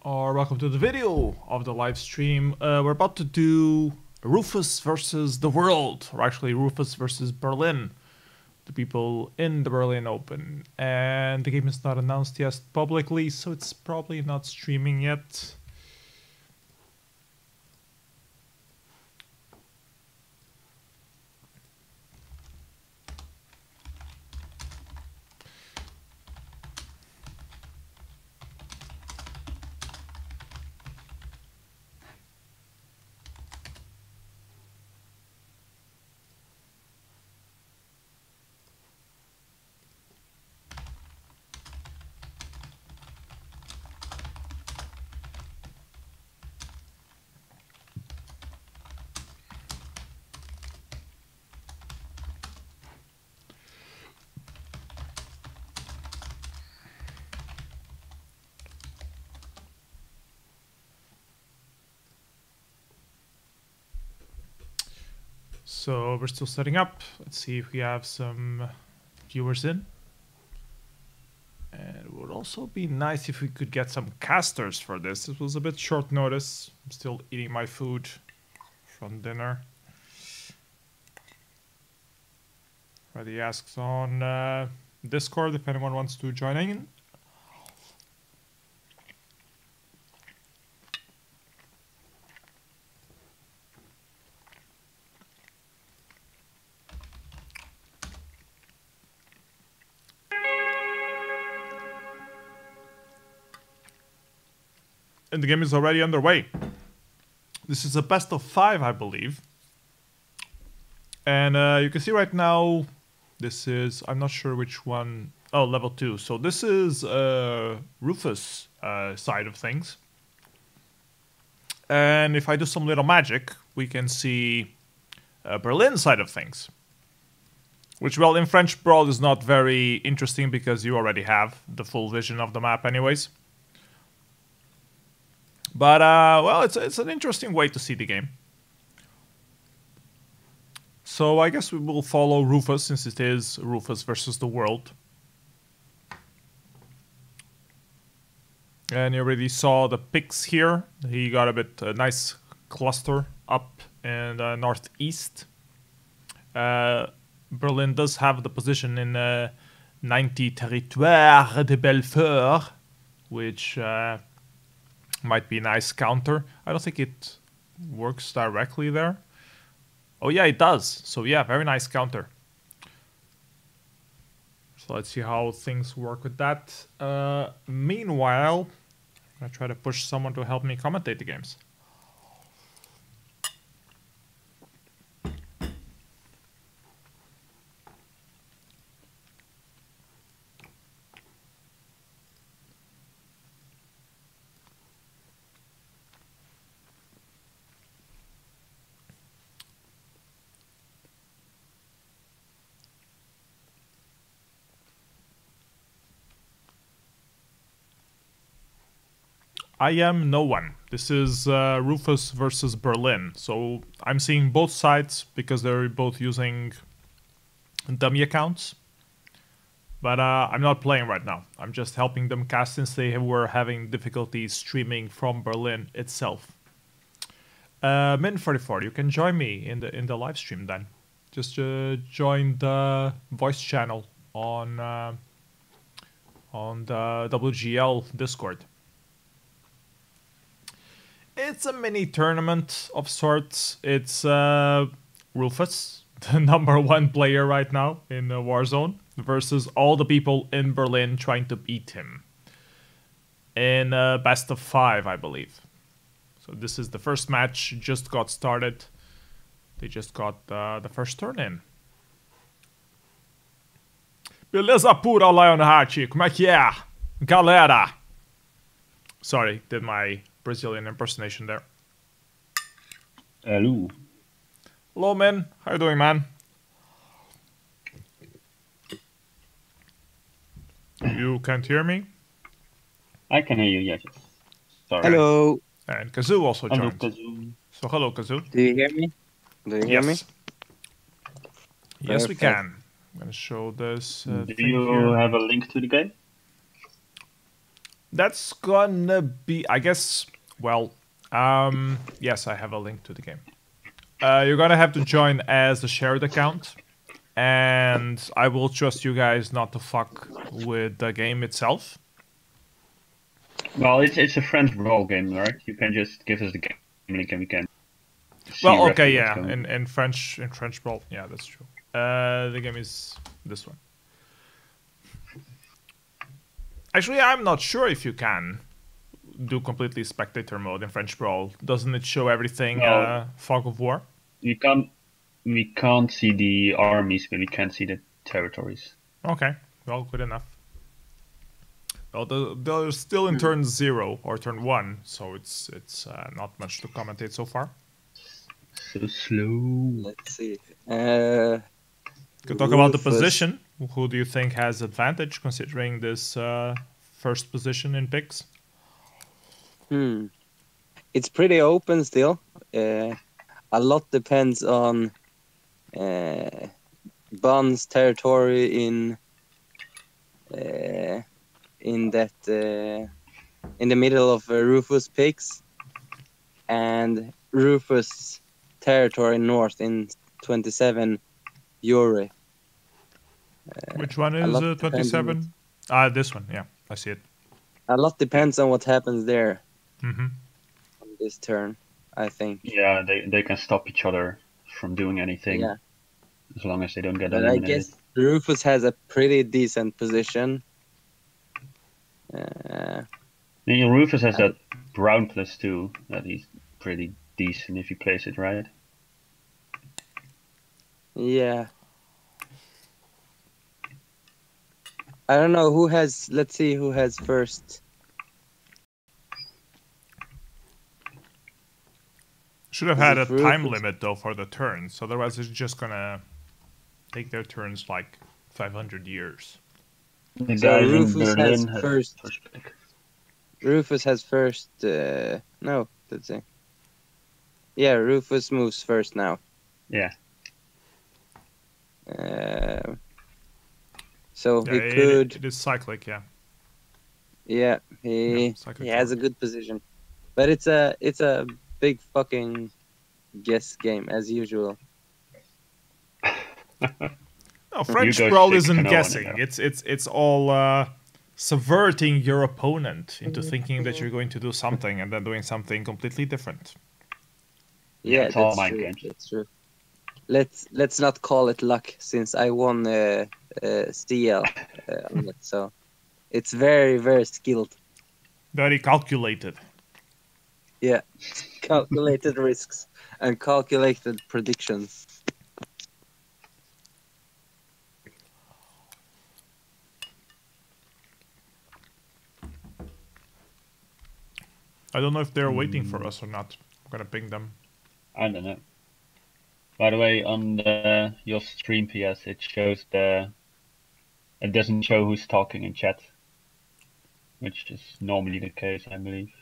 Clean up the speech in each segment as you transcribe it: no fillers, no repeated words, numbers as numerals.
or welcome to the video of the live stream. We're about to do Rufus versus the world, or actually Rufus versus Berlin, the people in the Berlin Open. And the game is not announced yet publicly, so it's probably not streaming yet. So we're still setting up. Let's see if we have some viewers in. And it would also be nice if we could get some casters for this. It was a bit short notice. I'm still eating my food from dinner. Already asks on Discord if anyone wants to join in. And the game is already underway. This is a best of 5, I believe. And you can see right now, this is, I'm not sure which one. Oh, level 2. So this is Rufus side of things. And if I do some little magic, we can see Berlin side of things. Which, well, in French Brawl is not very interesting because you already have the full vision of the map anyways. But, well, it's an interesting way to see the game. So I guess we will follow Rufus since it is Rufus versus the world. And you already saw the picks here. He got a nice cluster up in the northeast. Berlin does have the position in 90 Territoire de Belfort, which might be a nice counter. I don't think it works directly there. Oh yeah, it does. So yeah, very nice counter. So let's see how things work with that. Meanwhile, I'm gonna try to push someone to help me commentate the games. I am no one. This is Rufus versus Berlin. So I'm seeing both sides because they're both using dummy accounts. But I'm not playing right now. I'm just helping them cast since they were having difficulty streaming from Berlin itself. Min44, you can join me in the live stream then. Just join the voice channel on the WGL Discord. It's a mini tournament of sorts. It's Rufus, the #1 player right now in Warzone, versus all the people in Berlin trying to beat him. In best of 5, I believe. So this is the first match, just got started. They just got the first turn in. Beleza pura, Lionheart, como é que é? Galera! Sorry, did my Brazilian impersonation there. Hello. Hello, man. How you doing, man? You can't hear me? I can hear you, yes. Sorry. Hello. And Kazoo also Hello, joined. Kazoo. So hello, Kazoo. Do you hear me? Do you hear me? Yes, we Perfect. can. I'm gonna show this Do thing you here. have a link to the game? That's gonna be, I guess. Well, yes, I have a link to the game. You're gonna have to join as a shared account, and I will trust you guys not to fuck with the game itself. Well, it's a French brawl game, right? You can just give us the game link and we can. Well, okay, yeah, in French brawl, yeah, that's true. The game is this one. Actually, I'm not sure if you can do completely spectator mode in French brawl. Doesn't it show everything? Fog of War. We can't see the armies, but we can see the territories. Okay, well, good enough. Well, they're still in turn 0 or turn 1, so it's not much to commentate so far. So slow. Let's see. Could talk about the position. Who do you think has advantage considering this first position in picks? It's pretty open still. A lot depends on Buns' territory in the middle of Rufus picks, and Rufus' territory north in 27 Euro. Which one is 27? This one, yeah, I see it. A lot depends on what happens there on this turn, I think. Yeah, they can stop each other from doing anything. Yeah. As long as they don't get but eliminated. I guess Rufus has a pretty decent position. Rufus has that brown +2 that he's pretty decent if you place it right. Yeah. I don't know who has. Let's see who has first. Should have had a time limit though for the turns, otherwise it's just gonna take their turns like 500 years. The guys Rufus in Berlin has first pick. Rufus has first. No, let's see. Yeah, Rufus moves first now. Yeah. So he could. It is cyclic, yeah. Yeah, he has a good position, but it's a big fucking guess game as usual. No, French brawl isn't guessing. It's all subverting your opponent into thinking that you're going to do something and then doing something completely different. Yeah, that's true. That's true. Let's not call it luck, since I won CL on it, so it's very, very skilled. Very calculated. Yeah, calculated risks and calculated predictions. I don't know if they're waiting for us or not. I'm gonna ping them. I don't know. By the way, on your stream PS, it shows it doesn't show who's talking in chat, which is normally the case, I believe.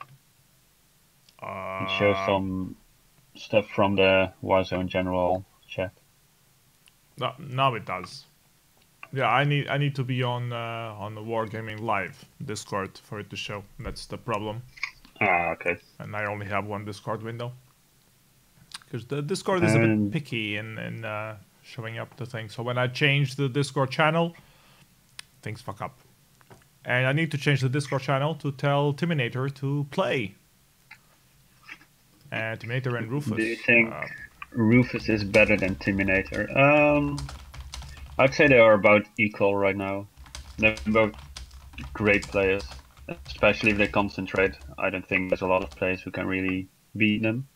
It shows some stuff from the Warzone general chat. No, now it does. Yeah, I need to be on the Wargaming Live Discord for it to show. That's the problem. Okay. And I only have one Discord window. Because the Discord is a bit picky in showing up the thing. So when I change the Discord channel, things fuck up. And I need to change the Discord channel to tell Timinator to play. Timinator and Rufus. Do you think Rufus is better than Timinator? I'd say they are about equal right now. They're both great players, especially if they concentrate. I don't think there's a lot of players who can really beat them.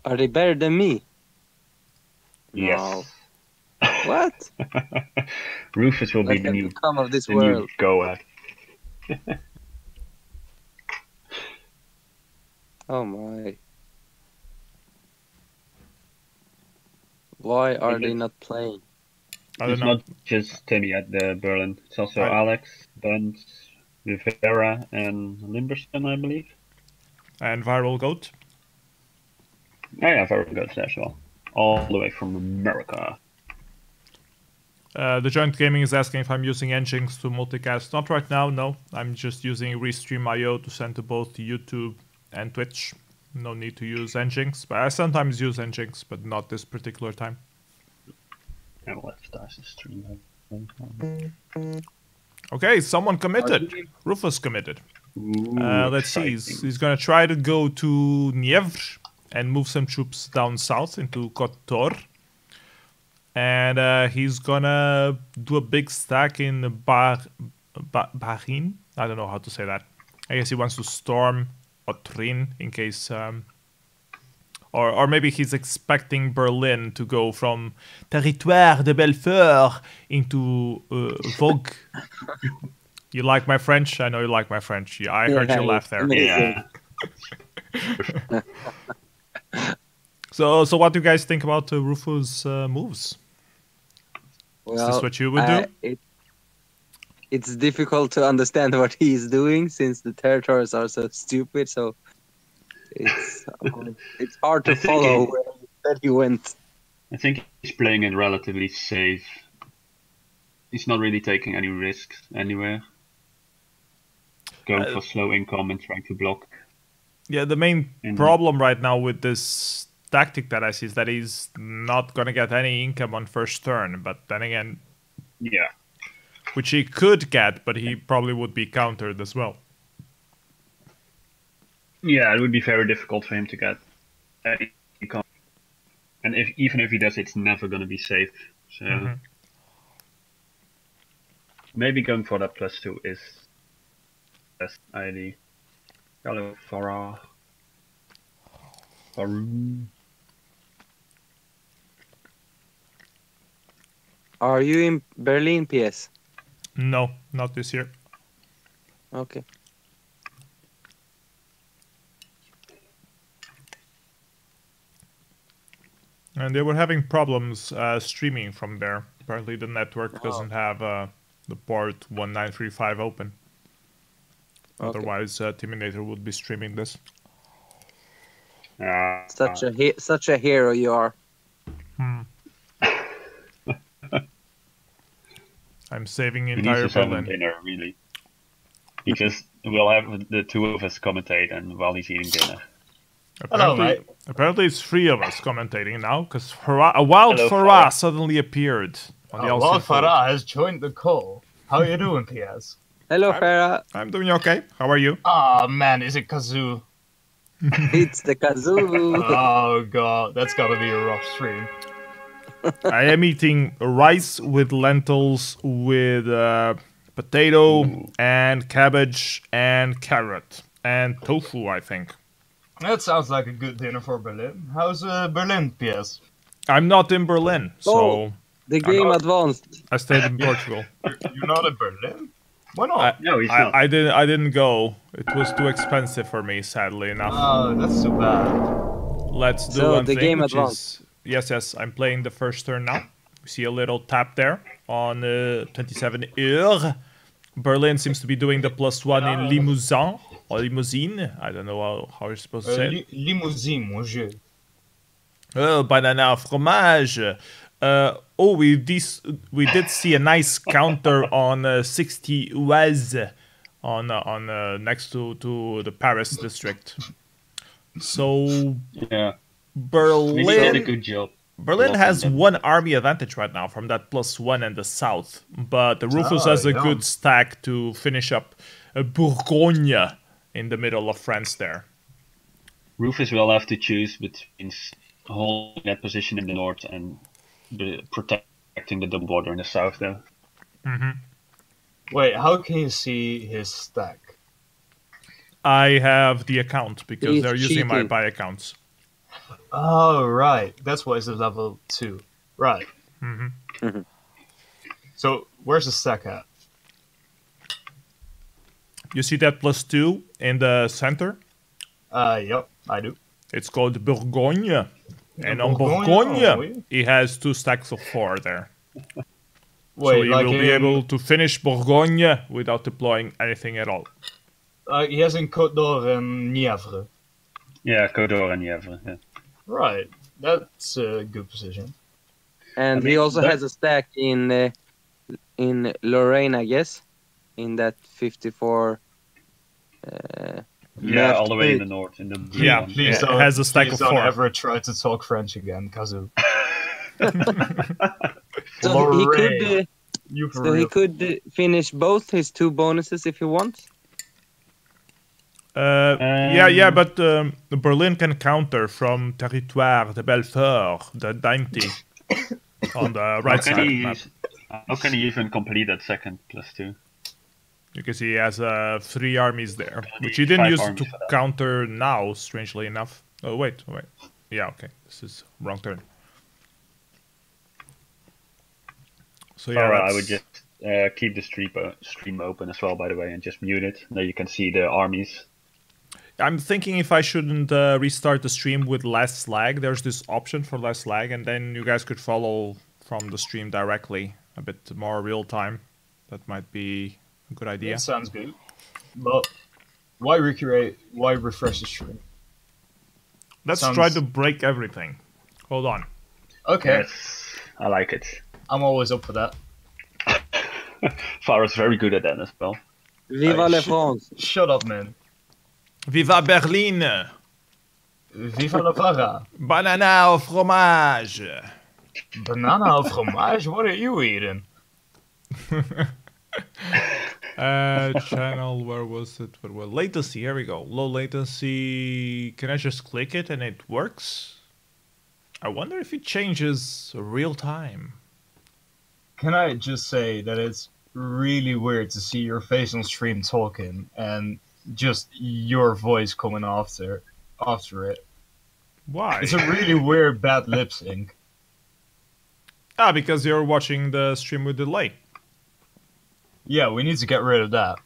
Are they better than me? Yes. No. What? Rufus will be the new of this world. Goat. Oh my. Why are they not playing? It's not just Timmy at the Berlin. It's also Alex, Buns, Ravera, and Linberson, I believe. And ViralGoat. Oh yeah, ViralGoat as well. All the way from America. The Joint Gaming is asking if I'm using engines to multicast. Not right now, no. I'm just using Restream.io to send to both YouTube and Twitch. No need to use engines, but I sometimes use engines, but not this particular time. And let's start the stream. Okay, someone committed. Rufus committed. Let's see. He's gonna try to go to Nievre and move some troops down south into Kotor. And he's gonna do a big stack in Barin. I don't know how to say that. I guess he wants to storm Otrin in case... Or maybe he's expecting Berlin to go from Territoire de Belfort into Vogue. You like my French? I know you like my French. Yeah, I heard you laugh there. Yeah. So what do you guys think about Rufus' moves? Well, is this what you would do? It's difficult to understand what he's doing since the territories are so stupid. So it's hard to follow where he went. I think he's playing it relatively safe. He's not really taking any risks anywhere. Going for slow income and trying to block. Yeah, the main problem right now with this tactic that I see is that he's not going to get any income on first turn. But then again, yeah, which he could get, but he probably would be countered as well. Yeah, it would be very difficult for him to get any income. And even if he does, it's never going to be safe. So maybe going for that +2 is the best idea. Hello, Farah. Are you in Berlin, PS? No, not this year. Okay. And they were having problems streaming from there. Apparently the network doesn't have the port 1935 open. Okay. Otherwise, Timinator would be streaming this. Such a hero you are. I'm saving entire Berlin. Dinner, really. Because we'll have the two of us commentate and while he's eating dinner. Apparently it's 3 of us commentating now, because a wild Farah suddenly appeared. Wild Farah has joined the call. How are you doing, PS? Hello, Farah. I'm doing okay. How are you? Ah, man, is it Kazoo? It's the Kazoo. Oh, God, that's gotta be a rough stream. I am eating rice with lentils, with potato and cabbage and carrot and tofu, I think. That sounds like a good dinner for Berlin. How's Berlin, PS? I'm not in Berlin, so... the game advanced. I stayed in Portugal. You're not in Berlin? Why not? No, he's not. I didn't go. It was too expensive for me, sadly enough. Oh, that's too bad. Let's do one thing, game advanced. Yes, I'm playing the first turn now. You see a little tap there on 27 heures. Berlin seems to be doing the +1 in Limousin. Or Limousine. I don't know how you're supposed to say it. Limousine, mon jeu. Banana fromage. We did see a nice counter on 60 Oise on next to the Paris district. So yeah, Berlin did a good job. Berlin has one army advantage right now from that +1 in the south, but the Rufus has a good stack to finish up Bourgogne in the middle of France there. Rufus will have to choose between holding that position in the north and protecting the double border in the south, though. Wait, how can you see his stack? I have the account because they're using my buy accounts. Oh, right. That's why it's a level 2. Right. So, where's the stack at? You see that +2 in the center? Yep, I do. It's called Bourgogne. And on Bourgogne, he has 2 stacks of 4 there. Wait, so he will be able to finish Bourgogne without deploying anything at all. He has in Côte d'Or and Nièvre. Yeah, Côte d'Or and Nièvre. Yeah. Right, that's a good position. And he also has a stack in Lorraine, I guess, in that 54. Yeah, all the way in the north, in the blue one. Please it has a stack of 4. Don't ever try to talk French again, Kazu. So he Lorraine. could finish both his 2 bonuses if he wants. Yeah, but Berlin can counter from Territoire de Belfort, the 90, on the right side of the map. How can he even complete that second +2? Because he has 3 armies there, which he didn't use to counter now, strangely enough. Oh, wait. Yeah, okay. This is wrong turn. So yeah, I would just keep the stream open as well, by the way, and just mute it. Now you can see the armies. I'm thinking if I shouldn't restart the stream with less lag. There's this option for less lag, and then you guys could follow from the stream directly, a bit more real time. That might be a good idea. That sounds good. But why refresh the stream? Let's try to break everything. Hold on. Okay. Yes, I like it. I'm always up for that. Farah's very good at that as well. Viva la France! Shut up, man. Viva Berlin! Viva la Vara! Banana au fromage! Banana au fromage? What are you eating? Channel, where was it? Latency, here we go. Low latency. Can I just click it and it works? I wonder if it changes real time. Can I just say that it's really weird to see your face on stream talking and just your voice coming after it. Why? It's a really weird bad lip sync. Because you're watching the stream with delay. Yeah, we need to get rid of that.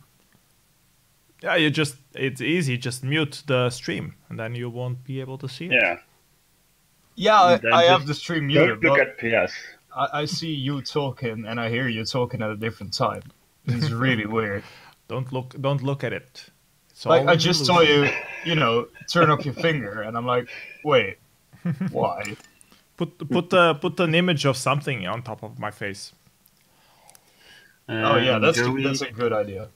Yeah, it's easy, just mute the stream and then you won't be able to see it. Yeah. Yeah, I have the stream muted, Don't look but at PS. I see you talking and I hear you talking at a different time. It's really weird. Don't look at it. It's Like, all I just saw illusion. you, turn up your finger, and I'm like, wait, why? Put an image of something on top of my face. Oh yeah, that's Joey, a good idea.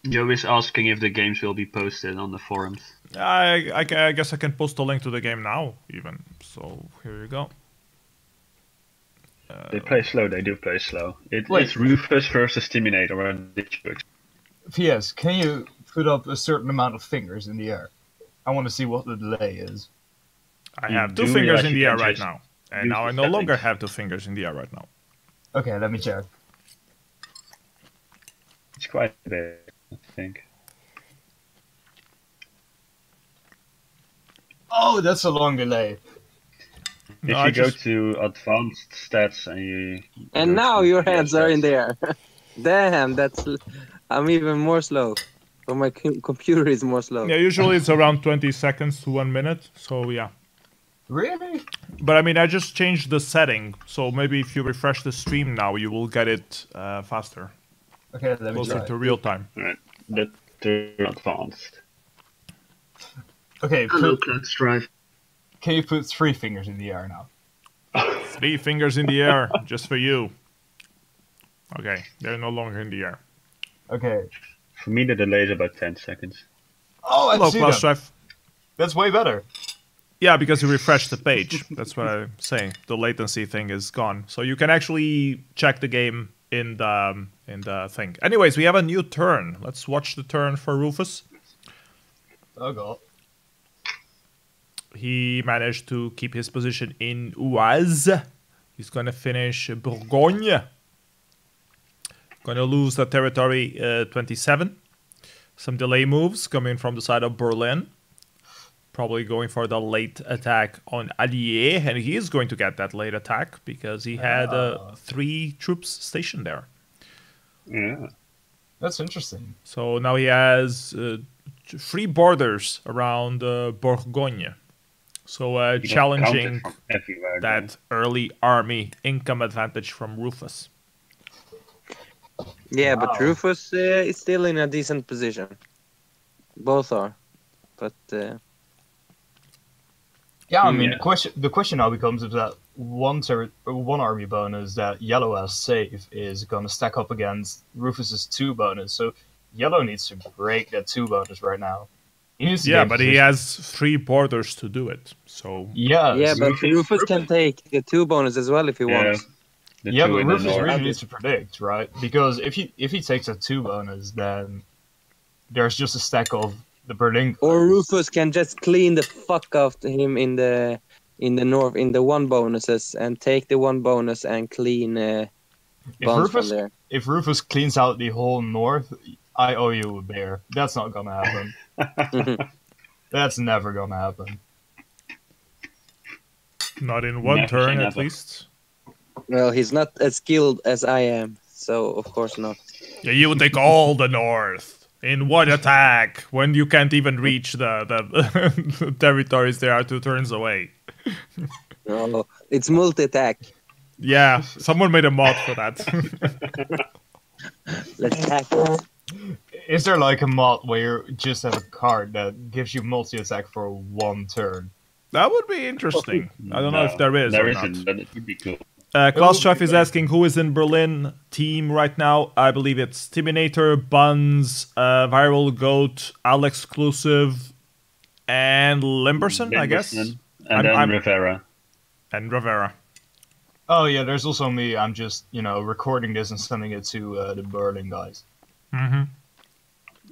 Joe is asking if the games will be posted on the forums. I guess I can post a link to the game now, even. So here you go. They play slow. They do play slow. It's Rufus versus Timinator and Ditchbooks. P.S. Can you put up a certain amount of fingers in the air? I want to see what the delay is. I have 2 fingers in the air right now. And now I no longer have 2 fingers in the air right now. Okay, let me check. It's quite a bit, I think. Oh, that's a long delay. If you go to advanced stats and you... And now your hands are in the air. Damn, I'm even more slow. Or my computer is more slow. Yeah, usually it's around 20 seconds to 1 minute, so yeah. Really? But I mean, I just changed the setting, so maybe if you refresh the stream now, you will get it faster. Okay, let me closer try. to real time. Right, that's advanced. Okay, let's drive. Can you put 3 fingers in the air now? 3 fingers in the air, just for you. Okay, they're no longer in the air. Okay. For me, the delay is about 10 seconds. Oh, I Hello, see Plus them. Drive. That's way better. Yeah, because you refresh the page. That's what I'm saying. The latency thing is gone, so you can actually check the game in the thing. Anyways, we have a new turn. Let's watch the turn for Rufus. Oh god. He managed to keep his position in Oise. He's gonna finish Bourgogne. Gonna lose the territory 27. Some delay moves coming from the side of Berlin. Probably going for the late attack on Allier, and he is going to get that late attack because he had 3 troops stationed there. Yeah. That's interesting. So now he has 3 borders around Bourgogne. So challenging that early army income advantage from Rufus. Yeah, but Rufus is still in a decent position. Both are. But... Yeah, I mean, the question now becomes is that one army bonus that Yellow has safe is gonna stack up against Rufus's 2 bonus. So Yellow needs to break that 2 bonus right now. He needs to but he has 3 borders to do it. So yeah, but Rufus can take the 2 bonus as well if he wants. But Rufus really needs to predict, right? Because if he takes a 2 bonus, then there's just a stack of the Berlin. Or Rufus can just clean the fuck out him in the north in the 1 bonuses and take the 1 bonus and clean Buns from there. If Rufus cleans out the whole north, I owe you a bear. That's not gonna happen. That's never gonna happen. Not in one turn, at least. Well, he's not as skilled as I am, so of course not. Yeah, you would take all the north in one attack when you can't even reach the territories they are 2 turns away. No, it's multi-attack. Yeah, someone made a mod for that. Let's hack. Is there like a mod where you just have a card that gives you multi-attack for 1 turn? That would be interesting. I don't know if there is. There or isn't, not. but it would be cool. Klaus Schaff is asking who is in Berlin team right now. I believe it's Timinator, Buns, ViralGoat, alexclusive, and linberson, I guess. And then Ravera. And Ravera. Oh yeah, there's also me. I'm just, recording this and sending it to the Berlin guys. Mm-hmm.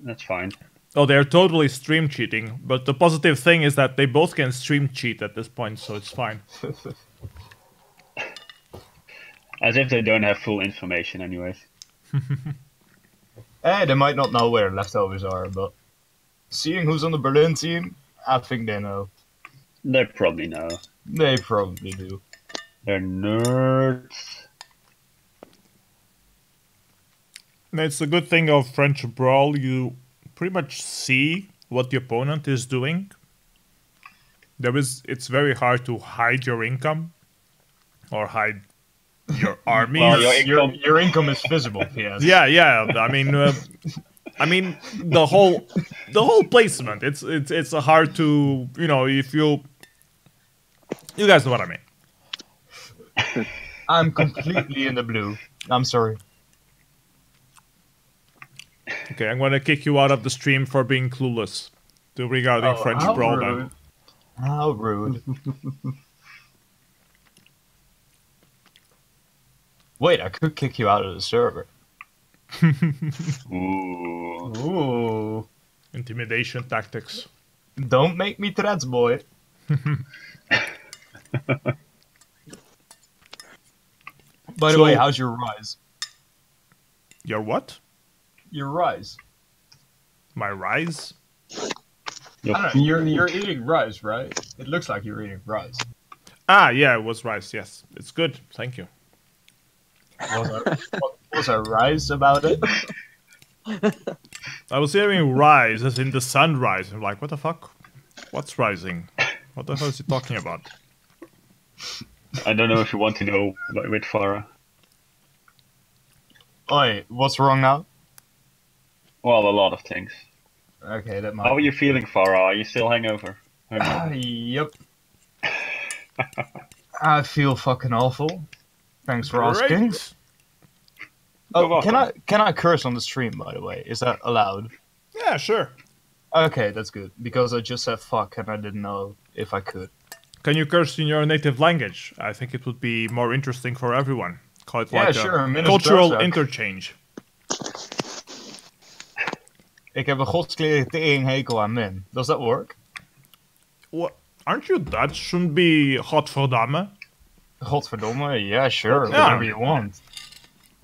That's fine. Oh, they're totally stream cheating, but the positive thing is that they both can stream cheat at this point, so it's fine. As if they don't have full information anyways. They might not know where leftovers are, but seeing who's on the Berlin team, I think they know. They probably know. They probably do. They're nerds. And it's a good thing of French Brawl, you pretty much see what the opponent is doing. It's very hard to hide your income or hide your army. Well, your income is visible, yes. Yeah. I mean, the whole placement. It's a hard to if you guys know what I mean. I'm completely in the blue. I'm sorry. Okay, I'm gonna kick you out of the stream for being clueless regarding French Brawl. Then. How rude. Wait, I could kick you out of the server. Ooh. Intimidation tactics. Don't make me threats, boy. By the way, how's your rise? Your what? Your rise. My rise? I don't know, you're eating rice, right? It looks like you're eating rice. Ah, yeah, it was rice, yes. It's good, thank you. Was there rice about it? I was hearing rise as in the sunrise. I'm like, what the fuck? What's rising? What the hell is he talking about? I don't know if you want to know with Farah. Oi, what's wrong now? Well, a lot of things. Okay, that might... How are you feeling, Farah? Are you still hangover? Yep. I feel fucking awful. Thanks for asking. Oh, can I curse on the stream, by the way? Is that allowed? Yeah, sure. Okay, that's good. Because I just said fuck and I didn't know if I could. Can you curse in your native language? I think it would be more interesting for everyone. Call it like a cultural interchange. Ik heb een godskleren hekel aan men. Does that work? What? Aren't you Dutch? Shouldn't be godverdamme. Godverdomme? Yeah, sure. Yeah. Whatever you want.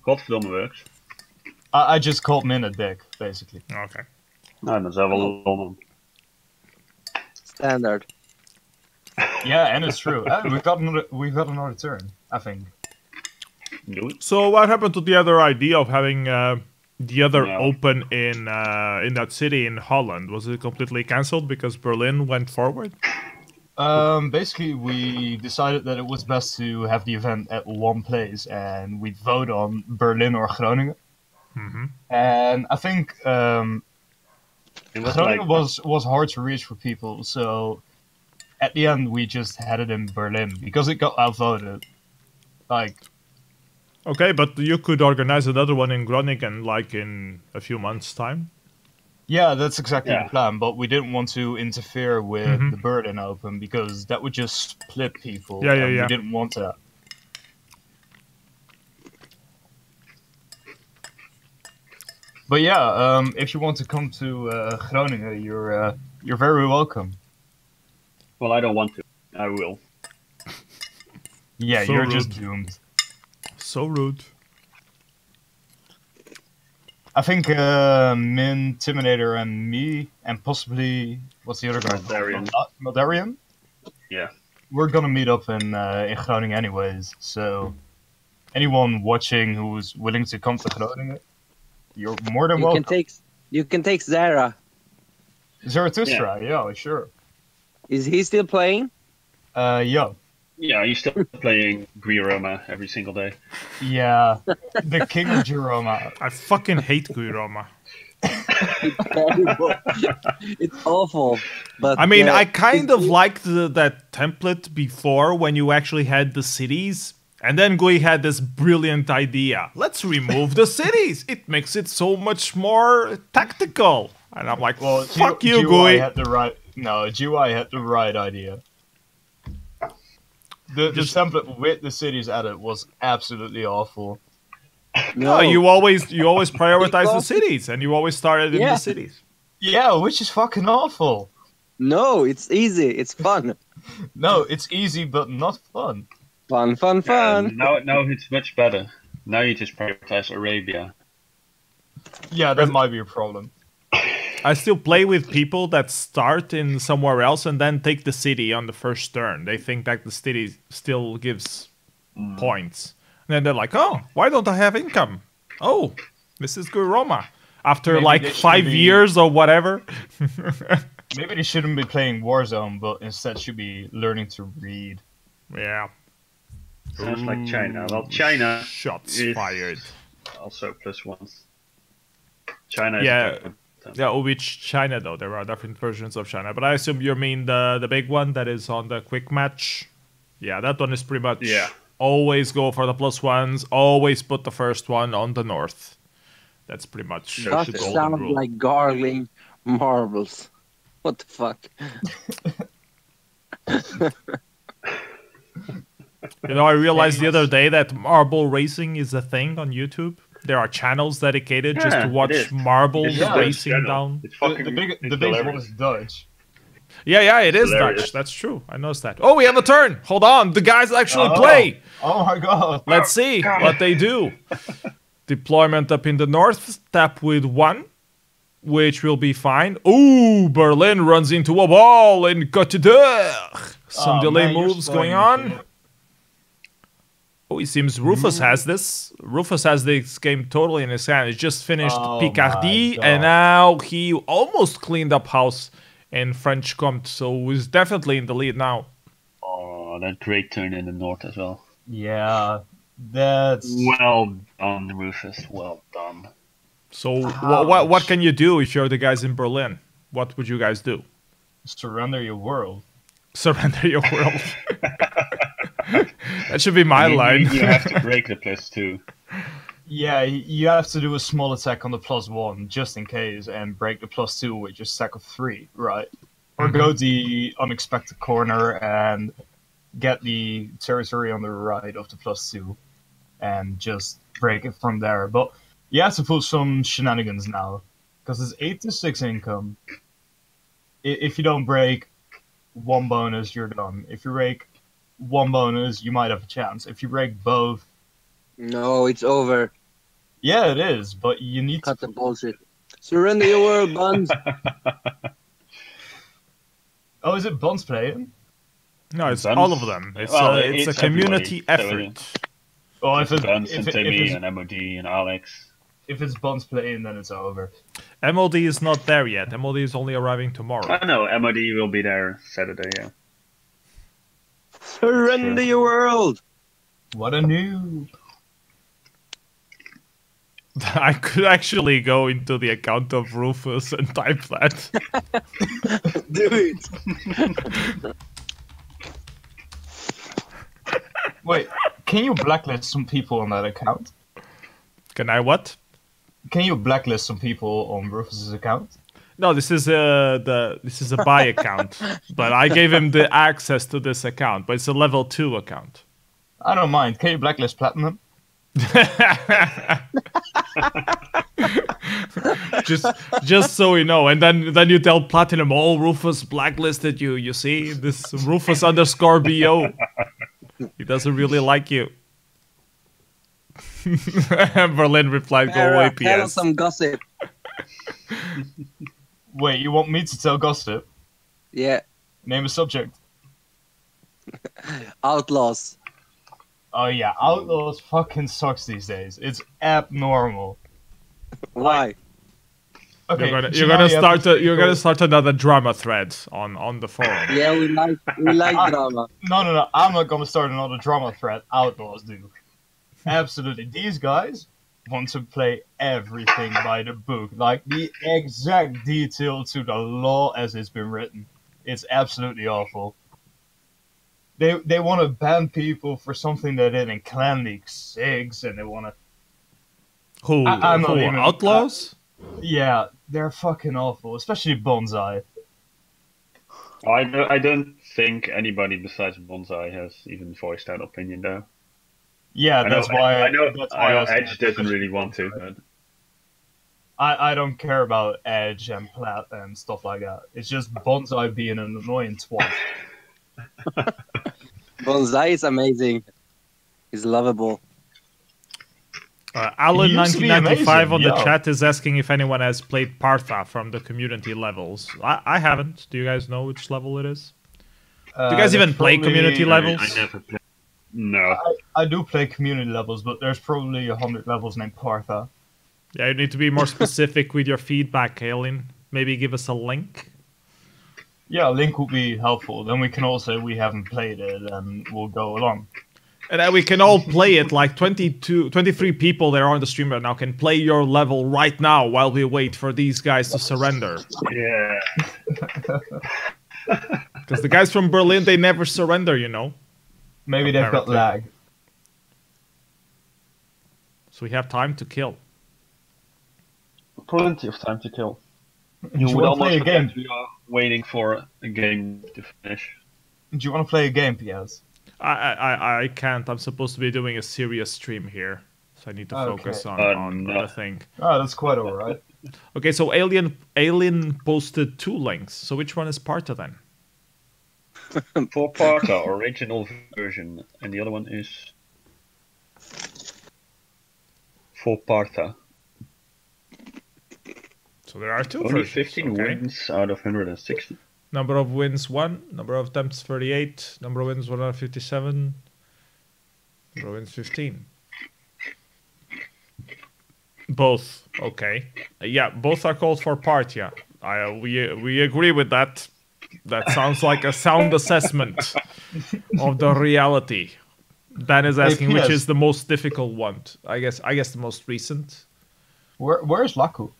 Godverdomme works. I just called Min a dick, basically. Okay. Nou, dan zijn we Londen. Standard. Yeah, and it's true. We've got another turn, I think. So what happened to the other idea of having the other open in that city in Holland? Was it completely cancelled because Berlin went forward? Basically, we decided that it was best to have the event at one place, and we'd vote on Berlin or Groningen. Mm-hmm. And I think Groningen was hard to reach for people, so at the end we just had it in Berlin because it got outvoted. Like, okay, but you could organize another one in Groningen, like in a few months' time. yeah, that's exactly the plan. But we didn't want to interfere with the Berlin Open because that would just split people. Yeah, We didn't want that. But yeah, if you want to come to Groningen, you're very welcome. Well, I don't want to. I will. Yeah, So you're rude. just doomed. So rude. I think Min, Timinator, and me, and possibly what's the other guy? Maldarian. Yeah. We're gonna meet up in Groningen anyways. So anyone watching who's willing to come to Groningen, you're more than welcome. You can take Zara. Zarathustra, yeah, sure. Is he still playing? Yeah. Yeah, you're still playing Guiroma every single day. Yeah, the king of Giroma. I fucking hate Guiroma. It's terrible. It's awful. But I mean, I kind of liked that template before when you actually had the cities. And then Gui had this brilliant idea. Let's remove the cities. It makes it so much more tactical. And I'm like, well, fuck you, Gui. GUI had the right idea. The template with the cities added was absolutely awful. No, you always prioritize the cities, and you always started in the cities. Yeah, which is fucking awful. No, it's easy. It's fun. No, it's easy but not fun. Fun. Now it's much better. Now you just prioritize Arabia. Yeah, that might be a problem. I still play with people that start in somewhere else and then take the city on the first turn. They think that the city still gives points. And then they're like, oh, why don't I have income? Oh, this is Guiroma. After Maybe 5 years or whatever. Maybe they shouldn't be playing Warzone, but instead should be learning to read. Yeah. Sounds like China. Well, China Shots fired. Also +1. China is Yeah, which China though? There are different versions of China, but I assume you mean the big one that is on the quick match. Yeah, that one is pretty much always go for the +1s. Always put the first one on the north. That's pretty much the golden sound rule. like gargling marbles. What the fuck? You know, I realized the other day that marble racing is a thing on YouTube. There are channels dedicated just to watch marbles racing down. The big one is Dutch. Yeah, it is Dutch. That's true. I noticed that. Oh, we have a turn. Hold on. The guys actually play. Oh my god. Let's see what they do. Deployment up in the north. Tap with 1, which will be fine. Ooh, Berlin runs into a wall and got to there. Some delay moves going on. Oh, it seems Rufus has this. Rufus has this game totally in his hand. He just finished Picardy, and now he almost cleaned up house in French Comte, so he's definitely in the lead now. Oh, that great turn in the north as well. Yeah, that's... Well done, Rufus. Well done. So what can you do if you're the guys in Berlin? What would you guys do? Surrender your world. Surrender your world. That should be my line. You have to break the +2. Yeah, you have to do a small attack on the +1 just in case and break the +2 with your stack of 3, right? Or go the unexpected corner and get the territory on the right of the +2 and just break it from there. But you have to pull some shenanigans now because it's 8 to 6 income. If you don't break 1 bonus, you're done. If you break 1 bonus, you might have a chance. If you break both... No, it's over. Yeah, it is, but you need to... Cut the bullshit. Surrender your world, Buns. Oh, is it Buns playing? No, it's all of them. It's a community effort. Oh, if it's Buns and Timmy and MOD and Alex. If it's Buns playing, then it's over. MOD is not there yet. MOD is only arriving tomorrow. I know, MOD will be there Saturday, yeah. Surrender your world! What a noob! I could actually go into the account of Rufus and type that. Do it! Wait, can you blacklist some people on that account? Can I what? Can you blacklist some people on Rufus's account? No, this is a buy account, but I gave him the access to this account, but it's a level 2 account. I don't mind. Can you blacklist Platinum? just so we know, and then you tell Platinum, "Oh, Rufus blacklisted you. You see, this Rufus_BO. He doesn't really like you." Berlin replied, "Go away, PS." Tell some gossip. Wait, you want me to tell gossip? Yeah, Name a subject. outlaws. Oh yeah, Outlaws fucking sucks these days. It's abnormal. Why? Okay, You're gonna start another drama thread on the forum. Yeah, we like drama. No. I'm not gonna start another drama thread. Outlaws do. Absolutely. These guys want to play everything by the book, like the exact detail to the law as it's been written. It's absolutely awful. They want to ban people for something they did in Clan League 6, and they want to... Who? I'm not even... Outlaws? Yeah, they're fucking awful, especially Bonsai. I don't think anybody besides Bonsai has even voiced that opinion, though. Yeah, that's why... I know I Edge doesn't really want to, but... I don't care about Edge and Plat and stuff like that. It's just Bonsai being an annoying twat. Bonsai is amazing. He's lovable. Alan1995 on the chat is asking if anyone has played Partha from the community levels. I haven't. Do you guys know which level it is? Do you guys even play community levels? I never played. No. I do play community levels, but there's probably 100 levels named Partha. Yeah, you need to be more specific with your feedback, Alien. Maybe give us a link. Yeah, a link would be helpful. Then we can all say we haven't played it, and we'll go along. And then we can all play it, like 23 people that are on the stream right now can play your level right now while we wait for these guys to surrender. Yeah. Because the guys from Berlin, they never surrender, you know. Maybe they've got lag. So we have time to kill. Plenty of time to kill. You want to play a game? We are waiting for a game to finish. Do you want to play a game, PS? I can't. I'm supposed to be doing a serious stream here. So I need to focus on the thing. Oh, that's quite alright. Okay, so Alien posted 2 links. So which one is Partha then? For Partha, original version. And the other one is... for Partha. So there are 2 Only versions. 15 wins out of 160. Number of wins 1, number of attempts 38, number of wins 157, number of wins 15. Both, okay. Yeah, both are called for Partha. We agree with that. That sounds like a sound assessment of the reality. Dan is asking which is the most difficult one. I guess the most recent. Where's Laku?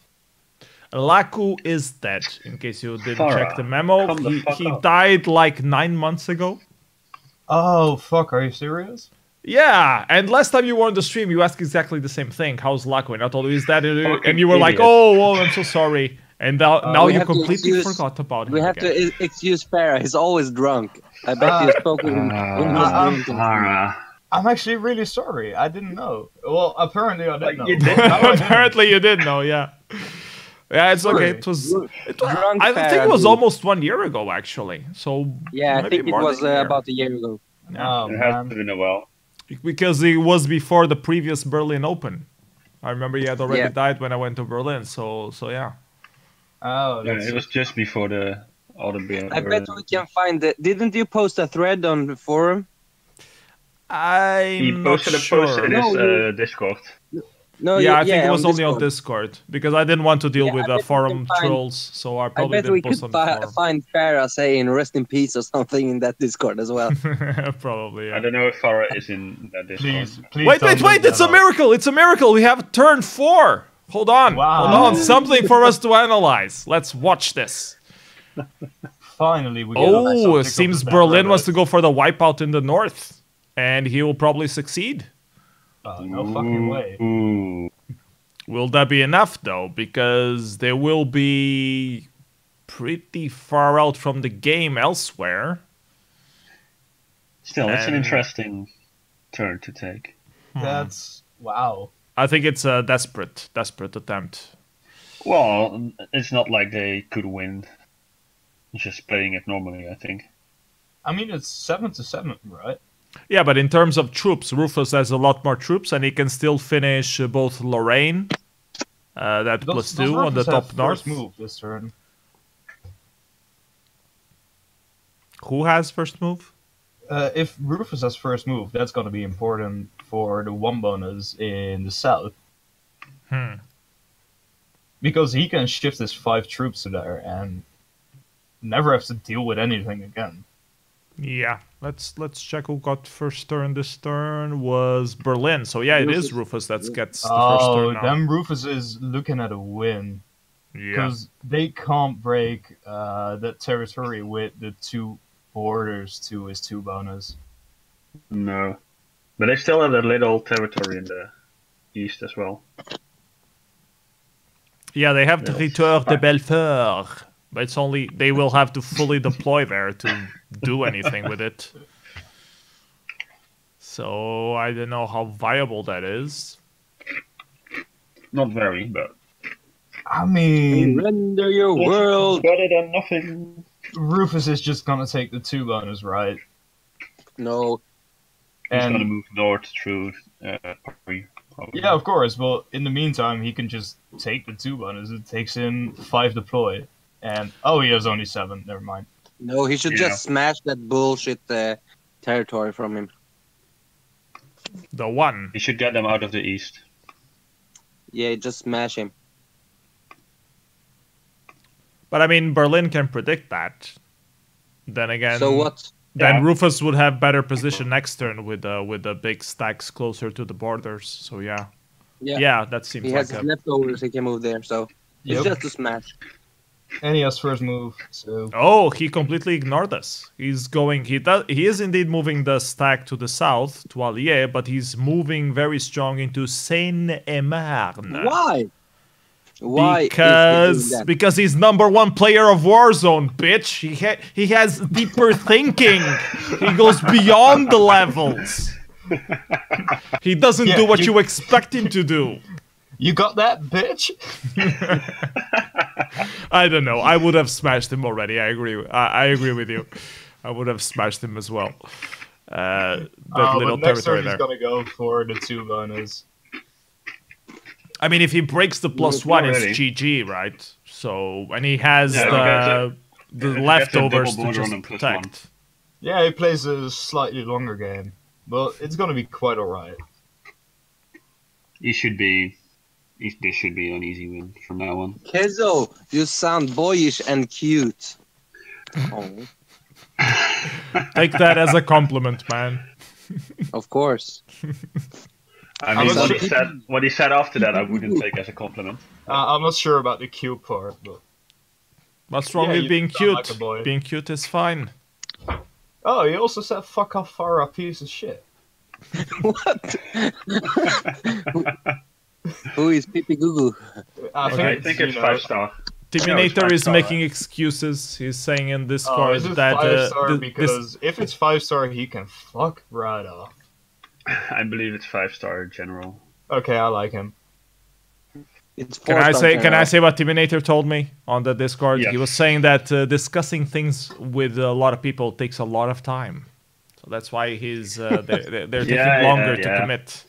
Laku is dead, in case you didn't check the memo. He died like 9 months ago. Oh, fuck, are you serious? Yeah, and last time you were on the stream, you asked exactly the same thing. How's Laku? And I told you, is that it? And you were like, oh, I'm so sorry. And now you completely forgot about him. We have to excuse Farah. He's always drunk. I bet you spoke with him when he was drinking. I'm actually really sorry. I didn't know. Well, apparently I didn't know. You did. Apparently you did know, yeah. Yeah, it's okay. It was I think it was almost 1 year ago, actually. So yeah, I think it was about a year ago. Oh, it has been a while. Because it was before the previous Berlin Open. I remember he had already died when I went to Berlin. So yeah. Oh, yeah, it was just before the autumn. I bet we can find it. Didn't you post a thread on the forum? He posted a post in his Discord. No, yeah, I think it was only on Discord because I didn't want to deal with forum trolls, so I probably didn't post on the forum. I bet we could find Farah saying "rest in peace" or something in that Discord as well. Probably. Yeah. I don't know if Farah is in that Discord. Please wait! It's a miracle! It's a miracle! We have turn 4. Hold on! Wow. Hold on! Something for us to analyze. Let's watch this. Finally, we get it seems Berlin wants to go for the wipeout in the north. and he will probably succeed. No fucking way. Will that be enough, though? Because they will be pretty far out from the game elsewhere. Still, it's an interesting turn to take. That's... Wow. I think it's a desperate attempt. Well, it's not like they could win just playing it normally, I think. I mean, it's 7-7, right? Yeah, but in terms of troops, Rufus has a lot more troops, and he can still finish both Lorraine, that +2 on the top north. First move this turn. Who has first move? If Rufus has first move, that's going to be important for the 1 bonus in the south. Because he can shift his 5 troops to there and never have to deal with anything again. Yeah, let's check who got first turn. This turn was Berlin. So yeah, it is Rufus that gets the first turn now. Then Rufus is looking at a win. Because they can't break that territory with the 2 borders to his 2 bonus. No. But they still have that little territory in the east as well. Yeah, they have Territoire de Belfort. But it's only they will have to fully deploy there to do anything with it. So I don't know how viable that is. Not very, but I mean, render your world. Better than nothing. Rufus is just gonna take the 2 bonus, right? No. He's gonna move north through Paris. Yeah, of course. But in the meantime, he can just take the 2 bonus. It takes him 5 deploy. And, he has only 7. Never mind. No, he should just smash that bullshit territory from him. The 1. He should get them out of the east. Yeah, just smash him. But I mean, Berlin can predict that. Then again... So what? Then Rufus would have better position next turn with the big stacks closer to the borders. So yeah, that seems. He has leftovers. He can move there. So it's just a smash. And he has first move. So he completely ignored us. He's going. He is indeed moving the stack to the south to Allier, but he's moving very strong into Seine-et-Marne. Why? Why? Because he's #1 player of Warzone, bitch. He has deeper thinking. He goes beyond the levels. He doesn't do what you expect him to do. You got that, bitch? I don't know. I would have smashed him already. I agree. I agree with you. I would have smashed him as well. That little but next territory turn he's gonna go for the 2 bonus. I mean, if he breaks the +1, it's GG, right? So, and he has the leftovers to just protect. Yeah, he plays a slightly longer game, but it's gonna be quite alright. This should be an easy win from now on. Kezo, you sound boyish and cute. Oh. Take that as a compliment, man. Of course. I mean, what he said after that, I wouldn't take as a compliment. I'm not sure about the cute part, but... What's wrong with being cute? Like being cute is fine. Oh, he also said, fuck off, Farah, piece of shit. What? Who is Pippi Goo Goo? I think it's 5-star. Timinator is making excuses. He's saying in Discord that... 5-star because if it's 5-star, he can fuck right off. I believe it's 5-star in general. Okay, I like him. It's Can I say what Timinator told me on the Discord? Yes. He was saying that discussing things with a lot of people takes a lot of time. So that's why they're taking longer to commit.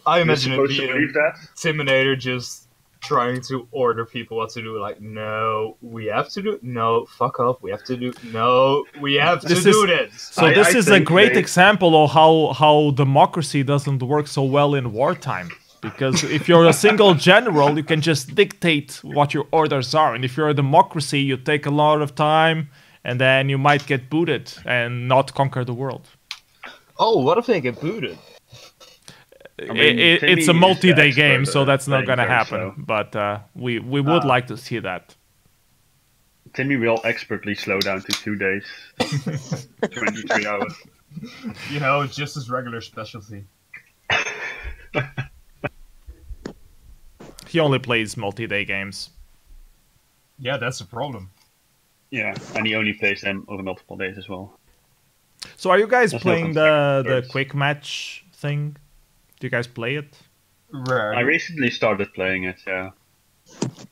I imagine it being Timinator just trying to order people what to do. Like, no, we have to do. No, fuck off. We have to do. No, we have to do this. So this is a great example of how democracy doesn't work so well in wartime. Because if you're a single general, you can just dictate what your orders are. And if you're a democracy, you take a lot of time, and then you might get booted and not conquer the world. Oh, what if they get booted? I mean, it's a multi-day game, so that's not going to happen. So. But we would like to see that. Timmy will expertly slow down to 2 days, 23 hours. You know, it's just his regular specialty. He only plays multi-day games. Yeah, that's the problem. Yeah, and he only plays them over multiple days as well. So are you guys There's no playing the consecutive quick match thing? Do you guys play it? Rare. I recently started playing it, yeah.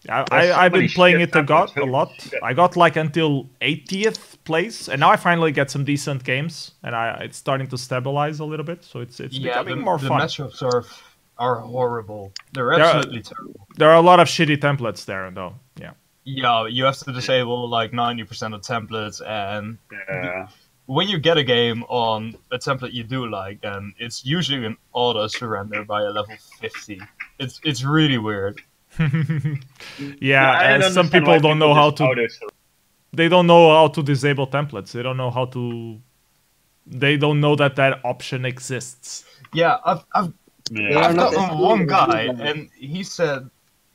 I've been so playing many it shit a happens. lot. I got like until 80th place, and now I finally get some decent games, and it's starting to stabilize a little bit. So it's becoming more the fun. matchups are horrible. They're absolutely terrible. There are a lot of shitty templates there, though. Yeah. Yeah, you have to disable like 90% of templates, and Yeah. when you get a game on a template you do like, then it's usually an auto surrender by a level 50. It's really weird. Yeah, I and don't some understand people why don't know how just to. auto-surrender. They don't know how to disable templates. They don't know how to. They don't know that option exists. Yeah, I've They are I've not got as one good as guy, you guys. and he said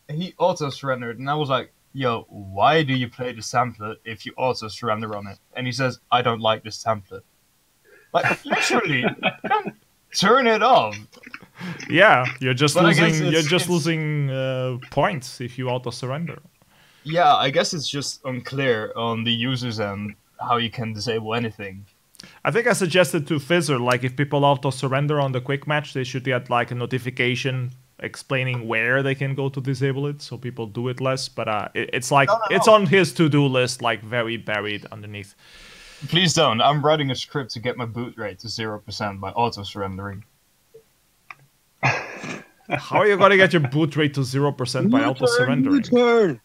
he auto surrendered, and I was like, "Yo, why do you play this template if you auto surrender on it?" And he says, "I don't like this template." Like literally, turn it off. Yeah, you're just But I guess losing. You're just it's- losing points if you auto surrender. Yeah, I guess it's just unclear on the user's end how you can disable anything. I think I suggested to Fizzer, like if people auto surrender on the quick match, they should get like a notification explaining where they can go to disable it, so people do it less. But it's like No. it's on his to-do list, like very buried underneath. Please don't. I'm writing a script to get my boot rate to 0% by auto surrendering. How are you gonna get your boot rate to 0% by auto surrendering? Turn.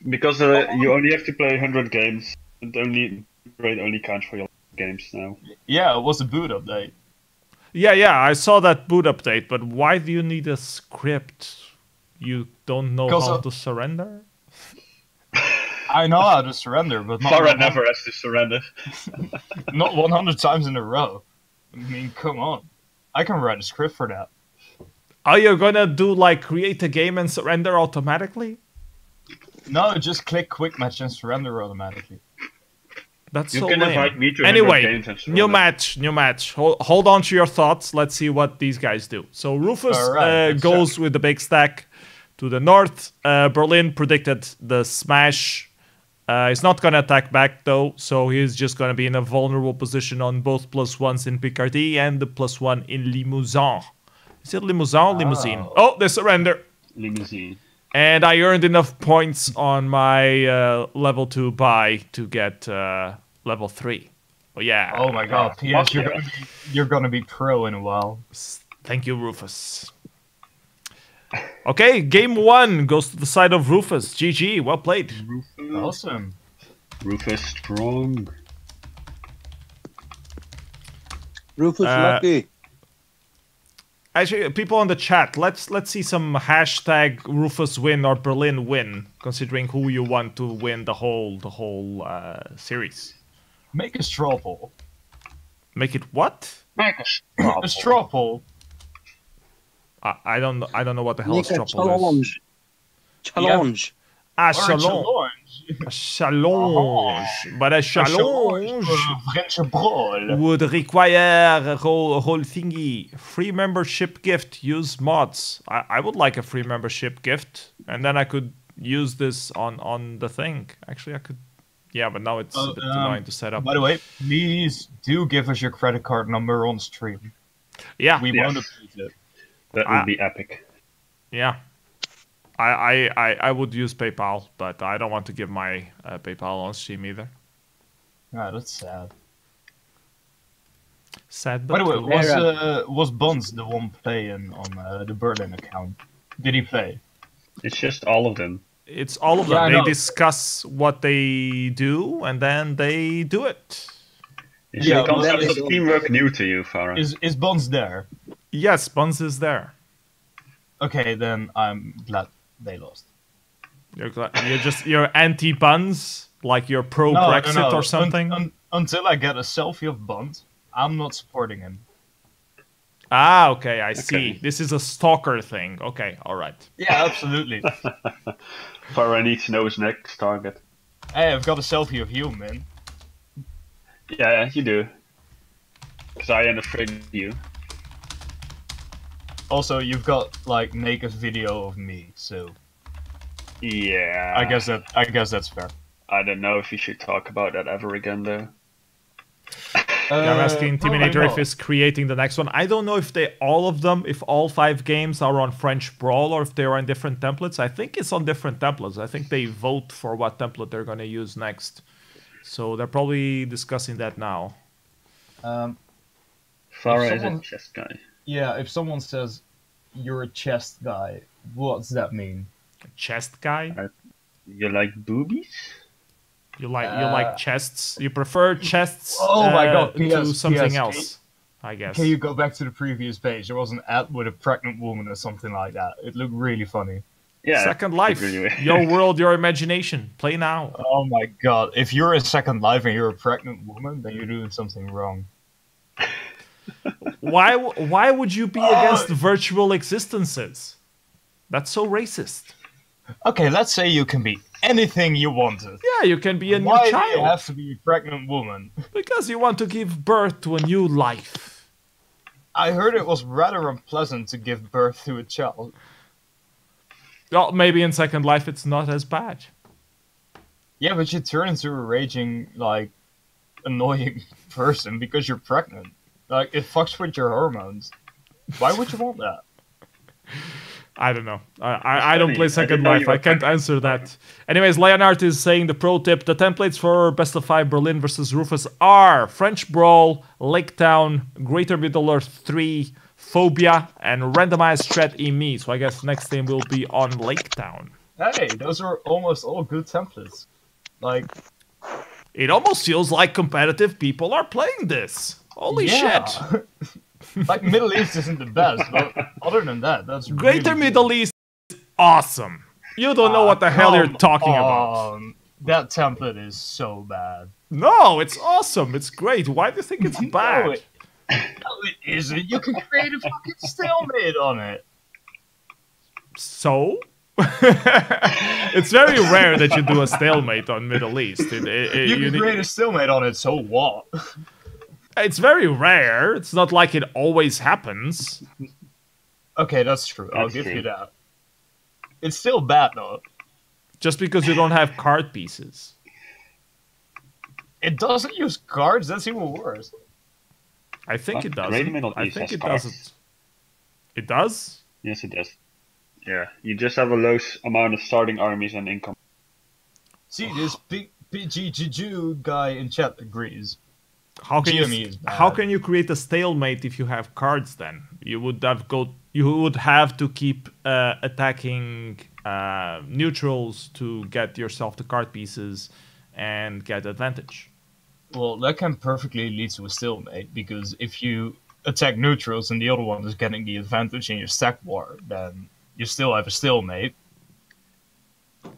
Because you only have to play 100 games, and rate only counts for your games now. Yeah, it was a boot update. Yeah, I saw that boot update, but why do you need a script? You don't know Because how to surrender? I know how to surrender, but not, Farah never has to surrender. not 100 times in a row. I mean, come on. I can write a script for that. Are you gonna do like create a game and surrender automatically? No, just click quick match and surrender automatically. That's You so can lame. invite me to 100 Anyway, games and new surrender. match. Hold on to your thoughts. Let's see what these guys do. So Rufus All right, let's goes with the big stack to the north. Berlin predicted the smash. He's not going to attack back, though, so he's just going to be in a vulnerable position on both +1s in Picardy and the +1 in Limousin. Is it Limousin or Limousine? Oh, they surrender. Limousine. And I earned enough points on my level 2 buy to get level 3. Oh, yeah. Oh my god, PS, you're gonna be pro in a while. Thank you, Rufus. Okay, game 1 goes to the side of Rufus. GG, well played. Awesome. Rufus strong. Rufus lucky. Actually, people on the chat, let's see some hashtag Rufus win or Berlin win, considering who you want to win the whole series. Make a straw poll. Make it what? A straw poll. I don't know what the hell a Make a stropple is. Challenge. A Or a challenge. challenge. A challenge. But a challenge French brawl. would require a whole thingy. Free membership gift. Use mods. I would like a free membership gift, and then I could use this on the thing. Actually, I could. Yeah, but now it's a bit annoying to set up. By the way, please do give us your credit card number on stream. Yeah, We Yes. won't abuse it. That would be epic. yeah. I would use PayPal, but I don't want to give my PayPal on stream either. Yeah, that's sad. Sad, By but the way, cool. was Buns the one playing on the Berlin account? Did he play? It's just all of them. It's all of Yeah, I them. They know. discuss what they do, and then they do it. Is Yeah, the concept that of is- teamwork new to you, Farah? Is Buns there? Yes, Buns is there. Okay, then I'm glad they lost. You're anti-Buns, like you're pro Brexit or something. Until I get a selfie of Buns, I'm not supporting him. Okay, I see. Okay. This is a stalker thing. Okay, all right. Yeah, absolutely. Farah needs to know his next target. Hey, I've got a selfie of you, man. Yeah, you do. I understood you. Also, you've got like naked video of me, so Yeah. I guess that's fair. I don't know if you should talk about that ever again, though. Yeah, I'm asking Timinator if no. he's creating the next one. I don't know if if all 5 games are on French Brawl or if they are on different templates. I think it's on different templates. I think they vote for what template they're going to use next. So they're probably discussing that now. Farah is a chest guy. Yeah, if someone says you're a chest guy, what does that mean? A chest guy? You like boobies? You like chests? You prefer chests my God, to something PS, else, I guess. Can you go back to the previous page? There was an ad with a pregnant woman or something like that. It looked really funny. Yeah. Second Life. Your world, your imagination. Play now. Oh my God. If you're a Second Life and you're a pregnant woman, then you're doing something wrong. Why would you be against virtual existences? That's so racist. Okay, let's say you can be anything you wanted. Yeah, you can be a new Why child. do you have to be a pregnant woman? Because you want to give birth to a new life. I heard it was rather unpleasant to give birth to a child. Well, maybe in Second Life it's not as bad. Yeah, but you turn into a raging, like, annoying person because you're pregnant. Like, it fucks with your hormones. Why would you want that? I don't know. I don't play Second Life. I can't answer that. Anyways, Leonard is saying the pro tip. The templates for Best of 5 Berlin versus Rufus are French Brawl, Lake Town, Greater Middle Earth 3, Phobia, and Randomized Threat EME. So I guess next game will be on Lake Town. Hey, those are almost all good templates. Like, it almost feels like competitive people are playing this. Holy shit. Like, Middle East isn't the best, but other than that, that's Greater really Middle East is awesome. You don't know what the hell you're talking about. That template is so bad. No, it's awesome. It's great. Why do you think it's bad? No, it isn't. You can create a fucking stalemate on it. So? It's very rare that you do a stalemate on Middle East. You can create a stalemate on it, so what? It's very rare. It's not like it always happens. Okay, that's true. I'll give you that. It's still bad, though. Just because you don't have card pieces. It doesn't use cards? That's even worse. I think it does. I think it doesn't. It does? Yes, it does. Yeah, you just have a low amount of starting armies and income. See, this big BGGG guy in chat agrees. How can you create a stalemate if you have cards then? You would have to keep attacking neutrals to get yourself the card pieces and get advantage. Well, that can perfectly lead to a stalemate, because if you attack neutrals and the other one is getting the advantage in your stack war, then you still have a stalemate.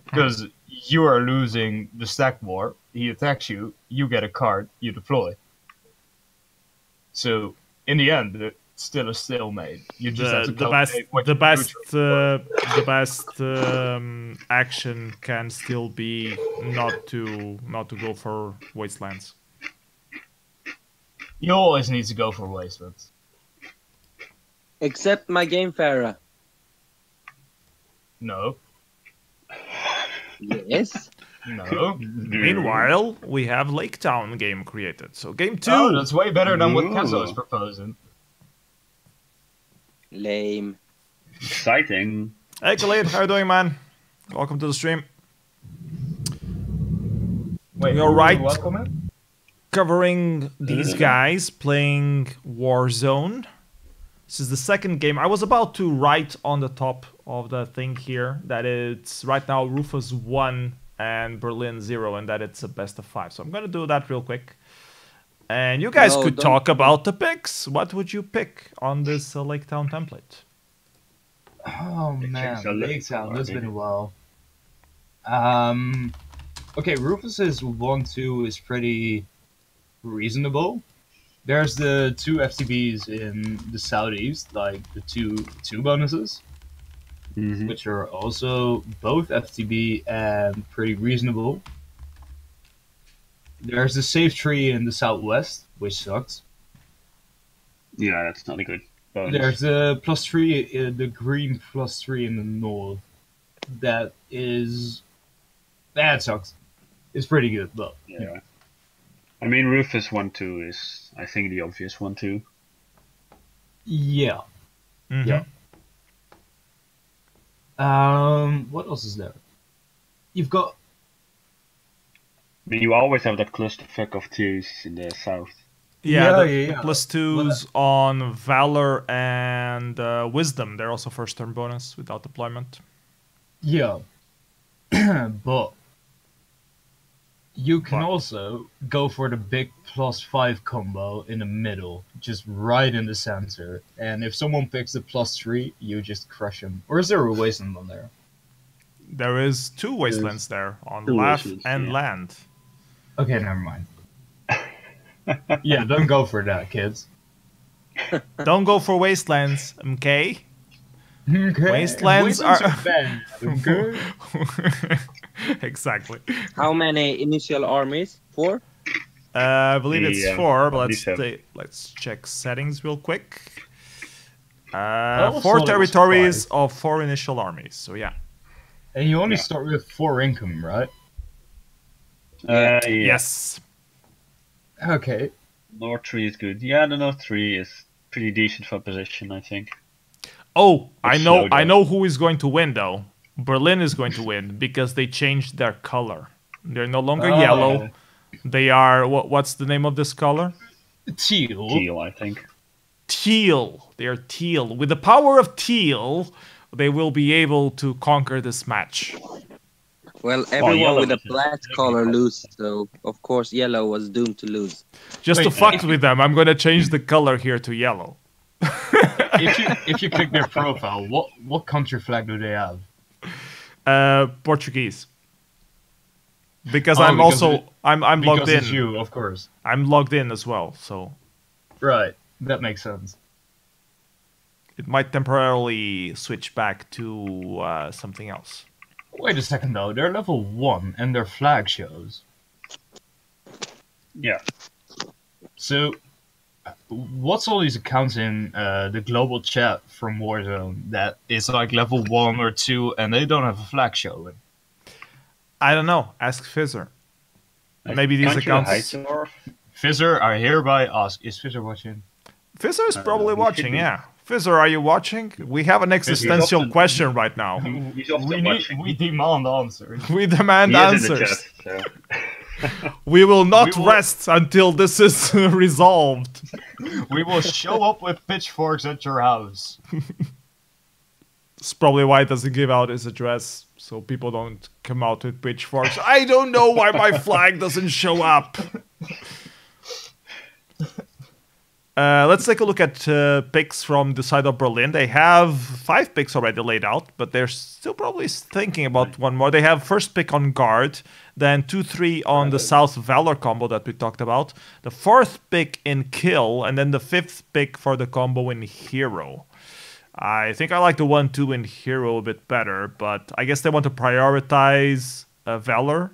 Because you are losing the stack war, he attacks you, you get a card, you deploy. So, in the end, it's still a stalemate. You just have to the best action can still be not to go for wastelands. You always need to go for wastelands. Except my game, Farah. No. Yes. No. Meanwhile, we have Lake Town game created. So game 2. Oh, that's way better than what Kenzo is proposing. Lame. Exciting. Hey Khalid, how you doing, man? Welcome to the stream. Wait, you're right. Welcome. Covering these guys playing Warzone. This is the second game. I was about to write on the top of the thing here that it's right now Rufus 1 and Berlin 0, and that it's a best of 5. So I'm gonna do that real quick. And you guys could talk about the picks. What would you pick on this Lake Town template? Oh man, Lake Town. That's been a while. Okay, Rufus's 1-2 is pretty reasonable. There's the 2 FTBs in the southeast, like the two bonuses, which are also both FTB and pretty reasonable. There's the safe tree in the southwest, which sucks. Yeah, that's not a good bonus. There's a +3, the green +3 in the north. That sucks. It's pretty good, but Yeah. I mean, Rufus 1-2 is, I think, the obvious one too. yeah. Mhm. Yeah. What else is there? You've got I mean, you always have that clusterfuck of twos in the south. Yeah, Yeah, the yeah. +2s on Valor and Wisdom. They're also first turn bonus without deployment. yeah, but you can What? also go for the big +5 combo in the middle, just right in the center. And if someone picks the +3, you just crush them. Or is there a wasteland on there? There is 2 wastelands there on two Laugh wastelands, and yeah. Land. Okay, never mind. Yeah, don't go for that, kids. Don't go for wastelands, okay? Okay. Wastelands are- bad. Okay. Exactly. How many initial armies? 4? I believe it's Yeah, 4, but probably so. let's check settings real quick. always 4 thought it was territories of 4 initial armies. So yeah. And you only Yeah. start with 4 income, right? Yeah. Yes. Okay. North 3 is good. Yeah, the North 3 is pretty decent for position, I think. Oh, I It's know slow, I though. know who is going to win though. Berlin is going to win because they changed their color. They're no longer Oh. yellow. They are what's the name of this color? Teal. Teal, I think. Teal. They are teal. With the power of teal, they will be able to conquer this match. Well, everyone yellow with a is a black heavy color color. lose, so of course yellow was doomed to lose. Just to Wait, fuck with them, I'm gonna change the color here to yellow. If you click their profile, what country flag do they have? Portuguese. Because Oh, I'm because also it- I'm Because logged it's in. you, of course. I'm logged in as well, so Right. That makes sense. it might temporarily switch back to something else. Wait a second though, they're level 1 and their flag shows. Yeah. So, what's all these accounts in the global chat from Warzone that is like level 1 or 2 and they don't have a flag showing? I don't know. Ask Fizzer. Maybe these Can't you hide accounts. your- Fizzer, I hereby ask, is Fizzer watching? Fizzer is probably he should watching. be. Yeah, Fizzer, are you watching? We have an existential often- question right now. He's often watching. We demand answers. We demand He is in the answers. chat, so. We will not We will- rest until this is resolved. We will show up with pitchforks at your house. It's probably why it doesn't give out his address, so people don't come out with pitchforks. I don't know why my flag doesn't show up. Let's take a look at picks from the side of Berlin. They have 5 picks already laid out, but they're still probably thinking about one more. They have first pick on guard, then 2-3 on the South Valor combo that we talked about, the 4th pick in kill, and then the 5th pick for the combo in hero. I think I like the 1-2 in hero a bit better, but I guess they want to prioritize Valor.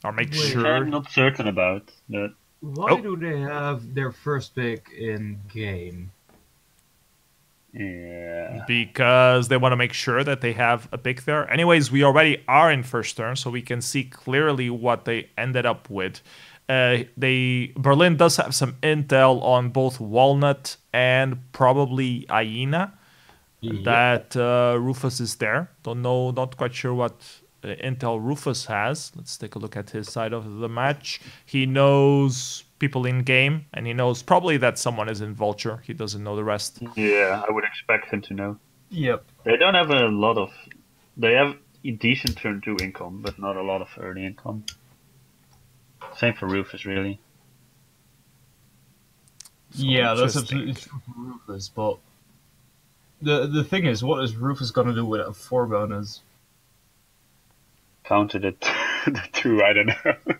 Or make Wait, sure. I'm not certain about that. Why Oh. do they have their first pick in game? Yeah. Because they want to make sure that they have a pick there. Anyways, we already are in first turn, so we can see clearly what they ended up with. Berlin does have some intel on both Walnut and probably Hyena. That Rufus is there. Don't know, not quite sure what intel Rufus has. Let's take a look at his side of the match. He knows people in game, and he knows probably that someone is in Vulture. He doesn't know the rest. Yeah, I would expect him to know. Yep. They don't have a lot of. They have a decent turn 2 income, but not a lot of early income. Same for Rufus, really. Yeah, that's interesting. absolutely true for Rufus, but the thing is, what is Rufus gonna do with a 4 bonus? Counted it. The 2, I don't know.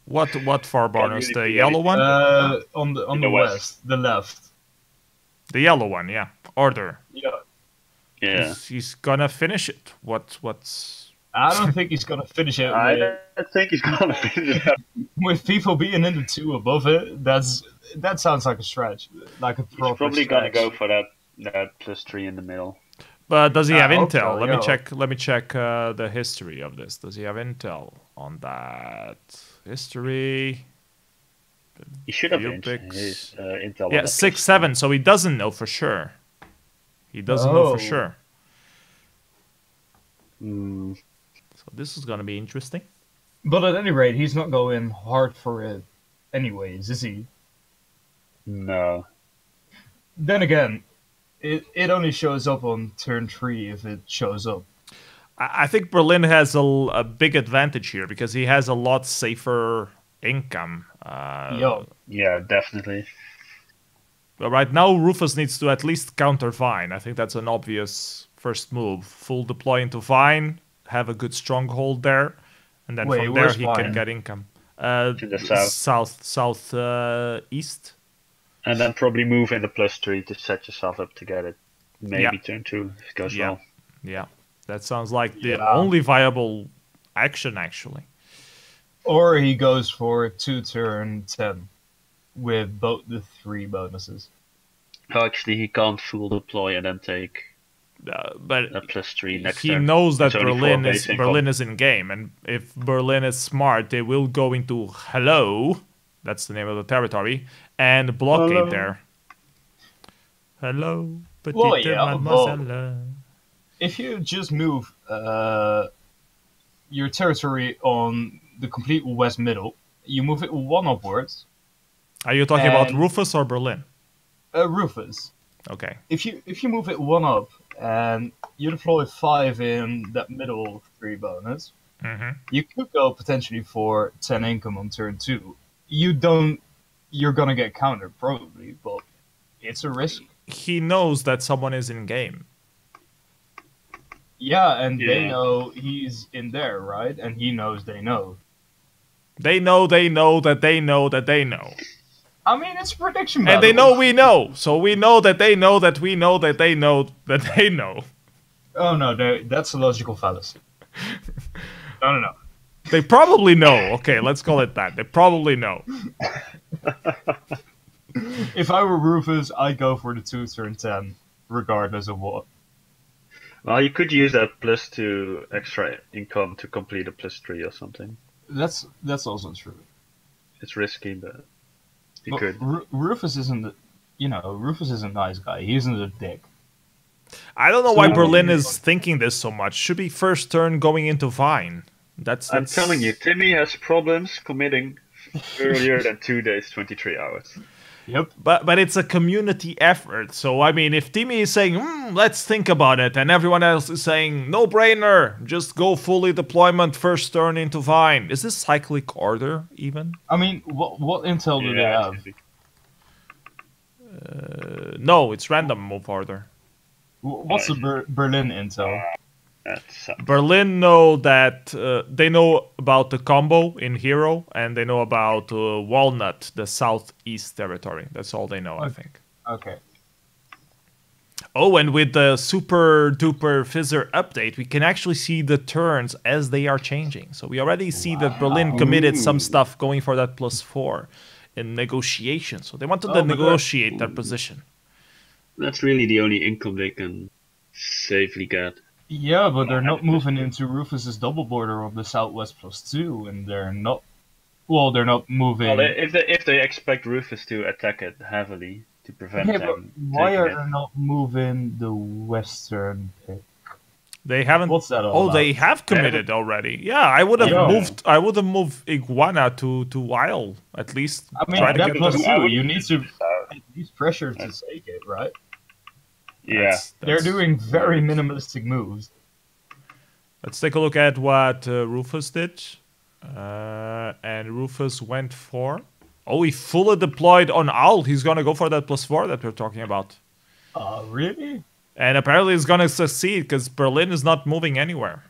What far bonus? really The be yellow one? On the In the west, the left. The yellow one, yeah. Order. Yeah. Yeah. He's gonna finish it. What's I don't think he's gonna finish it I don't think he's gonna finish it. with people being in the 2 above it. That sounds like a stretch, like a proper He's probably stretch. gonna go for that +3 in the middle. But does he have I hope intel? so, Let yeah. me check. Let me check the history of this. Does he have intel on that history? He should have Field his picks. intel. Yeah, on that 6-7. So he doesn't know for sure. He doesn't know for Oh. sure. Hmm. So this is gonna be interesting. But at any rate, he's not going hard for it, anyways, is he? No. Then again, it only shows up on turn 3 if it shows up. I think Berlin has a big advantage here because he has a lot safer income. Yeah, definitely. But right now, Rufus needs to at least counter Vine. I think that's an obvious first move. Full deploy into Vine, have a good stronghold there, and then Wait, from there where's he can Vine? get income. To the south. East. And then probably move in the +3 to set yourself up to get it. Maybe Yeah. turn 2 if it goes Yeah. well. Yeah, that sounds like the Yeah. only viable action, actually. Or he goes for 2 turn 10 with both the 3 bonuses. Oh, actually, he can't full deploy and then take But a +3 next he turn. knows that It's only 4 base income. Berlin is in game, and if Berlin is smart, they will go into hello. That's the name of the territory, and blockade Hello. there. Hello, petite Well, yeah, mademoiselle. If you just move your territory on the complete west middle, you move it 1 upwards, Are you talking about and- Rufus or Berlin? Rufus. Okay. If you move it 1 up and you deploy 5 in that middle 3 bonus, hmm you could go potentially for 10 income on turn 2. You're gonna get countered probably, but it's a risk. He knows that someone is in game. Yeah, and they Yeah. know he's in there, right? And he knows they know. They know that they know that they know. I mean, it's a prediction And they battle. know we know. So we know that they know that we know that they know that they know. Oh no, that's a logical fallacy. No. They probably know. Okay, let's call it that. They probably know. If I were Rufus, I'd go for the 2 turn 10, regardless of what. Well, you could use that +2 extra income to complete a +3 or something. That's also true. It's risky, but you But could. Rufus isn't, Rufus is a nice guy. He isn't a dick. I don't know why So- Berlin is thinking this so much. Should be first turn going into Vine. That's I'm telling you, Timmy has problems committing earlier than 2 days, 23 hours. Yep. But it's a community effort. So I mean, if Timmy is saying, let's think about it, and everyone else is saying, no brainer, just go fully deployment first turn into Vine. Is this cyclic order even? I mean, what intel do they have? No, it's random move order. What's the Berlin intel? That's Berlin know that they know about the combo in Hero, and they know about Walnut, the southeast territory. That's all they know, I think. Okay. Oh, and with the super duper fizzer update, we can actually see the turns as they are changing. So we already see that Berlin committed some stuff going for that +4 in negotiation. So they wanted to negotiate their position. That's really the only income they can safely get. Yeah, but they're not moving into Rufus's double border of the southwest +2, and they're not. Well, they're not moving. Well, if they expect Rufus to attack it heavily to prevent Yeah, but them, why taking are it. they not moving the western pick? They haven't. What's that all Oh, about? they have committed already. Yeah, I would have Yeah. moved. I would have moved Iguana to Isle at least. I mean, try to that get +2, the- you need to at least pressure to take it, right? Yeah, They're doing very minimalistic moves. Let's take a look at what Rufus did. And Rufus went for. Oh, he fully deployed on Owl. He's gonna go for that +4 that we're talking about. Really? And apparently he's gonna succeed because Berlin is not moving anywhere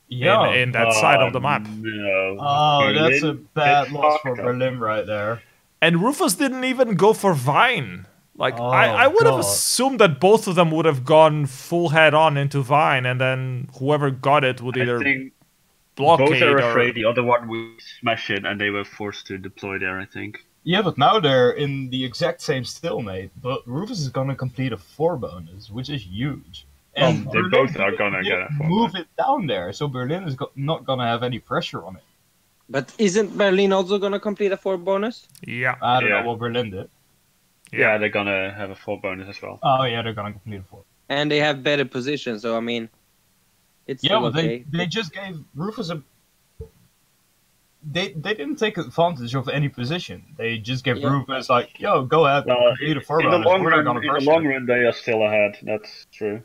Yeah. in that side of the map. No. Oh, that's a Berlin bad gets loss for fucked up. Berlin right there. And Rufus didn't even go for Vine. Like, Oh, I would have God. assumed that both of them would have gone full head on into Vine, and then whoever got it would either... blockade. Both are or... afraid. The other one would smash it, and they were forced to deploy there, I think. Yeah, but now they're in the exact same stalemate. But Rufus is gonna complete a 4 bonus, which is huge. And They Berlin both are gonna get a 4 move bonus. it down there, so Berlin is not gonna have any pressure on it. But isn't Berlin also gonna complete a 4 bonus? Yeah. I don't Yeah. know what Berlin did. Yeah, they're gonna have a 4 bonus as well. Oh yeah, they're gonna complete a 4. And they have better position, so I mean, it's Yeah, still but okay. they just gave Rufus a. They didn't take advantage of any position. They just gave Yeah. Rufus like, yo, go ahead, Well, complete a 4 in the bonus. long We're not run, gonna in the pressure long it." run, they are still ahead. That's true.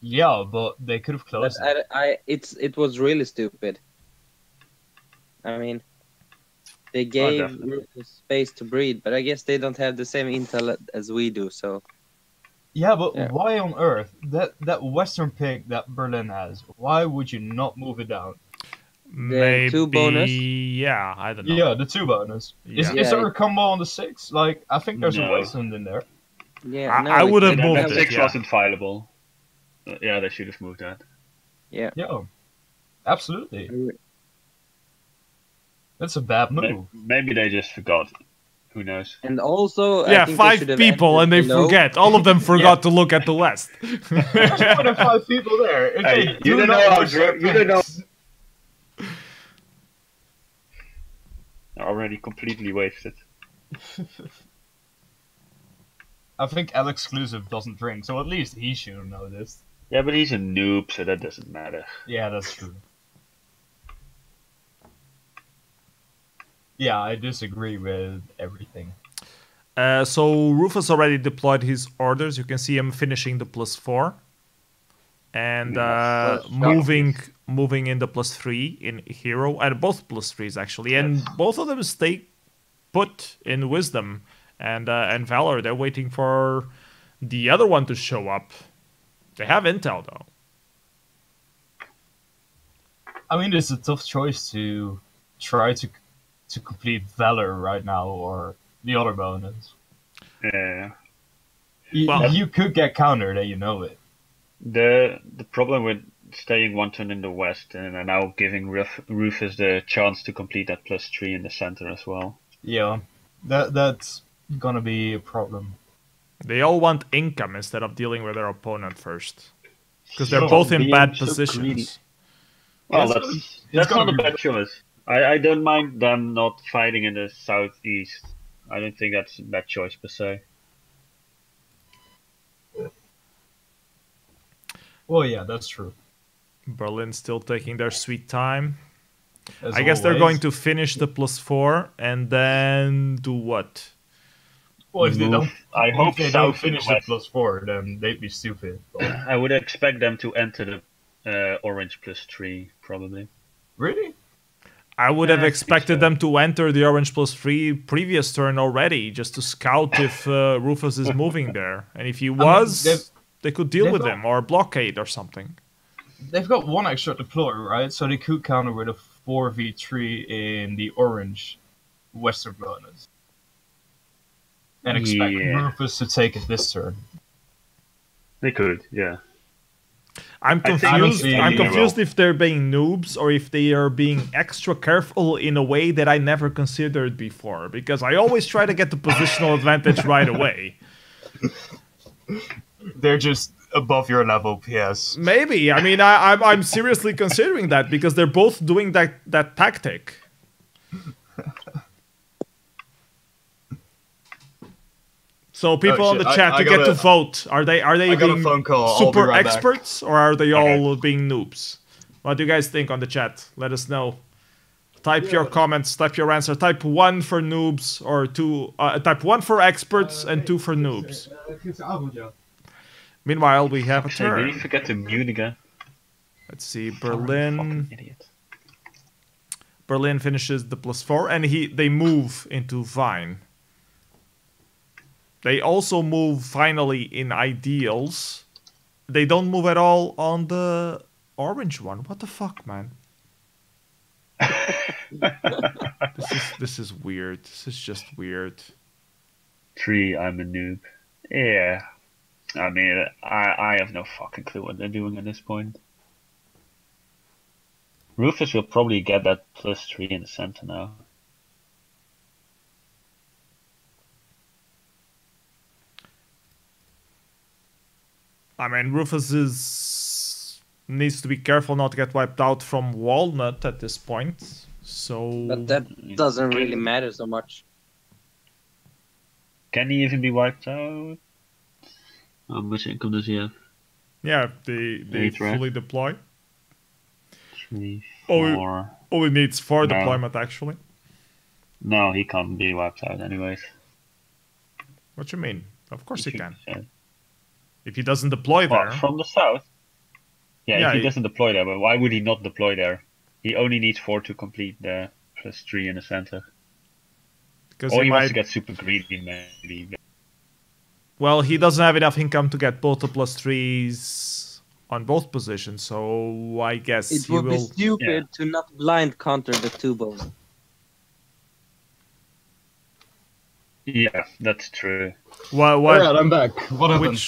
Yeah, but they could have But closed it. it was really stupid. I mean, they gave definitely. Rufus space to breed, but I guess they don't have the same intel as we do. So Yeah, but Yeah. why on earth that western pick that Berlin has? Why would you not move it down? Maybe. 2 bonus? Yeah, I don't know. Yeah, the 2 bonus. Is Yeah. there a combo on the 6? Like, I think there's a No. wasteland in there. yeah, I would have they moved don't That it, 6 yeah. wasn't fileable. Yeah, they should have moved that. Yeah, absolutely. That's a bad move. Maybe they just forgot. Who knows? And also, I Yeah, think they 5 should have people entered and they below. forget. All of them forgot to look at the west. There's more than 5 people there. If Hey, they you do don't not know how watch their you don't know. picks- Already completely wasted. I think alexclusive doesn't drink, so at least he should have noticed. Yeah, but he's a noob, so that doesn't matter. Yeah, that's true. Yeah, I disagree with everything. So Rufus already deployed his orders. You can see him finishing the +4. And moving in the +3 in hero, and both +3s actually, and both of them stay put in wisdom and valor. They're waiting for the other one to show up. They have intel though. I mean, it's a tough choice to try to complete valor right now or the other bonus. Yeah. You could get countered, and you know it. The problem with staying 1 turn in the west and now giving Rufus the chance to complete that +3 in the center as well. Yeah, that's gonna be a problem. They all want income instead of dealing with their opponent first, because they're Sure, both in being bad so positions. greedy. Well, that's gonna not a be- bad choice. I don't mind them not fighting in the southeast. I don't think that's a bad choice per se. Well, yeah, that's true. Berlin still taking their sweet time. As I guess they're always. going to finish the +4 and then do what? Well, if they move. don't, I if hope they south don't in finish the the west. +4, then they'd be stupid. But- I would expect them to enter the orange +3 probably. really? I would Yeah, have I think expected so. them to enter the orange +3 previous turn already, just to scout if Rufus is moving there. And if he was, they could deal they've with got- him or blockade or something. They've got 1 extra deploy, right? So they could counter with a 4v3 in the orange western bonus. And expect Yeah. Rufus to take it this turn. They could, yeah. I'm I think confused. honestly- I'm confused if they're being noobs or if they are being extra careful in a way that I never considered before. Because I always try to get the positional advantage right away. They're just above your level, PS. Maybe. I mean, I'm seriously considering that because they're both doing that tactic. So people Oh, on the shit. chat I to get to gotta- vote, are they I got a being phone call. I'll be super right back. experts or are they all being noobs? What do you guys think on the chat? Let us know. Type your comments, type your answer. Type 1 for noobs or 2. Type 1 for experts and 2 for noobs. Meanwhile, we have a Hey, did you turn. forget to mute again? Let's see, Fucking Berlin. idiot. Berlin finishes the +4 and they move into Vine. They also move finally in ideals. They don't move at all on the orange one. What the fuck, man? This is weird. This is just weird. 3, I'm a noob. Yeah. I mean, I have no fucking clue what they're doing at this point. Rufus will probably get that +3 in the center now. I mean, Rufus needs to be careful not to get wiped out from Walnut at this point. So, But that doesn't really matter so much. Can he even be wiped out? How much income does he have? yeah, they fully deploy. 3, 4. All he needs 4 No. deployment, actually. No, he can't be wiped out anyways. What you mean? Of course he can. Yeah. If he doesn't deploy there. Well, from the south? Yeah, if he doesn't deploy there, but why would he not deploy there? He only needs 4 to complete the +3 in the center. Because Or he wants to get super greedy, maybe. Well, he doesn't have enough income to get both the +3s on both positions, so I guess It he would will... be stupid to not blind counter the 2 bonus. Yeah, that's true. What, Alright, I'm back. What happened?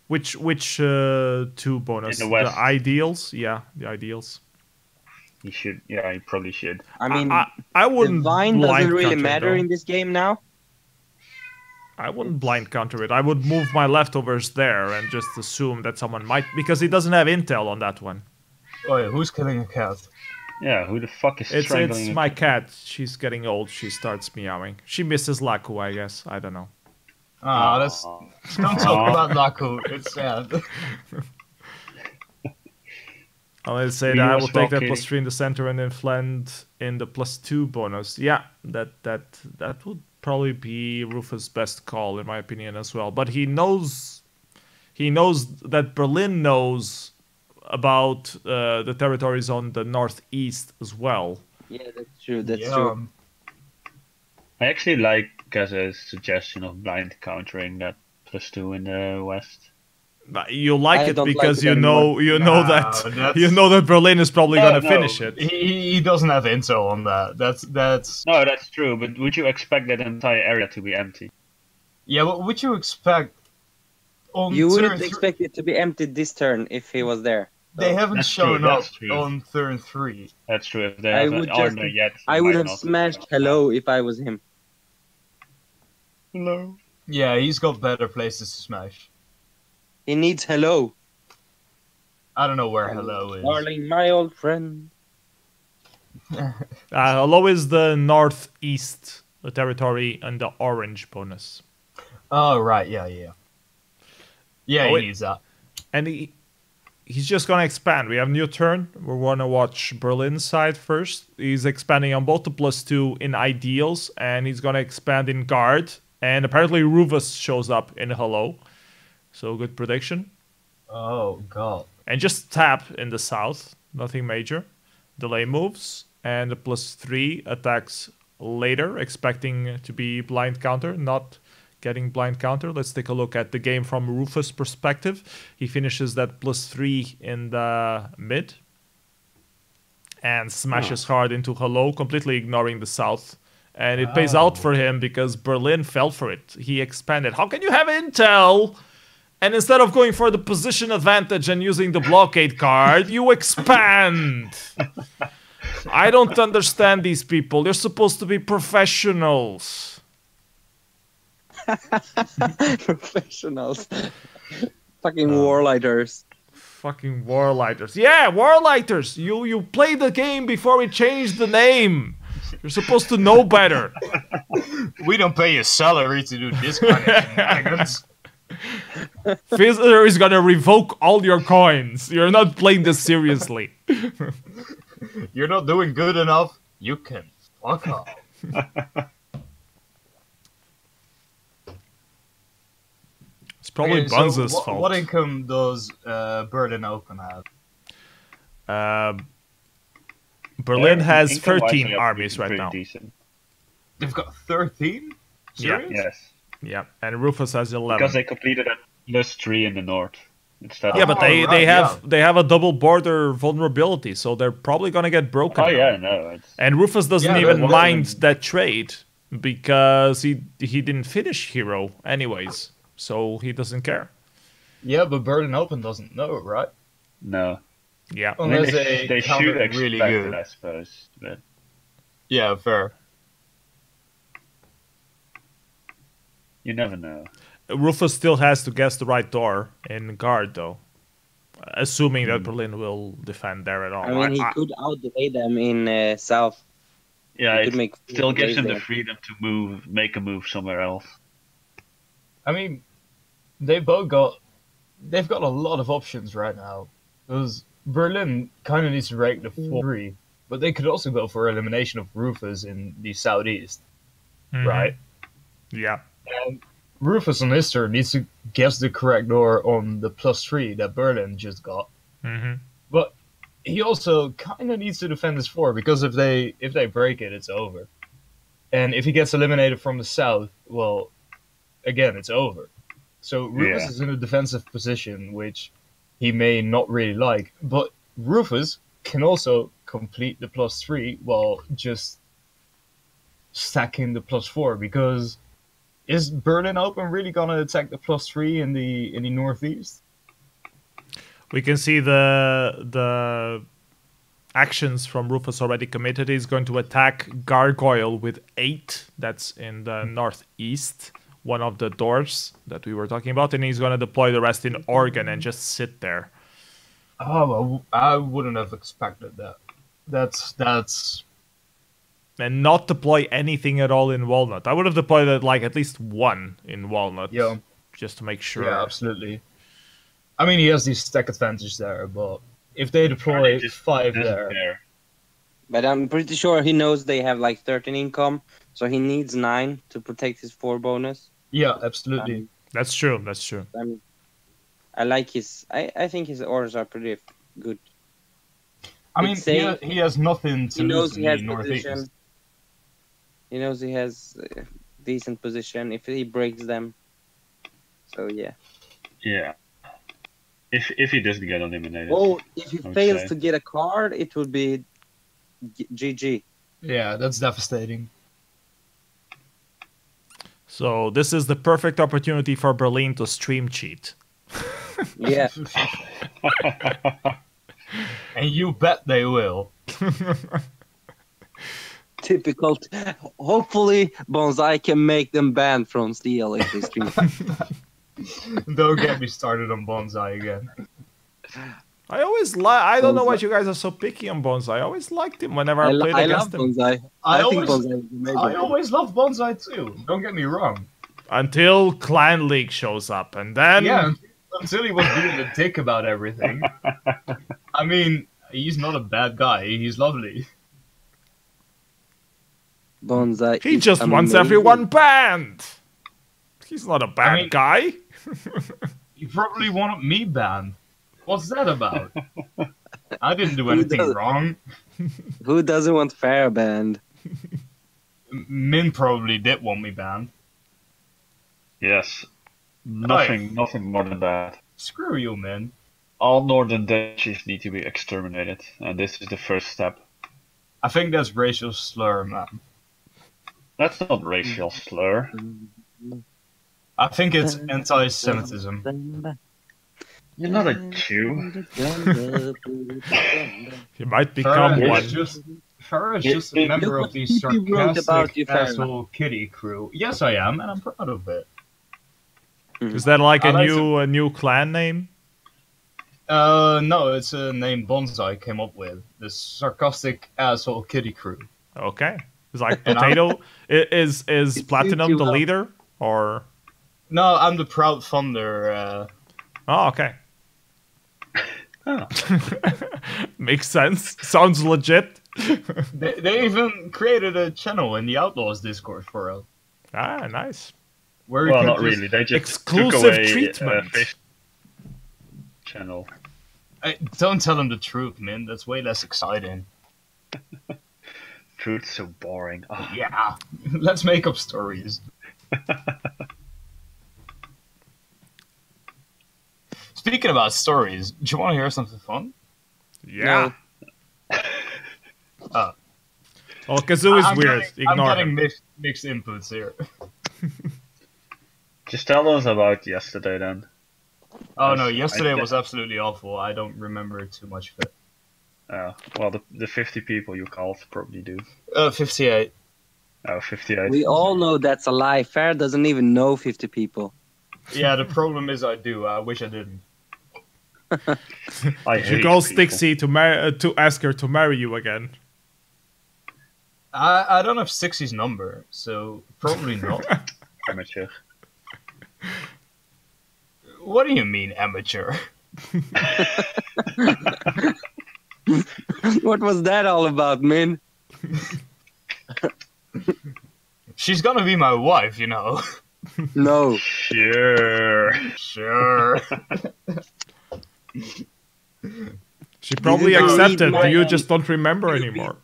which 2 bonus? In the west. Ideals? Yeah, the ideals. He should. Yeah, he probably should. I mean, I wouldn't the vine blind doesn't really counter it, matter though. in this game now. I wouldn't blind counter it. I would move my leftovers there and just assume that someone might... Because he doesn't have intel on that one. Oh yeah, who's killing a cat? Yeah, who the fuck is strangling It's a my cat? cat. She's getting old. She starts meowing. She misses Laku, I guess. I don't know. Ah, that's... Don't talk about Laku, it's sad. I'll say We that I was will take that walking- +3 in the center and then Flend in the +2 bonus. Yeah, that would probably be Rufus' best call in my opinion as well. But he knows that Berlin knows about the territories on the northeast as well. Yeah, that's true. That's Yeah. true. I actually like as a suggestion of blind countering that +2 in the west. But you like I it don't like because it you anymore. know No, that that's- you know that Berlin is probably No, gonna no. finish it. He doesn't have intel on that. That's... No, that's true. But would you expect that entire area to be empty? Yeah, what would you expect on You turn wouldn't three- expect it to be emptied this turn if he was there. They haven't That's true, shown up that's true. on turn 3. That's true. If they I haven't would armor just- yet, I they would might have not. smashed hello if I was him. Hello. Yeah, he's got better places to smash. He needs hello. I don't know where hello is. Darling, my old friend. Hello is the northeast territory and the orange bonus. Oh, right, yeah. Yeah, he wait. needs that. And he's just gonna expand. We have new turn. We're gonna watch Berlin's side first. He's expanding on both the +2 in ideals, and he's gonna expand in guard. And apparently Rufus shows up in hello. So good prediction. Oh, God. And just tap in the south. Nothing major. Delay moves. And the +3 attacks later, expecting to be blind counter, not getting blind counter. Let's take a look at the game from Rufus' perspective. He finishes that +3 in the mid. And smashes hard into hello, completely ignoring the south. And it pays out for him because Berlin fell for it. He expanded. How can you have intel? And instead of going for the position advantage and using the blockade card, you expand. I don't understand these people. They're supposed to be professionals. Professionals. Fucking warlighters. Fucking warlighters. Yeah, warlighters. You play the game before we change the name. You're supposed to know better. We don't pay a salary to do this kind of shenanigans. Visitor is gonna revoke all your coins. You're not playing this seriously. You're not doing good enough, you can fuck off. It's probably Okay, so Buns' what, fault. What income does Berlin Open have? Berlin has Income-wise, 13 they are armies right pretty now. Decent. They've got 13? Yeah. Serious? Yes, Yeah, and Rufus has 11. because they completed at +3 in the north instead. Yeah, of... but they, Oh, they right, have they have a double border vulnerability, so they're probably gonna get broken. Oh now. yeah, no. It's... And Rufus doesn't Yeah, even but- mind that trade because he didn't finish hero anyways, so he doesn't care. Yeah, but Berlin Open doesn't know, right? No. Yeah. I mean, Unless they count should it expect really it, good. I suppose. But Yeah, fair. you never know. Rufus still has to guess the right door in guard, though. Assuming that Berlin will defend there at all. I mean, he could outweigh them in south. Yeah, He it could make still gives him the there. freedom to make a move somewhere else. I mean, they've got a lot of options right now. Because Berlin kind of needs to break the 4-3, but they could also go for elimination of Rufus in the southeast, right? Yeah. And Rufus on his turn needs to guess the correct door on the +3 that Berlin just got. But he also kind of needs to defend his 4, because if they break it, it's over. And if he gets eliminated from the south, well, again, it's over. So Rufus is in a defensive position, which he may not really like. But Rufus can also complete the +3 while just stacking the +4, because is Berlin Open really gonna attack the +3 in the northeast? We can see the actions from Rufus already committed. He's going to attack Gargoyle with 8. That's in the northeast, one of the doors that we were talking about, and he's going to deploy the rest in Oregon and just sit there. Oh, well, I wouldn't have expected that. That's And not deploy anything at all in Walnut. I would have deployed at least 1 in Walnut. Yeah. Just to make sure. Yeah, absolutely. I mean, he has the stack advantage there, but if they deploy 5 there... But I'm pretty sure he knows they have 13 income, so he needs 9 to protect his 4 bonus. Yeah, absolutely. That's true. That's true. I like his... I think his orders are pretty good. I mean, he has nothing to lose in the northeast. Position. He knows he has decent position if he breaks them. So, yeah. Yeah. If he doesn't get eliminated. Oh, if he fails to get a card, it would be GG. Yeah, that's devastating. So this is the perfect opportunity for Berlin to stream cheat. Yeah. And you bet they will. Typical. Hopefully, Bonsai can make them banned from Steel if they stream. Don't get me started on Bonsai again. I always I don't know why you guys are so picky on Bonsai. I always liked him whenever I played against him. Bonsai. I think Bonsai is amazing. I always love Bonsai too. Don't get me wrong. Until Clan League shows up, and then until he was being a dick about everything. I mean, he's not a bad guy. He's lovely. Bonsai. He just wants everyone banned. He's not a bad guy. You probably wanted me banned. What's that about? I didn't do anything wrong. Who doesn't want Fair banned? Min probably did want me banned. Yes. Nothing more than that. Screw you, Min. All Northern Dutchies need to be exterminated, and this is the first step. I think that's racial slur, man. That's not racial slur. I think it's anti-Semitism. You're not a Jew. You might become one. Farah is just a member of the sarcastic asshole kitty crew. Yes, I am, and I'm proud of it. Is that like a new clan name? No, it's a name Bonsai came up with. The sarcastic asshole kitty crew. Okay. It's like Potato. Is Platinum the leader, or? No, I'm the proud founder. Oh, okay. Makes sense. Sounds legit. they even created a channel in the Outlaws Discord for us. Ah, nice. Where well, not really. They just exclusive took away treatment. Channel. Don't tell them the truth, man. That's way less exciting. Truth's so boring. Oh. Yeah, let's make up stories. Speaking about stories, do you want to hear something fun? Yeah. No. Well, Kazoo is weird. Ignore I'm him. getting mixed inputs here. Just tell us about yesterday then. Oh no, yesterday was absolutely awful. I don't remember too much of it. Well, the 50 people you called probably do. 58. Oh, 58. We all know that's a lie. Fair doesn't even know 50 people. Yeah, the problem is I do. I wish I didn't. I You hate call people. Stixie to ask her to marry you again. I don't have Stixie's number, so probably not. Amateur. What do you mean, amateur? What was that all about, Min? She's gonna be my wife, you know. No. Sure. Sure. She probably Didn't read accepted, my- you just don't remember anymore.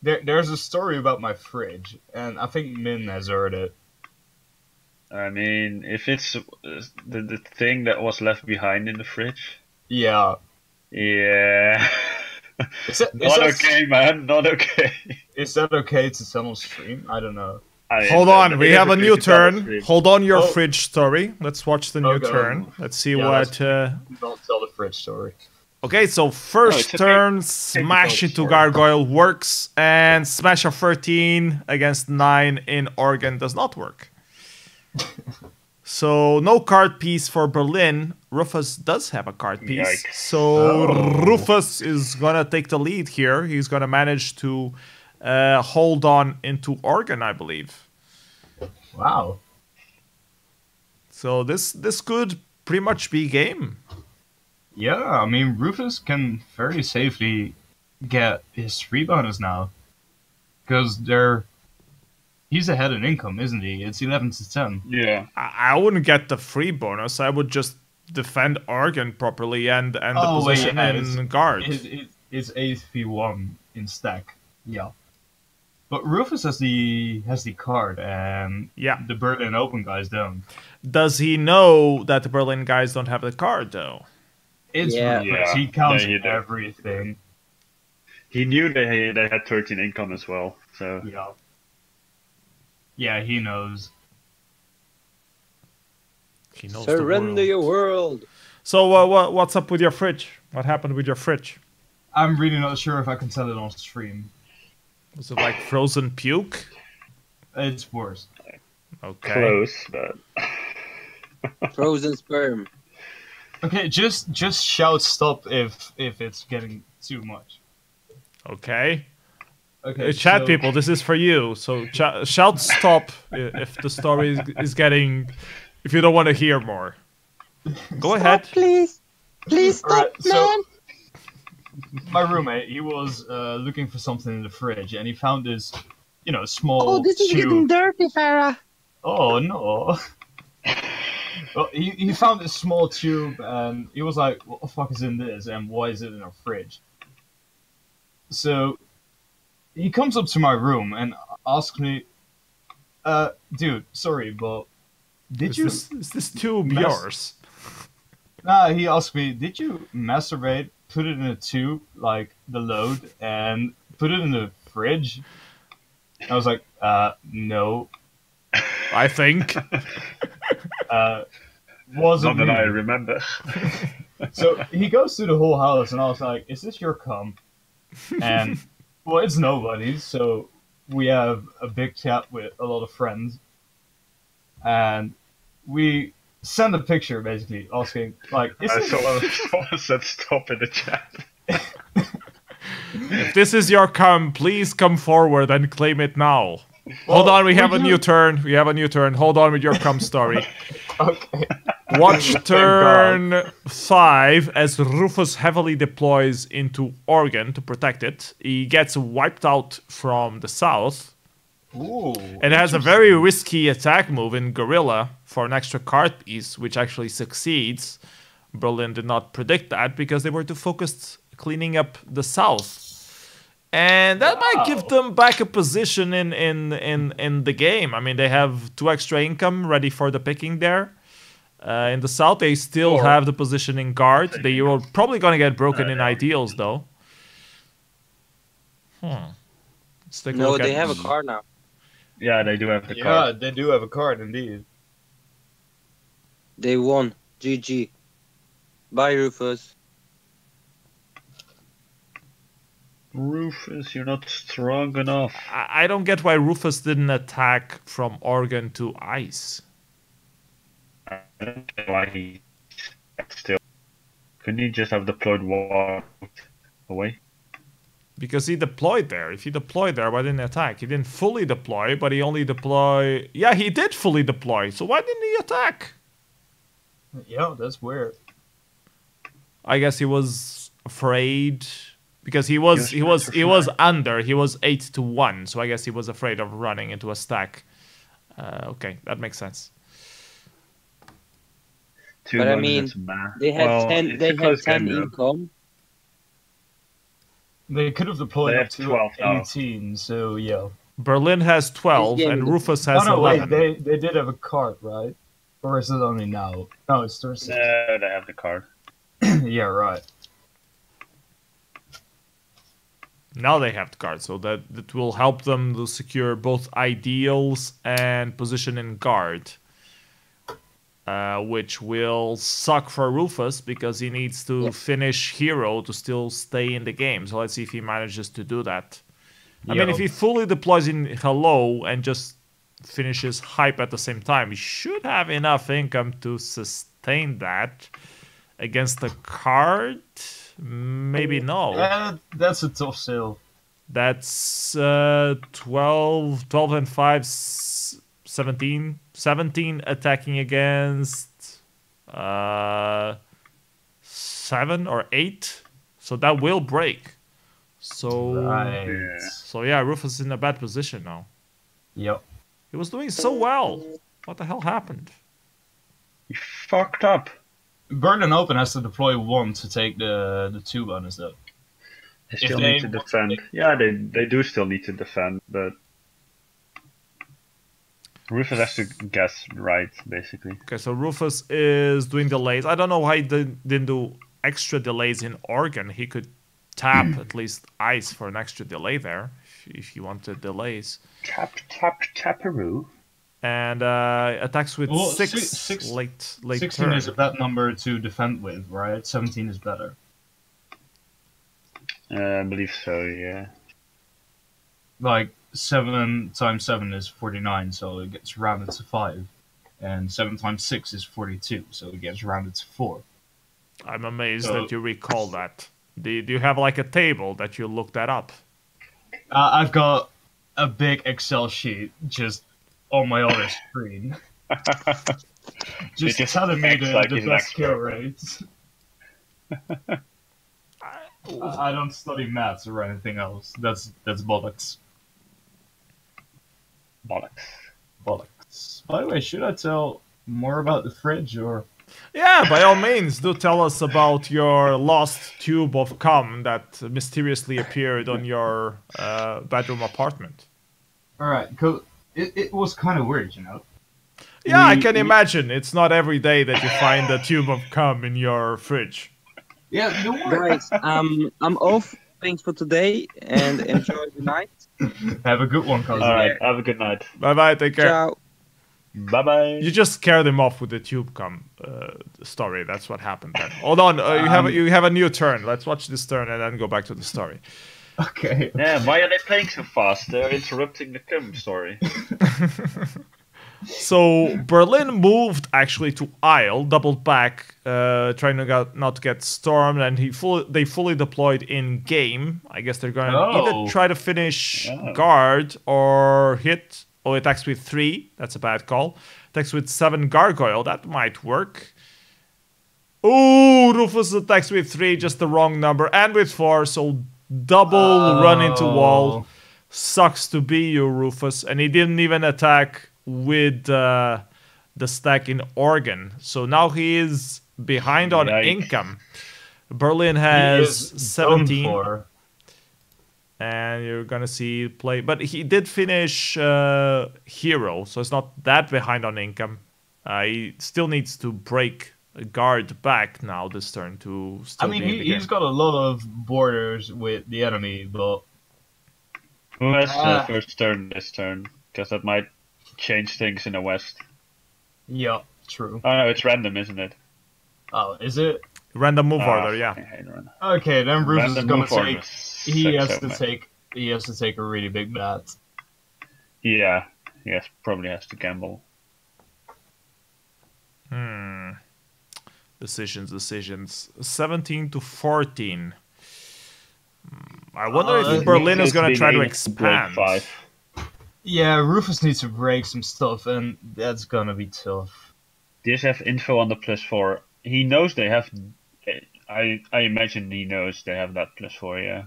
There's a story about my fridge, and I think Min has heard it. I mean, if it's the thing that was left behind in the fridge, Yeah. yeah. Is that, Not okay, man. Not okay. Is that okay to tell on stream? I don't know. Hold on, we have a new turn. Hold on your Oh. fridge story. Let's watch the new Okay. turn. Let's see Yeah, what... Don't tell the fridge story. Okay, so No, first it's a turn, big smash into story. Gargoyle works, and smash of 13 against 9 in Oregon does not work. So no card piece for Berlin. Rufus does have a card piece. Yikes. So Oh. Rufus is gonna take the lead here. He's gonna manage to hold on into Oregon, I believe. Wow. So this could pretty much be game. Yeah, I mean, Rufus can very safely get his 3 bonus now. Because he's ahead in income, isn't he? It's 11 to 10. Yeah. I wouldn't get the free bonus. I would just defend Oregon properly and the Oh, wait, position yeah, in guard. It's 8v1 in stack. Yeah. But Rufus has the card, and Yeah. the Berlin Open guys don't. Does he know that the Berlin guys don't have the card though? It's Yeah. Rufus. Yeah, He counts they do. everything. He knew they had 13 income as well, so Yeah. Yeah, he knows. He knows the Surrender world. your world. So what's up with your fridge? What happened with your fridge? I'm really not sure if I can tell it on stream. Was it like frozen puke? It's worse. Okay. close, but Frozen sperm. Okay, just shout stop if it's getting too much. Okay. Okay, Chat so- people, this is for you. So shout stop if the story is getting... If you don't want to hear more. Go ahead. Please. Please stop, Alright, so- man. My roommate, he was looking for something in the fridge, and he found this, small Oh, this is tube. getting dirty, Farah. Oh no! Well, he found this small tube, and he was like, "What the fuck is in this? And why is it in our fridge?" So he comes up to my room and asks me, "Dude, sorry, but Is this tube mess- yours? Nah?" He asked me, "Did you masturbate, put it in a tube like the load, and put it in the fridge?" I was like, "No." I think. Wasn't not that I me. remember. So he goes through the whole house, and I was like, "Is this your cum?" And well, it's nobody's. So we have a big chat with a lot of friends, and we send a picture basically asking, like, "Is I this saw someone said stop in the chat. If this is your cum, please come forward and claim it now. Hold on, we have a new turn. We have a new turn. Hold on with your cum story. okay?" Watch turn 5 as Rufus heavily deploys into Oregon to protect it. He gets wiped out from the south. Ooh. And has a very risky attack move in Gorilla for an extra card piece, which actually succeeds. Berlin did not predict that because they were too focused cleaning up the south. And that might give them back a position in the game. I mean, they have 2 extra income ready for the picking there. In the south, they still have the position in guard. They are probably going to get broken in ideals, though. Let's take a No, look they at- have a car now. Yeah, they do have the Yeah, card. they do have a card indeed. They won. GG. Bye, Rufus. Rufus, you're not strong enough. I don't get why Rufus didn't attack from Organ to Ice. I don't know why he still. Couldn't he just have deployed walked away? Because he deployed there. If he deployed there, why didn't he attack? He didn't fully deploy, but he only deployed... Yeah, he did fully deploy, so why didn't he attack? Yeah, that's weird. I guess he was afraid... Because he was under. He was 8-1, so I guess he was afraid of running into a stack. Okay, that makes sense. But I mean, they had 10. They had 10 income. They could have deployed up to 12 now. 18. So yeah. Berlin has 12 and Rufus has 11. Wait, they did have a card, right? Or is it only now? No, it's Thursday. No, they have the card. Yeah, right. Now they have the card, so that will help them to secure both ideals and position in guard. Which will suck for Rufus because he needs to finish hero to still stay in the game. So let's see if he manages to do that. I mean, if he fully deploys in hello and just finishes hype at the same time, he should have enough income to sustain that. Against the card, maybe no. That's a tough sale. That's 12 and 5, 17. 17 attacking against 7 or 8. So that will break. So, right. So yeah, Rufus is in a bad position now. Yep. He was doing so well. What the hell happened? You fucked up. Berlin Open has to deploy 1 to take the 2 bonus though. They still need to defend. Yeah, they do still need to defend, but Rufus has to guess right, basically. Okay, so Rufus is doing delays. I don't know why he didn't do extra delays in Oregon. He could tap at least Ice for an extra delay there if he wanted delays. Taparoo. And attacks with 6 late 16 turn. is a bad number to defend with, right? 17 is better. I believe so, yeah. Like 7 times 7 is 49, so it gets rounded to 5. And 7 times 6 is 42, so it gets rounded to 4. I'm amazed that you recall that. Do you have like a table that you looked that up? I've got a big Excel sheet just on my other screen. just telling me the best kill rates. I don't study maths or anything else. That's bollocks. Bollocks. By the way, should I tell more about the fridge or? Yeah, by all means, do tell us about your lost tube of cum that mysteriously appeared on your bedroom apartment. Alright, cause it was kind of weird, you know? Yeah, I can imagine. It's not every day that you find a tube of cum in your fridge. Yeah, no worry. Guys, I'm off. Thanks for today and enjoy the night. Have a good one, cousin. Alright, have a good night. Bye-bye, take care. Ciao. Bye-bye. You just scared him off with the tube cum story. That's what happened then. Hold on, you have a new turn. Let's watch this turn and then go back to the story. Okay. Yeah, why are they playing so fast? They're interrupting the cum story. So Berlin moved actually to Isle, doubled back, trying to not to get stormed, and they fully deployed in game. I guess they're going to either try to finish guard or hit. Oh, attacks with 3. That's a bad call. Attacks with 7 gargoyle. That might work. Oh, Rufus attacks with 3, just the wrong number, and with 4. So double run into wall. Sucks to be you, Rufus, and he didn't even attack with the stack in Oregon. So now he is behind on income. Berlin has 17. And you're gonna see play, but he did finish hero, so it's not that behind on income. He still needs to break a guard back now this turn to still be in the game. He's got a lot of borders with the enemy, but who has the first turn this turn? Because that might change things in the west. Yeah, true. Oh no, it's random, isn't it? Oh, is it? Random move order, yeah. Okay, then Rufus is gonna take. He has to much. take. He has to take a really big bet. Yeah, yes, probably has to gamble. Decisions. 17 to 14. I wonder if Berlin is going to try to expand. Yeah, Rufus needs to break some stuff, and that's gonna be tough. Does have info on the +4? He knows they have. I imagine he knows they have that +4. Yeah.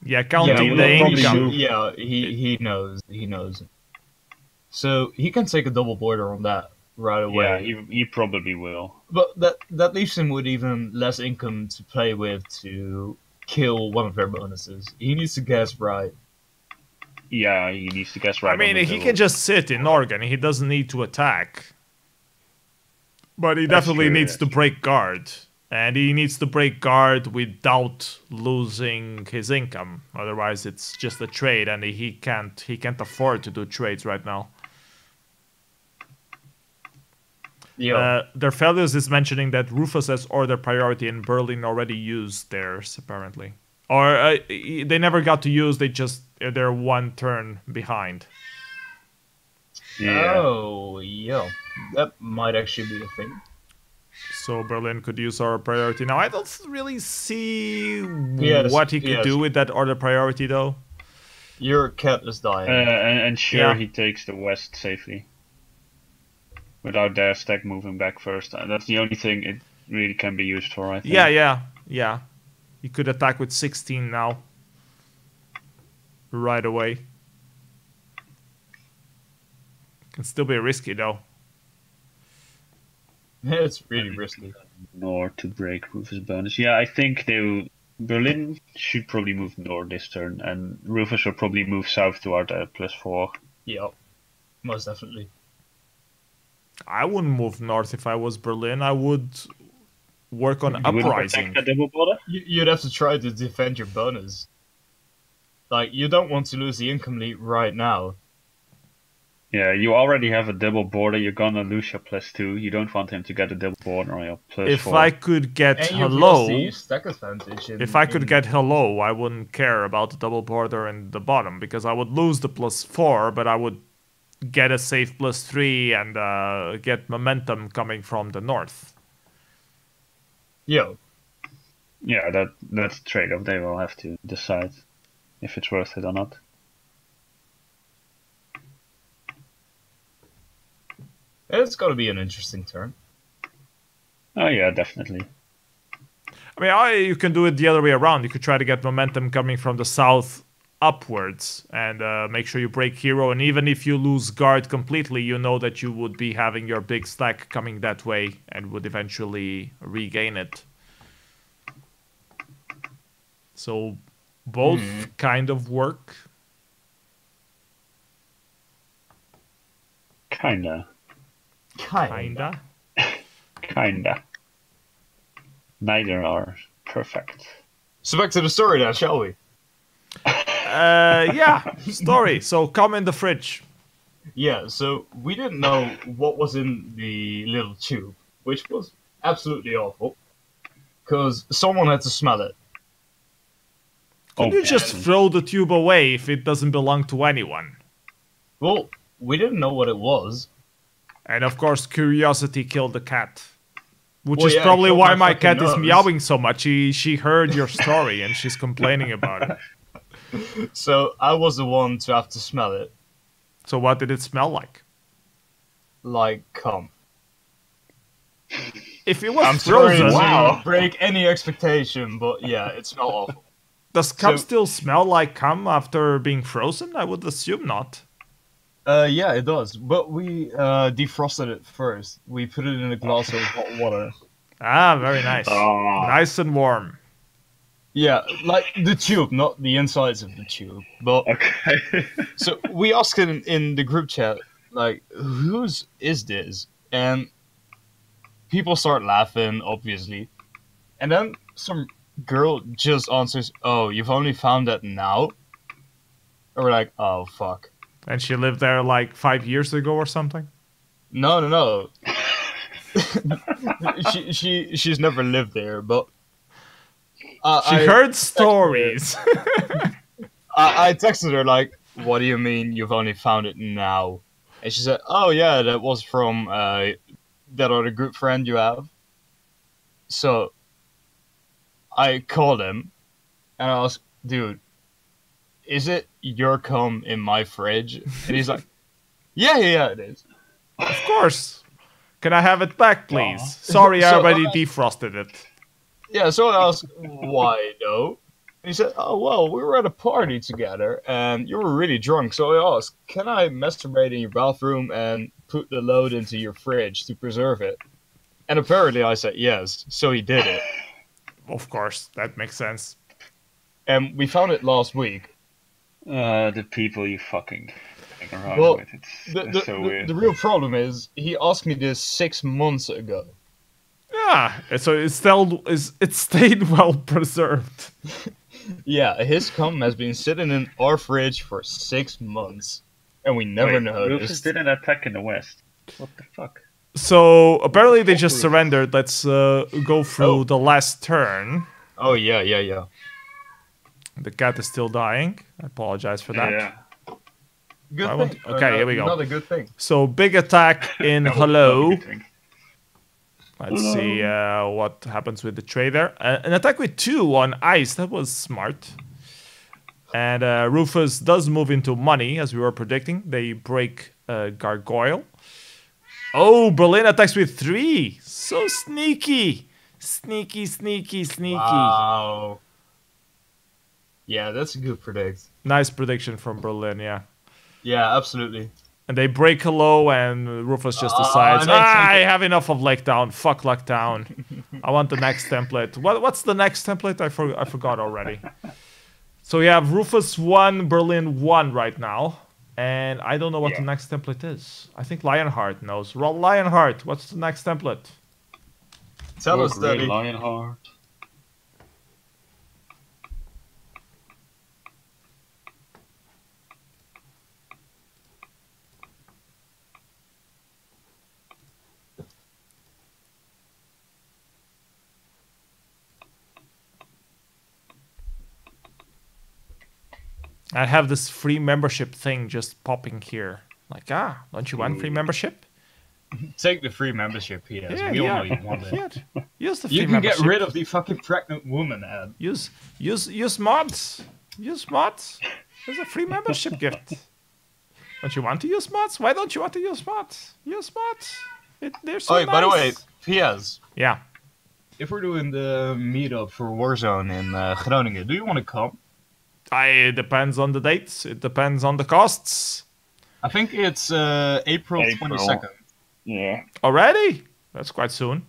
Yeah, counting the income. Yeah, he knows. He knows. So he can take a double border on that right away. Yeah, he probably will. But that leaves him with even less income to play with to kill one of their bonuses. He needs to guess right. Yeah, he needs to guess right. I mean, he can just sit in Oregon. He doesn't need to attack. But he definitely needs to break guard. And he needs to break guard without losing his income. Otherwise, it's just a trade, and he can't afford to do trades right now. Yeah. Their failures is mentioning that Rufus has order priority and Berlin already used theirs, apparently. Or they never got to use, they're one turn behind. Yeah. Oh, yeah. That might actually be a thing. So Berlin could use our priority. Now, I don't really see what he could do with that order priority, though. Your cat is dying. And sure, he takes the west safely. Without their stack moving back first. That's the only thing it really can be used for, I think. Yeah. He could attack with 16 now. Right away. Can still be risky, though. It's really risky. North to break Rufus' bonus. Yeah, I think Berlin should probably move north this turn, and Rufus will probably move south toward +4. Yeah, most definitely. I wouldn't move north if I was Berlin. I would work on uprising. You'd have to try to defend your bonus. Like, you don't want to lose the income lead right now. Yeah, you already have a double border. You're gonna lose your +2. You don't want him to get a double border on your +4. If I could get hello, I wouldn't care about the double border and the bottom, because I would lose the +4, but I would get a safe +3 and get momentum coming from the north. Yeah. Yeah, that's a trade-off. They will have to decide if it's worth it or not. It's got to be an interesting turn. Oh yeah, definitely. I mean, you can do it the other way around. You could try to get momentum coming from the south upwards and make sure you break hero. And even if you lose guard completely, you know that you would be having your big stack coming that way and would eventually regain it. So both kind of work. Kinda. Neither are perfect. So back to the story now, shall we? Yeah, story. So come in the fridge. Yeah, so we didn't know what was in the little tube, which was absolutely awful, because someone had to smell it. Could you just throw the tube away if it doesn't belong to anyone? Well, we didn't know what it was. And of course, curiosity killed the cat. Which is probably why my cat is meowing so much. She heard your story and she's complaining about it. So I was the one to have to smell it. So what did it smell like? Like cum. If it was frozen... Wow. Break any expectation, but yeah, it smelled awful. Does cum still smell like cum after being frozen? I would assume not. Yeah, it does. But we defrosted it first. We put it in a glass of hot water. Ah, very nice. Nice and warm. Yeah, like the tube, not the insides of the tube. But okay. So we asked in the group chat, like, whose is this? And people start laughing, obviously. And then some girl just answers, "Oh, you've only found that now?" And we're like, "Oh, fuck." And she lived there like 5 years ago or something? No. she's never lived there, but She heard stories. I texted her like, "What do you mean you've only found it now?" And she said, "Oh yeah, that was from that other group friend you have." So I called him and I asked, "Dude, is it your cum in my fridge?" And he's like, "Yeah, it is." Of course. Can I have it back, please? Sorry, I So, already defrosted it. Yeah, so I asked, "Why though?" And he said, "Oh well, we were at a party together and you were really drunk, so I asked, can I masturbate in your bathroom and put the load into your fridge to preserve it?" And apparently I said yes, so he did it. Of course, that makes sense. And we found it last week. The people you fucking hang around Well, with, it's so weird. The real problem is, he asked me this 6 months ago. Yeah, so it stayed well preserved. Yeah, his cum has been sitting in our fridge for 6 months. And we never noticed. Rufus didn't attack in the West. What the fuck? So apparently they just surrendered. Let's go through the last turn. Oh, yeah. The cat is still dying. I apologize for that. Yeah. Good thing. Okay, here we go. Not a good thing. So big attack in hello. Good thing. Let's see what happens with the trader. An attack with 2 on ice. That was smart. And Rufus does move into money, as we were predicting. They break Gargoyle. Oh, Berlin attacks with 3. So sneaky. Sneaky. Wow. Yeah, that's a good predict. Nice prediction from Berlin, yeah. Yeah, absolutely. And they break hello, and Rufus just decides, I have enough of Lake Town. Fuck Lake Town. I want the next template. What's the next template? I forgot already. So we have Rufus 1, Berlin 1 right now. And I don't know what the next template is. I think Lionheart knows. Lionheart, what's the next template? Tell us, Daddy. Lionheart. I have this free membership thing just popping here. Like, don't you want free membership? Take the free membership, he has. We all know you want it. Use the free You can membership. get rid of the fucking pregnant woman ad. Use mods. Use mods. There's a free membership gift. Don't you want to use mods? Why don't you want to use mods? Use mods. They're so nice. By the way, PS. Yeah. If we're doing the meetup for Warzone in Groningen, do you want to come? It depends on the dates. It depends on the costs. I think it's April 22nd. Yeah. Already? That's quite soon.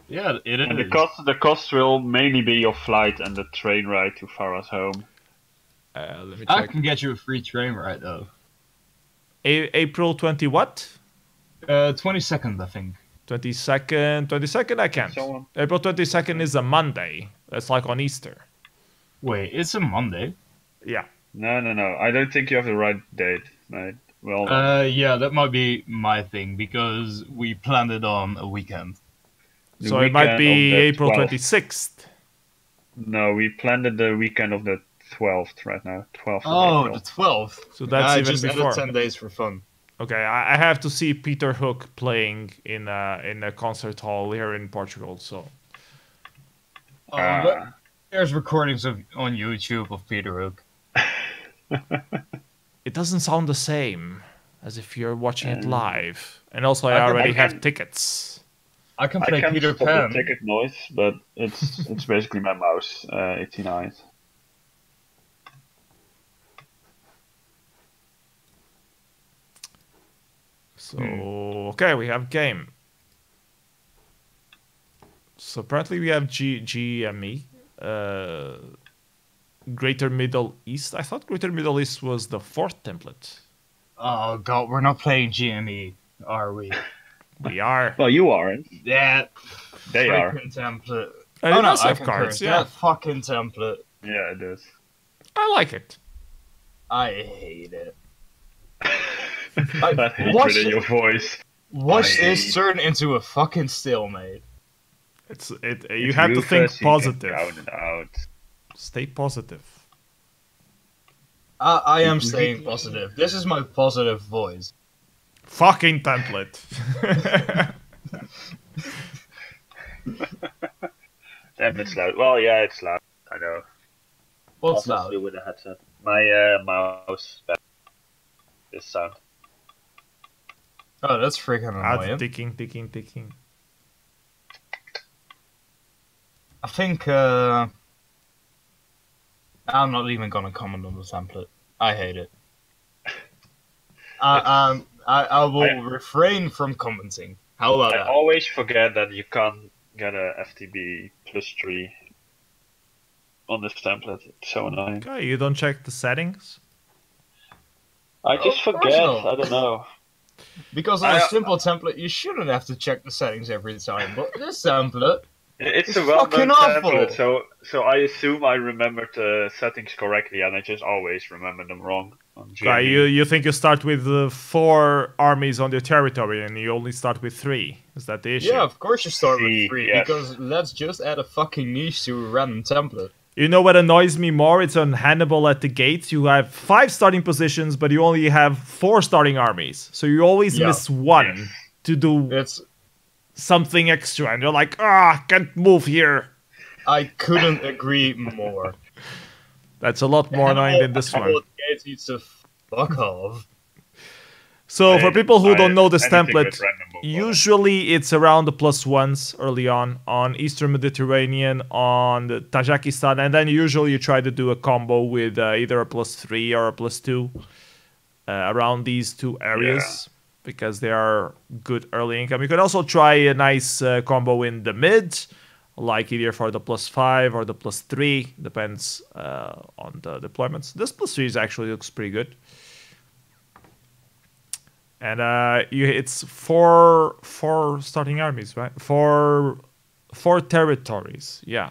Yeah, it is. And the cost will mainly be your flight and the train ride to Farah's home. Let me check. I can get you a free train ride though. April 20 what? 22nd, I think. 22nd I can't. So April 22nd is a Monday. That's like on Easter. Wait, it's a Monday? Yeah. No. I don't think you have the right date, mate. Well, yeah, that might be my thing because we planned it on a weekend. So it might be of the April 12th. 26th. No, we planned it the weekend of the 12th right now. 12th Oh, of April. the 12th. So that's even just before. added 10 days for fun. Okay, I have to see Peter Hook playing in a concert hall here in Portugal. So There's recordings on YouTube of Peter Hook. it doesn't sound the same as if you're watching it live. And also, I already have tickets. I can I play can't Peter stop Pan. the ticket noise, but it's basically my mouse itching eyes. So, okay, we have game. So apparently we have GME. Greater Middle East. I thought Greater Middle East was the 4th template. Oh god, we're not playing GME, are we? We are. Well, you aren't. That They are. freaking template. And it does I have concur. cards, yeah. That fucking template. Yeah, it is. I like it. I hate it. That hatred watched in it. your voice. Watch this turn into a fucking stalemate. You have to think positive. Out. Stay positive. I am staying positive. This is my positive voice. Fucking template. Template's loud. Well, yeah, it's loud. I know. What's loud? With the headset. My mouse. This sound. Oh, that's freaking annoying. Ticking. I think I'm not even gonna comment on the template. I hate it. I will refrain from commenting. How about that? I always forget that you can't get a FTB +3 on this template. It's so annoying. Okay, you don't check the settings? I just forget. I don't know. Because on a simple template, you shouldn't have to check the settings every time. But this template, it's a well-known template, so I assume I remembered the settings correctly, and I just always remember them wrong. Okay, you think you start with 4 armies on your territory, and you only start with 3? Is that the issue? Yeah, of course you start with 3, yes. Because let's just add a fucking niche to a random template. You know what annoys me more? It's on Hannibal at the gates. You have 5 starting positions, but you only have 4 starting armies. So you always miss 1 to do something extra. And you're like, can't move here. I couldn't agree more. That's a lot more annoying than this one. Hannibal at the gates needs to fuck off. So for people who don't know this template, usually it's around the +1s early on Eastern Mediterranean, on the Tajikistan, and then usually you try to do a combo with either a +3 or a +2 around these 2 areas because they are good early income. You could also try a nice combo in the mid, like either for the +5 or the +3, depends on the deployments. This +3 actually looks pretty good. And it's four starting armies, right? Four territories, yeah.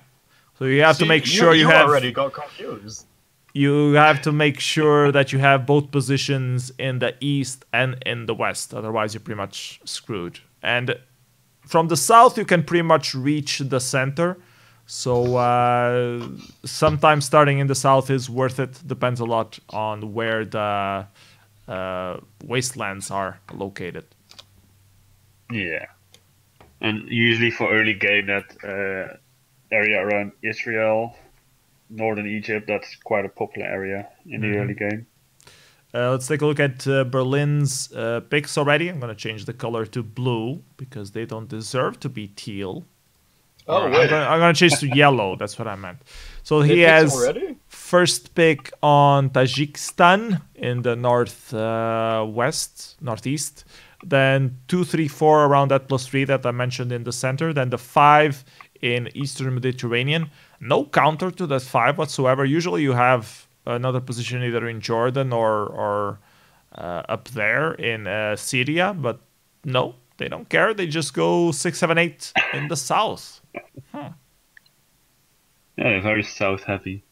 So you have to make sure you have. Already got confused. You have to make sure that you have both positions in the east and in the west. Otherwise, you're pretty much screwed. And from the south, you can pretty much reach the center. So sometimes starting in the south is worth it. Depends a lot on where the wastelands are located. Yeah, and usually for early game, that area around Israel, northern Egypt, that's quite a popular area in the early game. Let's take a look at Berlin's picks already. I'm going to change the color to blue because they don't deserve to be teal. Oh, wait. I'm going to change to yellow. That's what I meant. So he has first pick on Tajikistan in the northeast. Then 2, 3, 4 around that +3 that I mentioned in the center. Then the 5 in Eastern Mediterranean. No counter to that 5 whatsoever. Usually you have another position either in Jordan or up there in Syria. But no, they don't care. They just go 6, 7, 8 in the south. Huh. Yeah, very south heavy.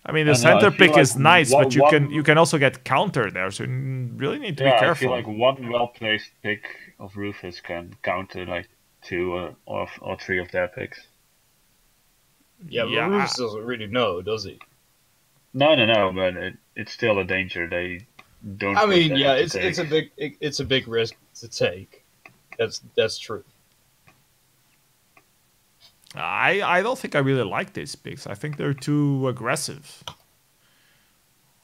I mean, the center pick is nice, but you can also get counter there, so you really need to be careful. I feel like one well-placed pick of Rufus can counter like 2 or 3 of their picks. Yeah, but Rufus doesn't really know, does he? No, but it's still a danger. They don't. I mean, yeah, it's a big risk to take. That's true. I don't think I really like these picks. I think they're too aggressive.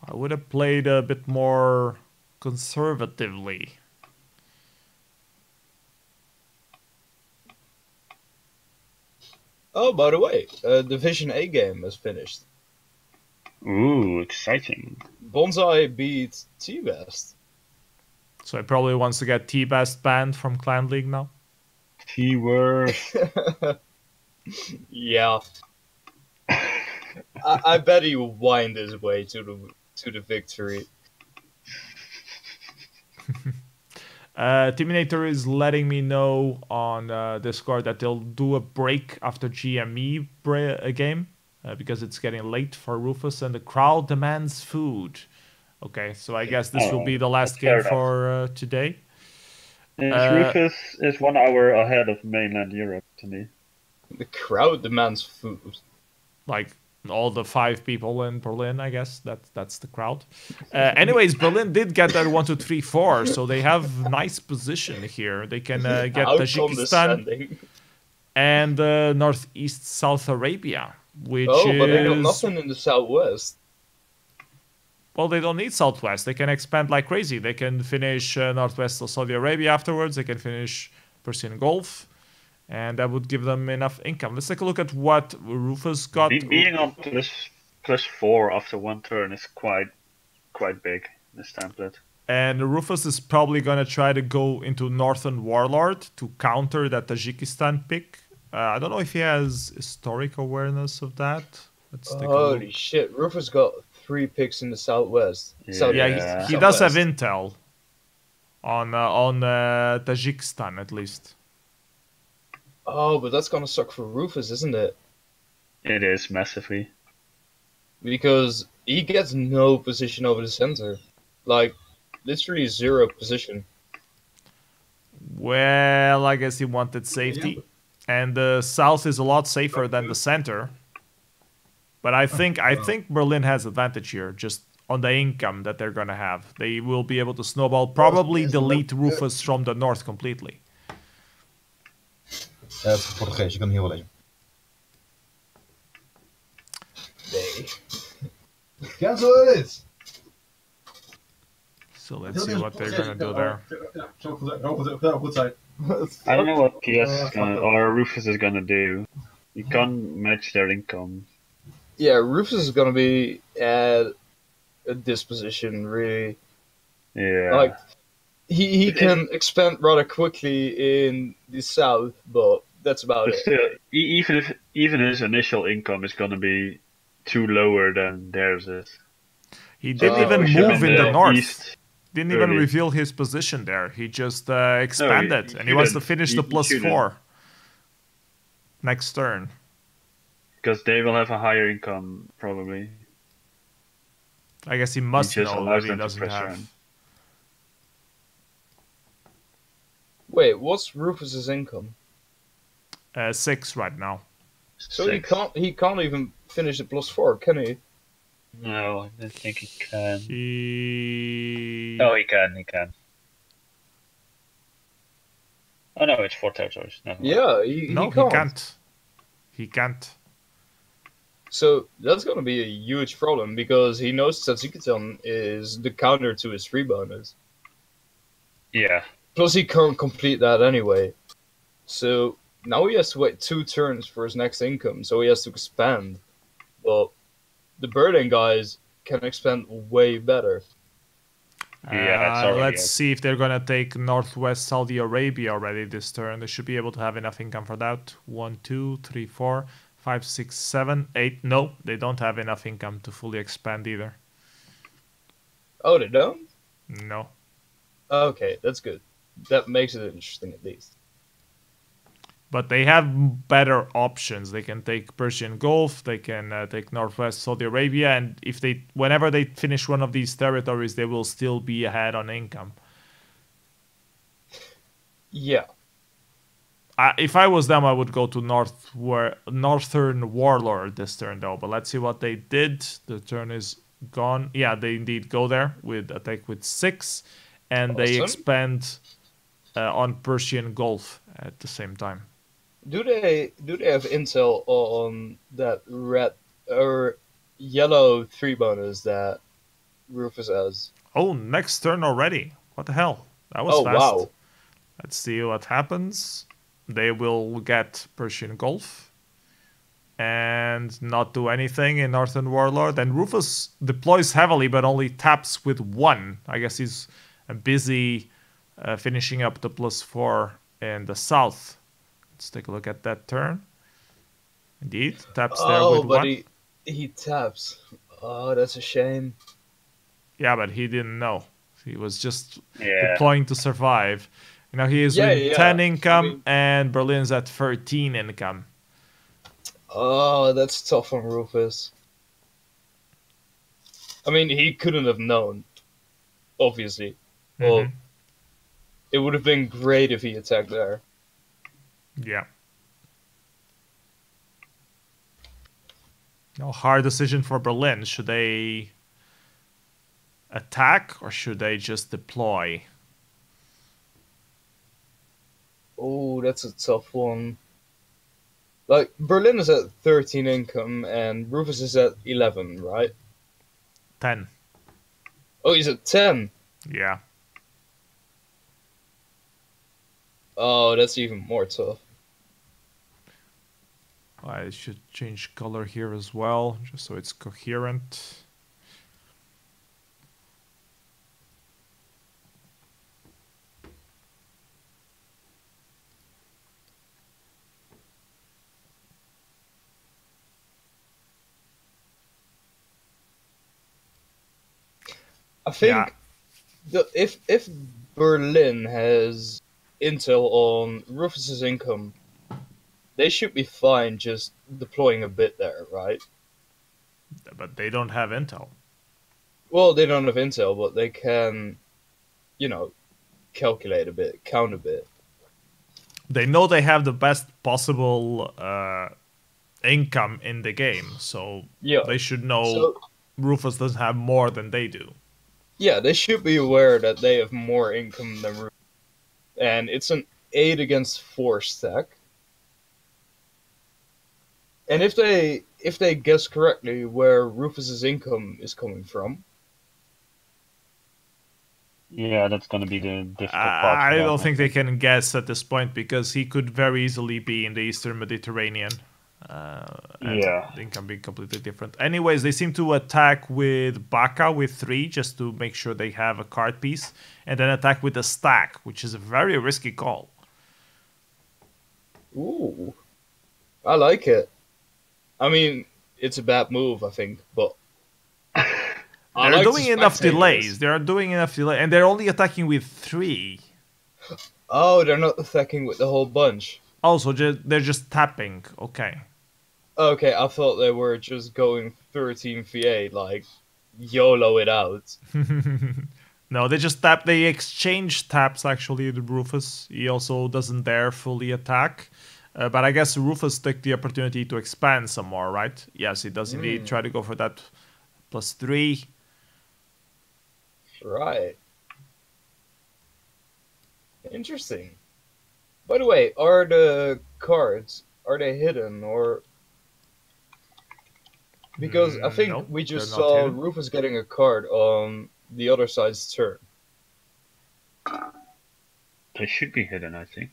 I would have played a bit more conservatively. Oh, by the way, Division A game is finished. Ooh, exciting. Bonsai beat T-Best. So he probably wants to get T-Best banned from Clan League now? T-word. Yeah. I bet he will wind his way to the victory. Timinator is letting me know on Discord that they'll do a break after GME game because it's getting late for Rufus and the crowd demands food. Okay, so I guess this will be Alright, the last that's fair game enough. for today. Rufus is 1 hour ahead of mainland Europe to me. The crowd demands food. Like all the 5 people in Berlin, I guess that's the crowd. Anyways, Berlin did get that 1, 2, 3, 4, so they have nice position here. They can get How Tajikistan condescending. and northeast South Arabia, which Oh, but they got is nothing in the southwest. well, they don't need Southwest. They can expand like crazy. They can finish northwest of Saudi Arabia afterwards. They can finish Persian Gulf, and that would give them enough income. Let's take a look at what Rufus got. Being on +4 after 1 turn is quite big, this template. And Rufus is probably going to try to go into Northern Warlord to counter that Tajikistan pick. I don't know if he has historic awareness of that. Let's take a look. Holy shit, Rufus got 3 picks in the southwest. Yeah, he does have intel on Tajikistan at least. Oh, but that's gonna suck for Rufus, isn't it? It is massively. Because he gets no position over the center. Like, literally 0 position. Well, I guess he wanted safety. And the south is a lot safer than the center. But I think Berlin has advantage here, just on the income that they're gonna have. They will be able to snowball, probably delete Rufus from the north completely. Het is Portugees, je kan het hier wel lezen. Nee. Cancel it! So let's see what they're gonna do there. I don't know what PS is gonna, or Rufus is gonna do. You can't match their income. Yeah, Rufus is gonna be at this position, really. Yeah. Like, he can expand rather quickly in the south, but that's about But it. still, even his initial income is gonna be too lower than theirs is. He didn't Oh, even he should've move been in the there. north. East Didn't even early. reveal his position there. He just expanded, and he wants to finish the +4 next turn. Because they will have a higher income, probably. I guess he must just know allows what he them to doesn't press have. run. Wait, what's Rufus's income? 6 right now. So 6. he can't even finish the +4, can he? No, I don't think he can. He... Oh, he can. Oh no, it's 4 territories. Never mind. Yeah, No, he can't. he can't. He can't. So that's gonna be a huge problem because he knows Tajikistan is the counter to his free bonus. Yeah. Plus, he can't complete that anyway. So now he has to wait 2 turns for his next income, so he has to expand. But the Burden guys can expand way better. Yeah, it's already let's up. see if they're gonna take northwest Saudi Arabia already this turn. They should be able to have enough income for that. 1, 2, 3, 4, 5, 6, 7, 8. No, they don't have enough income to fully expand either. Oh, they don't? No. Okay, that's good. That makes it interesting at least. But they have better options. They can take Persian Gulf. They can take northwest Saudi Arabia, and whenever they finish one of these territories, they will still be ahead on income. Yeah. If I was them, I would go to Northern Warlord this turn, though. But let's see what they did. The turn is gone. Yeah, they indeed go there with attack with 6, and they Awesome. expand on Persian Gulf at the same time. Do they have intel on that red or yellow 3 bonus that Rufus has? Oh, next turn already. What the hell? That was Oh, fast. wow. Let's see what happens. They will get Persian Gulf and not do anything in Northern Warlord. And Rufus deploys heavily, but only taps with 1. I guess he's busy finishing up the +4 in the south. Let's take a look at that turn. Indeed, taps there Oh, with but 1. he taps. Oh, that's a shame. Yeah, but he didn't know. He was just Yeah. deploying to survive. You know, he is Yeah, with yeah. 10 income, I mean- and Berlin's at 13 income. Oh, that's tough on Rufus. I mean, he couldn't have known. obviously. Well, Mhm. it would have been great if he attacked there. Yeah. No, hard decision for Berlin. Should they attack or should they just deploy? Oh, that's a tough one. Like, Berlin is at 13 income and Rufus is at 11, right? 10. Oh, he's at 10. Yeah. Oh, that's even more tough. I should change color here as well, just so it's coherent. I think if Berlin has intel on Rufus's income, they should be fine just deploying a bit there, right? But they don't have intel. Well, they don't have intel, but they can, calculate a bit, count a bit. They know they have the best possible income in the game, so Yeah. they should know So, Rufus doesn't have more than they do. yeah, they should be aware that they have more income than Rufus. And it's an 8 against 4 stack. And if they guess correctly where Rufus's income is coming from, Yeah, that's going to be the difficult part. I don't think they can guess at this point because he could very easily be in the Eastern Mediterranean. And Yeah. it can be completely different. Anyways, they seem to attack with Baka with 3 just to make sure they have a card piece, and then attack with a stack, which is a very risky call. ooh, I like it. I mean, it's a bad move, I think, but I They're like doing to enough spectate delays. this. They are doing enough delay, and they're only attacking with 3. Oh, they're not attacking with the whole bunch. Also, they're just tapping. Okay. Okay, I thought they were just going 13 VA, like YOLO it out. No, they just tap. They exchange taps actually with Rufus. He also doesn't dare fully attack. But I guess Rufus took the opportunity to expand some more, right? Yes, he does indeed try to go for that +3. Right. Interesting. By the way, are the cards, are they hidden or... Because I think No, we just they're not saw hidden. Rufus getting a card on the other side's turn. They should be hidden, I think.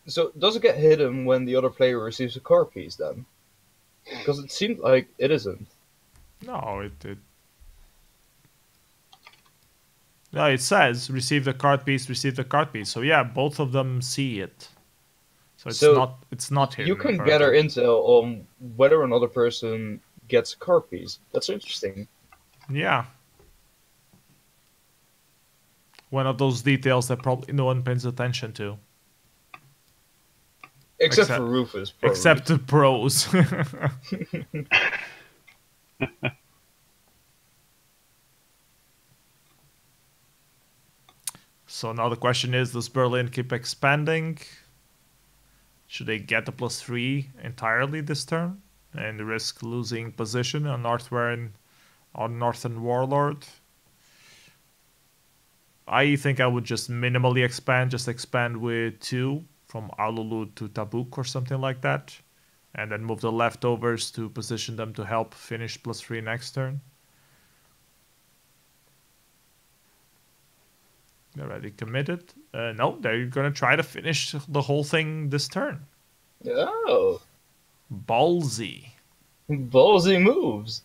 So does it get hidden when the other player receives a card piece then? Because it seemed like it isn't. No, no, it says receive the card piece, receive the card piece. So yeah, both of them see it. So it's not hidden. You can gather intel on whether another person gets a card piece. That's interesting. Yeah. One of those details that probably no one pays attention to. Except for Rufus. Probably. Except the pros. So now the question is, does Berlin keep expanding? Should they get the +3 entirely this turn and risk losing position on Northern Warlord? I think I would just minimally expand, just expand with 2 from Alulu to Tabuk or something like that, and then move the leftovers to position them to help finish +3 next turn. They're already committed. No, they're gonna try to finish the whole thing this turn. Oh. Ballsy. Ballsy moves.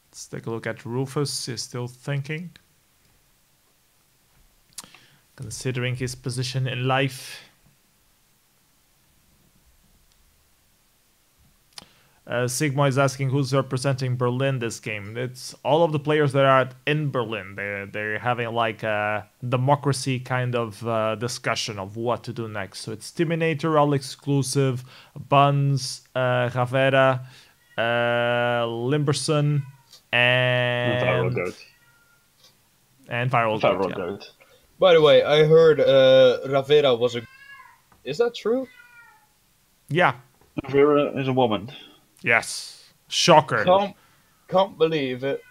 Let's take a look at Rufus. He's still thinking. Considering his position in life. Sigma is asking who's representing Berlin this game. It's all of the players that are in Berlin. They're having like a democracy kind of discussion of what to do next. So it's Timinator, alexclusive, Buns, Ravera, linberson, and ViralGoat. ViralGoat. Yeah. ViralGoat. By the way, I heard Ravera was a. Is that true? Yeah. Ravera is a woman. Yes. Shocker. Can't believe it.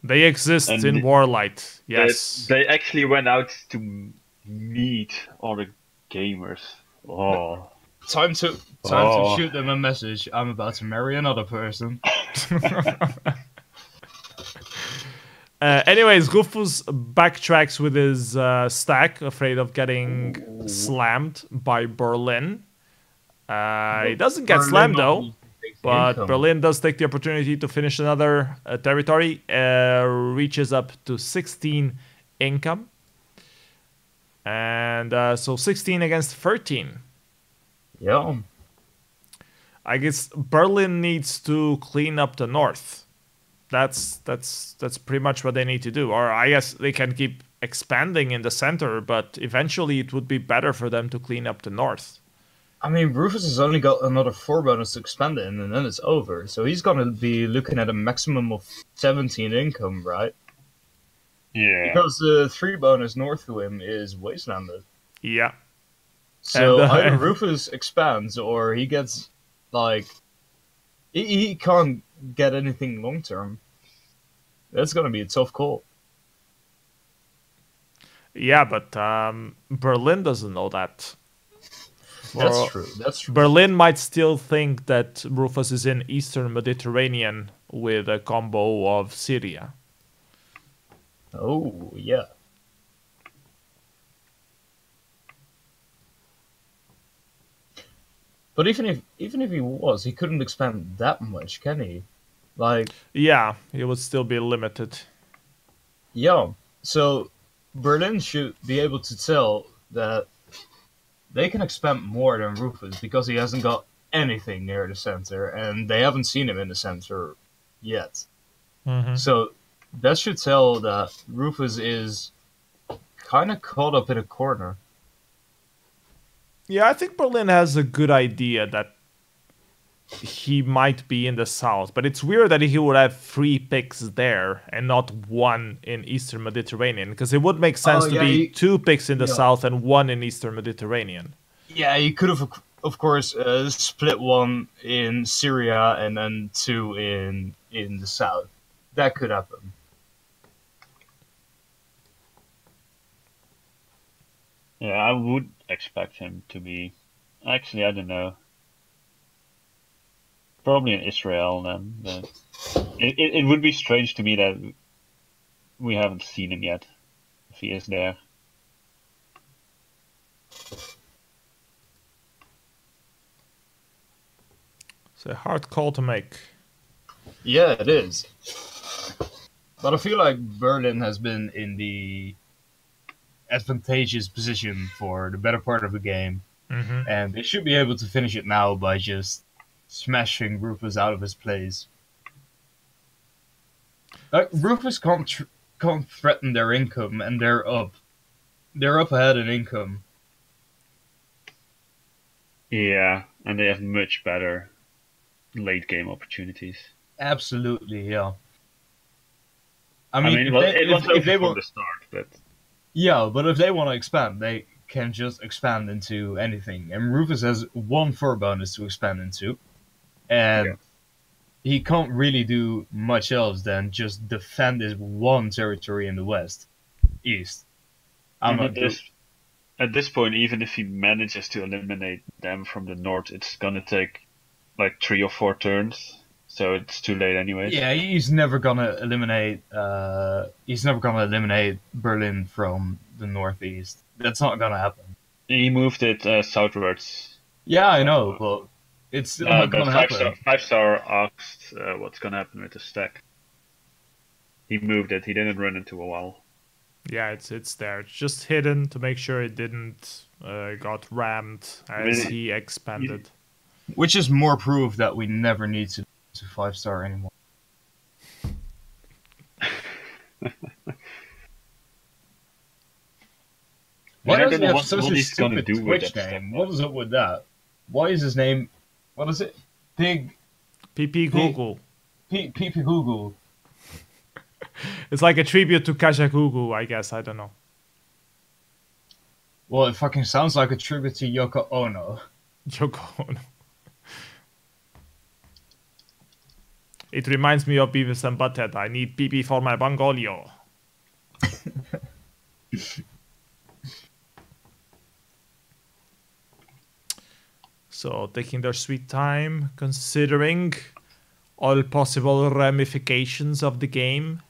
They exist And in Warlight. Yes. They actually went out to meet other gamers. Oh. Time to shoot them a message. I'm about to marry another person. Anyways, Rufus backtracks with his stack, afraid of getting slammed by Berlin. He doesn't get slammed though, but Berlin does take the opportunity to finish another territory. Reaches up to 16 income. And so 16 against 13. Yeah. I guess Berlin needs to clean up the north. That's pretty much what they need to do. Or I guess they can keep expanding in the center, but eventually it would be better for them to clean up the north. I mean, Rufus has only got another 4 bonus to expand it in, and then it's over. So he's gonna be looking at a maximum of 17 income, right? Yeah. Because the 3 bonus north to him is Wastelanded. Yeah. So And, either Rufus expands or he gets, like... He can't get anything long term. That's gonna be a tough call. Yeah, but Berlin doesn't know that. That's true. That's true. Berlin might still think that Rufus is in Eastern Mediterranean with a combo of Syria. Oh, yeah. But even if he was, he couldn't expand that much, can he? Like, Yeah, he would still be limited. yeah. So Berlin should be able to tell that they can expand more than Rufus because he hasn't got anything near the center, and they haven't seen him in the center yet. Mhm. So that should tell that Rufus is kind of caught up in a corner. Yeah, I think Berlin has a good idea that he might be in the south, but it's weird that he would have 3 picks there and not 1 in Eastern Mediterranean, because it would make sense to be 2 picks in the south and 1 in Eastern Mediterranean. Yeah, you could have, of course, split 1 in Syria and then 2 in the south. That could happen. Yeah, I would expect him to be. Actually, I don't know. Probably in Israel then. But it would be strange to me that we haven't seen him yet, if he is there. It's a hard call to make. Yeah, it is. But I feel like Berlin has been in the advantageous position for the better part of the game, and they should be able to finish it now by just smashing Rufus out of his place. Like, Rufus can't threaten their income, and they're up ahead in income. Yeah, and they have much better late game opportunities. Absolutely, yeah. I mean, it was if they from want the start, but yeah, but if they want to expand, they can just expand into anything. And Rufus has 1 4 bonus to expand into, and he can't really do much else than just defend his 1 territory in the east. At this point, even if he manages to eliminate them from the north, it's gonna take like 3 or 4 turns. So it's too late anyway. Yeah, he's never gonna eliminate. He's never gonna eliminate Berlin from the northeast. That's not gonna happen. He moved it southwards. Yeah, I know, but it's still not gonna happen. 5-star asked what's gonna happen with the stack. He moved it. He didn't run into a wall. Yeah, it's there. It's just hidden to make sure it didn't got rammed as he expanded. Which is more proof that we never need to 5-star anymore. Why does he have such a stupid Twitch name? What is up with that? Why is his name... What is it? PP Google. PP Google. It's like a tribute to Kajagoogoo, I guess. I don't know. Well, it fucking sounds like a tribute to Yoko Ono. Yoko Ono. It reminds me of Beavis and Butthead. I need pee-pee for my Bangolio. So, taking their sweet time, considering all possible ramifications of the game.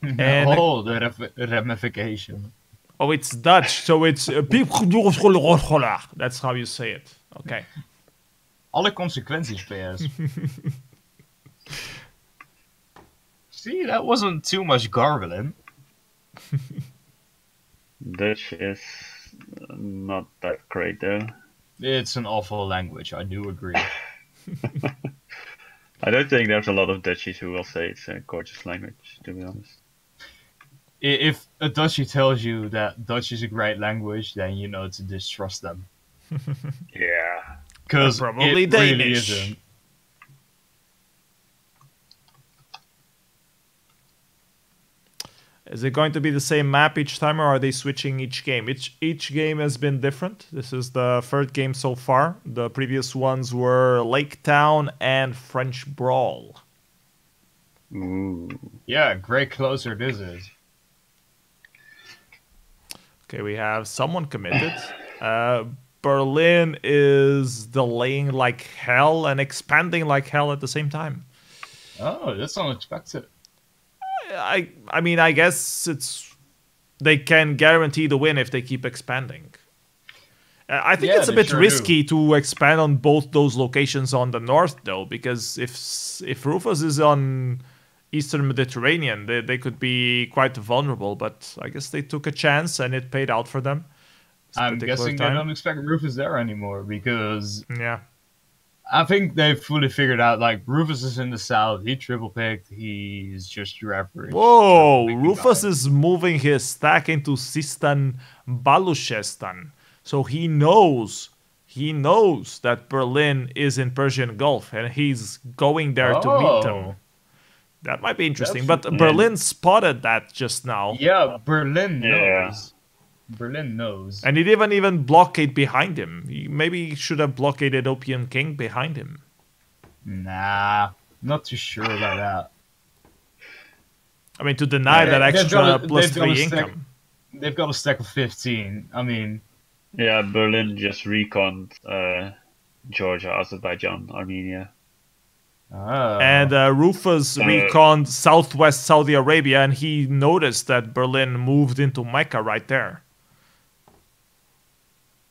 And the ramification. Oh, it's Dutch, so it's... That's how you say it. Okay. Alle consequenties, PS. See, that wasn't too much gargling. Dutch is not that great, though. It's an awful language, I do agree. I don't think there's a lot of Dutchies who will say it's a gorgeous language, to be honest. If a Dutchie tells you that Dutch is a great language, then you know to distrust them. Yeah. Because probably it Danish. really isn't. Is it going to be the same map each time, or are they switching each game? Each game has been different. This is the third game so far. The previous ones were Lake Town and French Brawl. Ooh. Yeah, great closer this is. Okay, we have someone committed. Berlin is delaying like hell and expanding like hell at the same time. Oh, that's unexpected. I mean, I guess they can guarantee the win if they keep expanding. I think it's a bit risky to expand on both those locations on the north, though, because if Rufus is on Eastern Mediterranean, they could be quite vulnerable. But I guess they took a chance and it paid out for them. I'm guessing they don't expect Rufus there anymore because yeah. I think they've fully figured out, like, Rufus is in the south, he triple picked, he's just your average. Whoa, Rufus is moving his stack into Sistan Baluchestan. So he knows that Berlin is in Persian Gulf and he's going there to meet them. That might be interesting, but Berlin spotted that just now. Yeah, Berlin knows. Berlin knows. And he didn't even blockade behind him. Maybe he should have blockaded Opium King behind him. Nah, not too sure about that. I mean, to deny that extra +3 income. They've got a stack of 15. I mean... Yeah, Berlin just reconned Georgia, Azerbaijan, Armenia. Oh. And Rufus reconned southwest Saudi Arabia, and he noticed that Berlin moved into Mecca right there.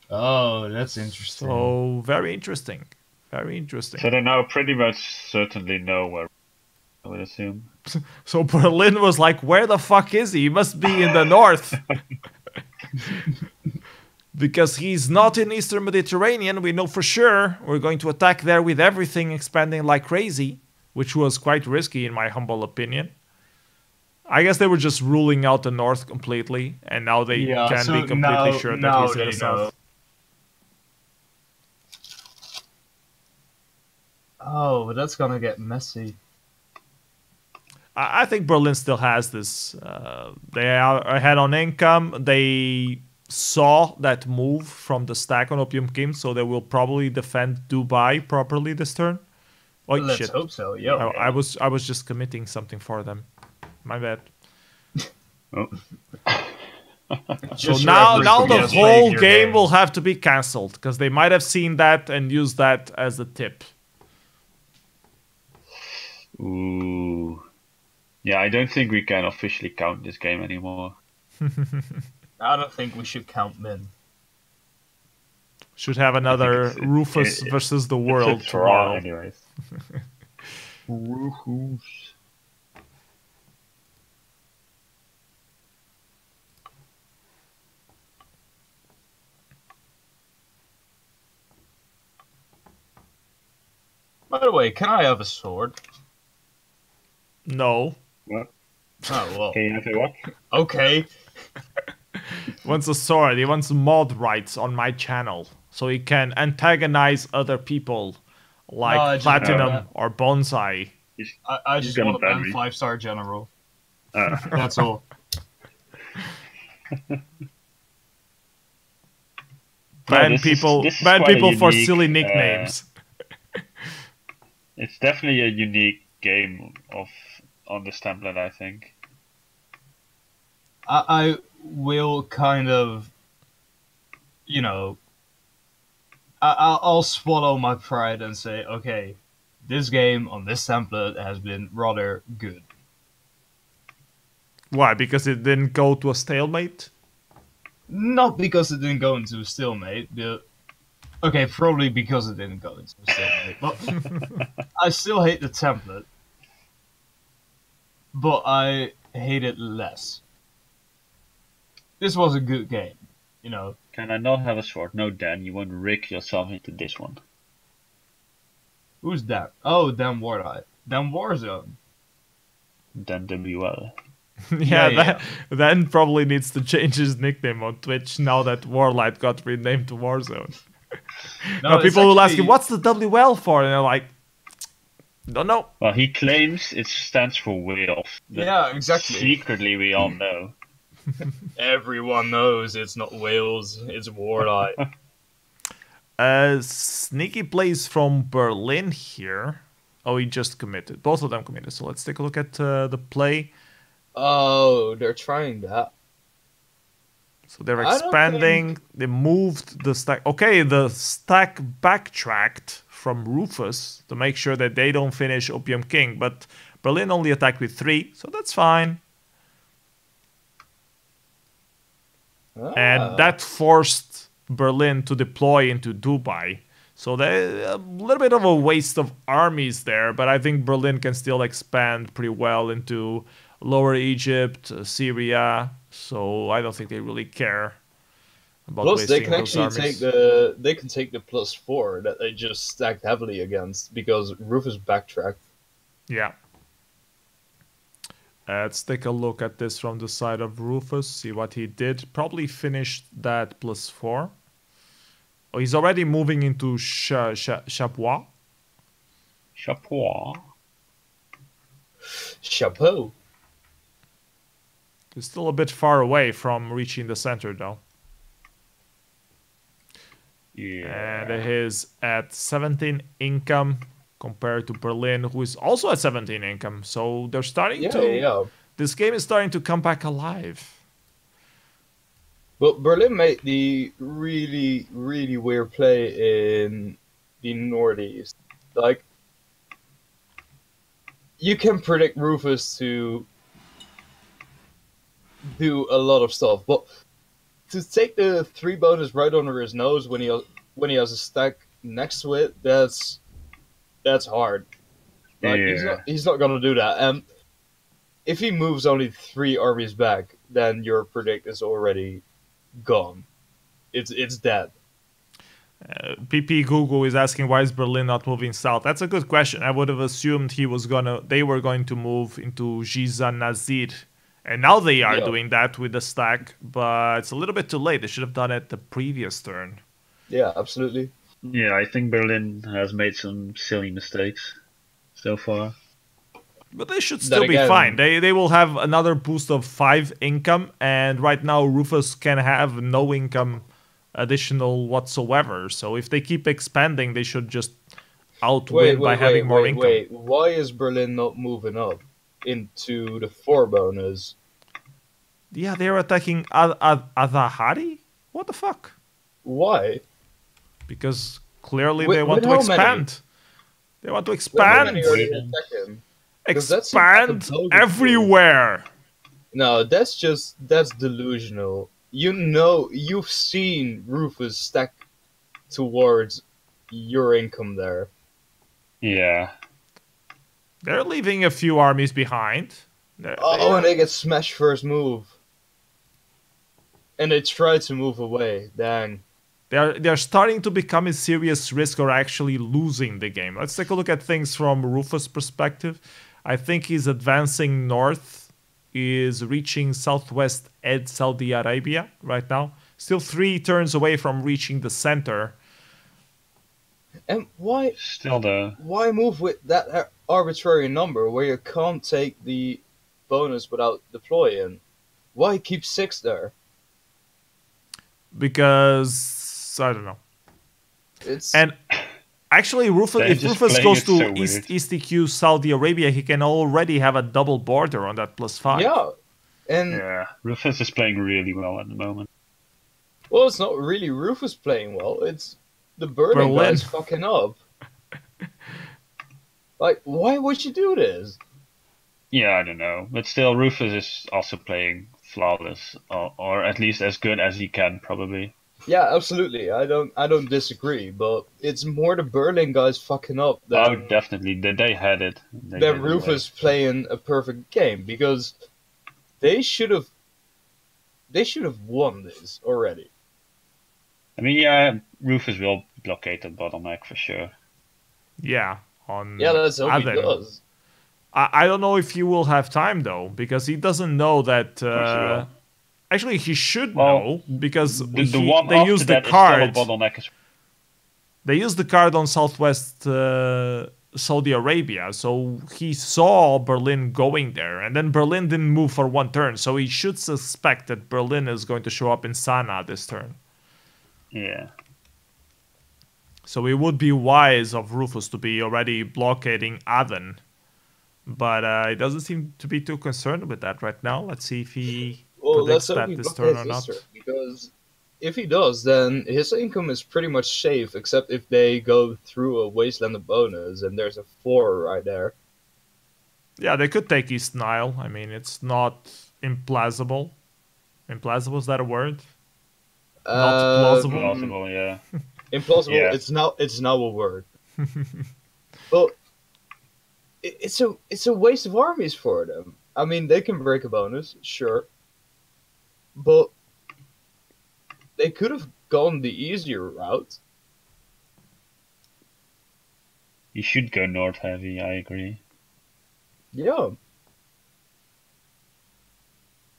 Oh, that's interesting. So, very interesting. Very interesting. So they now pretty much certainly know where, I would assume. So Berlin was like, where the fuck is he? He must be in the north. Because he's not in Eastern Mediterranean, we know for sure. We're going to attack there with everything expanding like crazy, which was quite risky in my humble opinion. I guess they were just ruling out the north completely, and now they can be completely sure that he's in the south. Oh, that's gonna get messy. I think Berlin still has this. They are ahead on income. They saw that move from the stack on Opium King, so they will probably defend Dubai properly this turn. Oh, Let's shit. hope so. Yeah. I was just committing something for them. My bad. Oh. So now the whole game will have to be cancelled because they might have seen that and used that as a tip. Ooh. Yeah, I don't think we can officially count this game anymore. I don't think we should count men. Should have another Rufus versus the world tomorrow. Anyways. Rufus. By the way, can I have a sword? No. What? Oh, well. Can you have a what? Okay. He wants a sword. He wants mod rights on my channel. So he can antagonize other people like Platinum or Bonsai. I just want to ban 5-star general. That's all. Ban people for unique, silly nicknames. It's definitely a unique game on this template, I think. I will kind of, you know, I'll swallow my pride and say, okay, this game on this template has been rather good. Why? Because it didn't go to a stalemate? Not because it didn't go into a stalemate. Okay, probably because it didn't go into a stalemate. But I still hate the template. But I hate it less. This was a good game, you know. Can I not have a sword? No, Dan, you won't rig yourself into this one. Who's that? Oh, Dan Warlight. Dan Warzone. Dan WL. Yeah, Dan probably needs to change his nickname on Twitch now that Warlight got renamed to Warzone. Now people will ask him, what's the WL for? And they're like, don't know. Well, he claims it stands for whales. Yeah, exactly. Secretly, we all know. Everyone knows it's not Wales, it's Warlight. Sneaky plays from Berlin here. Oh, he just committed. Both of them committed. So let's take a look at the play. Oh, they're trying that. So they're expanding. They moved the stack. Okay, the stack backtracked from Rufus to make sure that they don't finish Opium King. But Berlin only attacked with 3, so that's fine. And that forced Berlin to deploy into Dubai. So there's a little bit of a waste of armies there, but I think Berlin can still expand pretty well into Lower Egypt, Syria. So I don't think they really care about Plus, wasting they can those actually armies. take the +4 that they just stacked heavily against because Rufus backtracked. Yeah. Let's take a look at this from the side of Rufus, see what he did. Probably finished that +4. Oh, he's already moving into Chapois. Chapeau. Chapeau. He's still a bit far away from reaching the center, though. Yeah. And he's at 17 income compared to Berlin, who is also at 17 income. So they're starting to... This game is starting to come back alive. But Berlin made the really, really weird play in the Northeast. Like, you can predict Rufus to do a lot of stuff, but to take the 3 bonus right under his nose when he has a stack next to it, that's hard. Like, he's not gonna do that. And if he moves only 3 armies back, then your predict is already gone. It's dead. PP Google is asking why is Berlin not moving south. That's a good question. I would have assumed they were going to move into Jizan Nazir, and now they are doing that with the stack. But it's a little bit too late. They should have done it the previous turn. Yeah, absolutely. Yeah, I think Berlin has made some silly mistakes so far. But they should still be fine. They will have another boost of 5 income, and right now Rufus can have no income additional whatsoever. So if they keep expanding, they should just outwin by having more income. Wait, why is Berlin not moving up into the 4 bonus? Yeah, they're attacking Adahari? What the fuck? Why? Because clearly they want to expand. They want to expand. Expand everywhere. No, that's delusional. You know, you've seen Rufus stack towards your income there. Yeah. They're leaving a few armies behind. And they get smashed first move. And they try to move away. Dang. They're starting to become a serious risk or actually losing the game. Let's take a look at things from Rufus' perspective. I think he's advancing north, is reaching southwest Ed, Saudi Arabia right now. Still 3 turns away from reaching the center. And why? Still though. Why move with that arbitrary number where you can't take the bonus without deploying. Why keep 6 there? Because I don't know. It's And actually, Rufus, They're if just Rufus playing goes it to so East weird. EQ Saudi Arabia, he can already have a double border on that +5. yeah, and Yeah, Rufus is playing really well at the moment. well, it's not really Rufus playing well. It's the Berlin Berlin. guys fucking up. Like, why would you do this? Yeah, I don't know, but still, Rufus is also playing flawless, or at least as good as he can, probably. Yeah, absolutely. I don't disagree, but it's more the Berlin guys fucking up Oh, than definitely, they had it. They than did Rufus playing a perfect game, because they should have won this already. I mean, yeah, Rufus will blockade the bottleneck for sure. Yeah, on Yeah, let's hope he Aden. does. I don't know if he will have time though, because he doesn't know that. Of course he will. Actually, he should Well, know because The one they after use the that card. is still a bottleneck. They used the card on Southwest Saudi Arabia, so he saw Berlin going there, and then Berlin didn't move for one turn, so he should suspect that Berlin is going to show up in Sana this turn. Yeah. So it would be wise of Rufus to be already blockading Aden. But he doesn't seem to be too concerned with that right now. Let's see if he predicts Let's hope that he this turn or blockades not. this turn, because if he does, then his income is pretty much safe, except if they go through a Wasteland of bonus, and there's a 4 right there. Yeah, they could take East Nile. I mean, it's not implausible. Implausible, is that a word? Not plausible? Plausible, yeah. Implausible. Yeah. It's now a word. But it's a waste of armies for them. I mean, they can break a bonus, sure, but they could have gone the easier route. You should go north heavy, I agree. Yeah.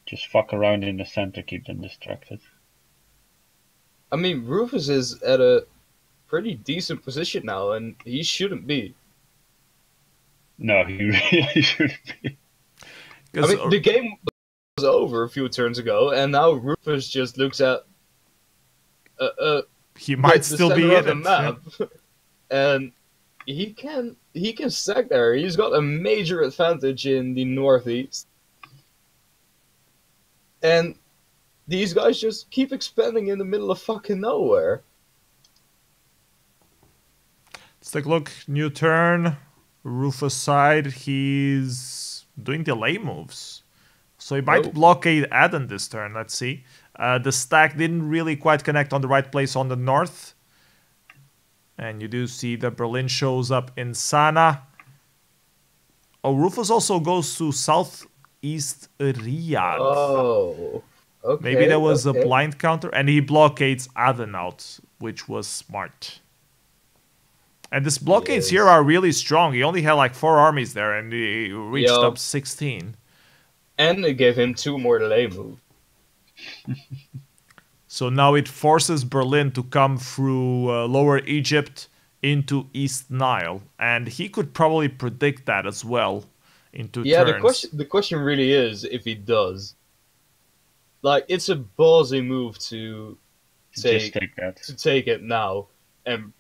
Just fuck around in the center, keep them distracted. I mean, Rufus is at a pretty decent position now, and he shouldn't be. No, he really shouldn't be. I mean, the game was over a few turns ago, and now Rufus just looks at he might the still be center in of the it. map, and he can stack there. He's got a major advantage in the northeast, and these guys just keep expanding in the middle of fucking nowhere. Let's take a look. New turn. Rufus side. He's doing delay moves. So he might blockade Aden this turn. Let's see. The stack didn't really quite connect on the right place on the north. And you do see that Berlin shows up in Sana. Oh, Rufus also goes to southeast Riyadh. Oh, okay. Maybe there was a blind counter. And he blockades Aden out, which was smart. And these blockades here are really strong. He only had like 4 armies there, and he reached up 16. And it gave him 2 more delay moves. So now it forces Berlin to come through Lower Egypt into East Nile. And he could probably predict that as well in 2 turns. The question really is if he does. Like, it's a ballsy move to take it now and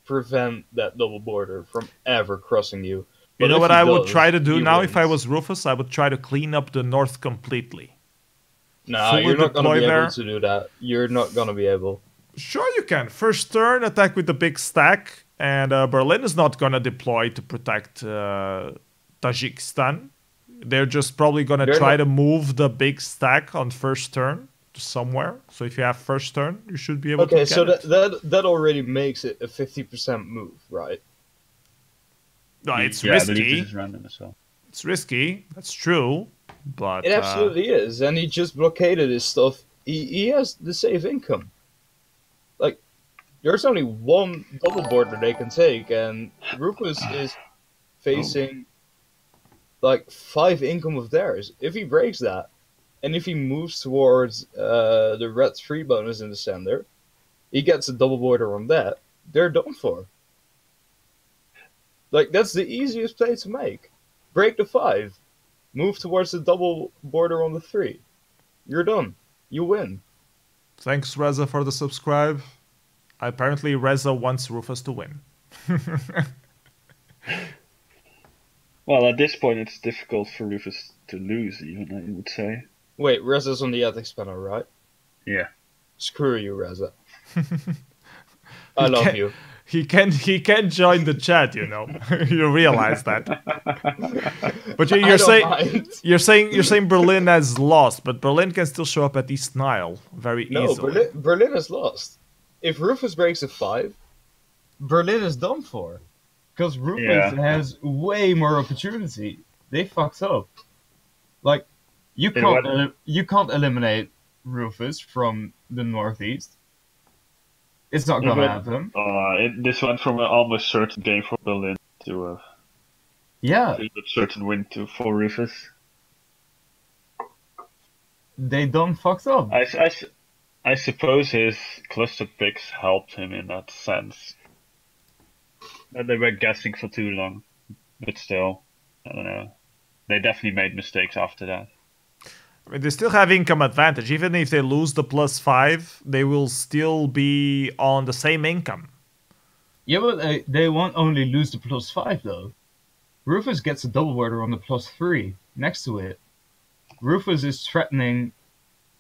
prevent that double border from ever crossing you. But you know what I would try to do now if I was Rufus? I would try to clean up the north completely. No, you're not going to be able to do that. You're not going to be able. Sure you can. First turn, attack with the big stack. And Berlin is not going to deploy to protect Tajikistan. They're just probably going to try to move the big stack on first turn to somewhere. So if you have first turn, you should be able to get it. That already makes it a 50% move, right? No, it's risky. But it's random as well. It's risky. That's true. But it absolutely is. And he just blockaded his stuff. He has the safe income. Like, there's only one double border they can take, and Rufus is facing like 5 income of theirs. If he breaks that, and if he moves towards the red 3 bonus in the center, he gets a double border on that, they're done for. Like, that's the easiest play to make. Break the 5. Move towards the double border on the 3. You're done. You win. Thanks, Reza, for the subscribe. Apparently, Reza wants Rufus to win. Well, at this point, it's difficult for Rufus to lose, even, I would say. Wait, Reza's on the ethics panel, right? Yeah. Screw you, Reza. I love you. He can join the chat, you know. You realize that. But you're saying Berlin has lost, but Berlin can still show up at East Nile very easily. No, Berlin has lost. If Rufus breaks a 5, Berlin is done for. Because Rufus has way more opportunity. They fucked up. Like, you can't eliminate Rufus from the northeast. It's not gonna happen. This went from an almost certain game for Berlin to a certain win for Rufus. They done fucked up. I suppose his cluster picks helped him in that sense. They were guessing for too long, but still, I don't know. They definitely made mistakes after that. I mean, they still have income advantage. Even if they lose the +5, they will still be on the same income. Yeah, but they won't only lose the +5 though. Rufus gets a double border on the +3 next to it. Rufus is threatening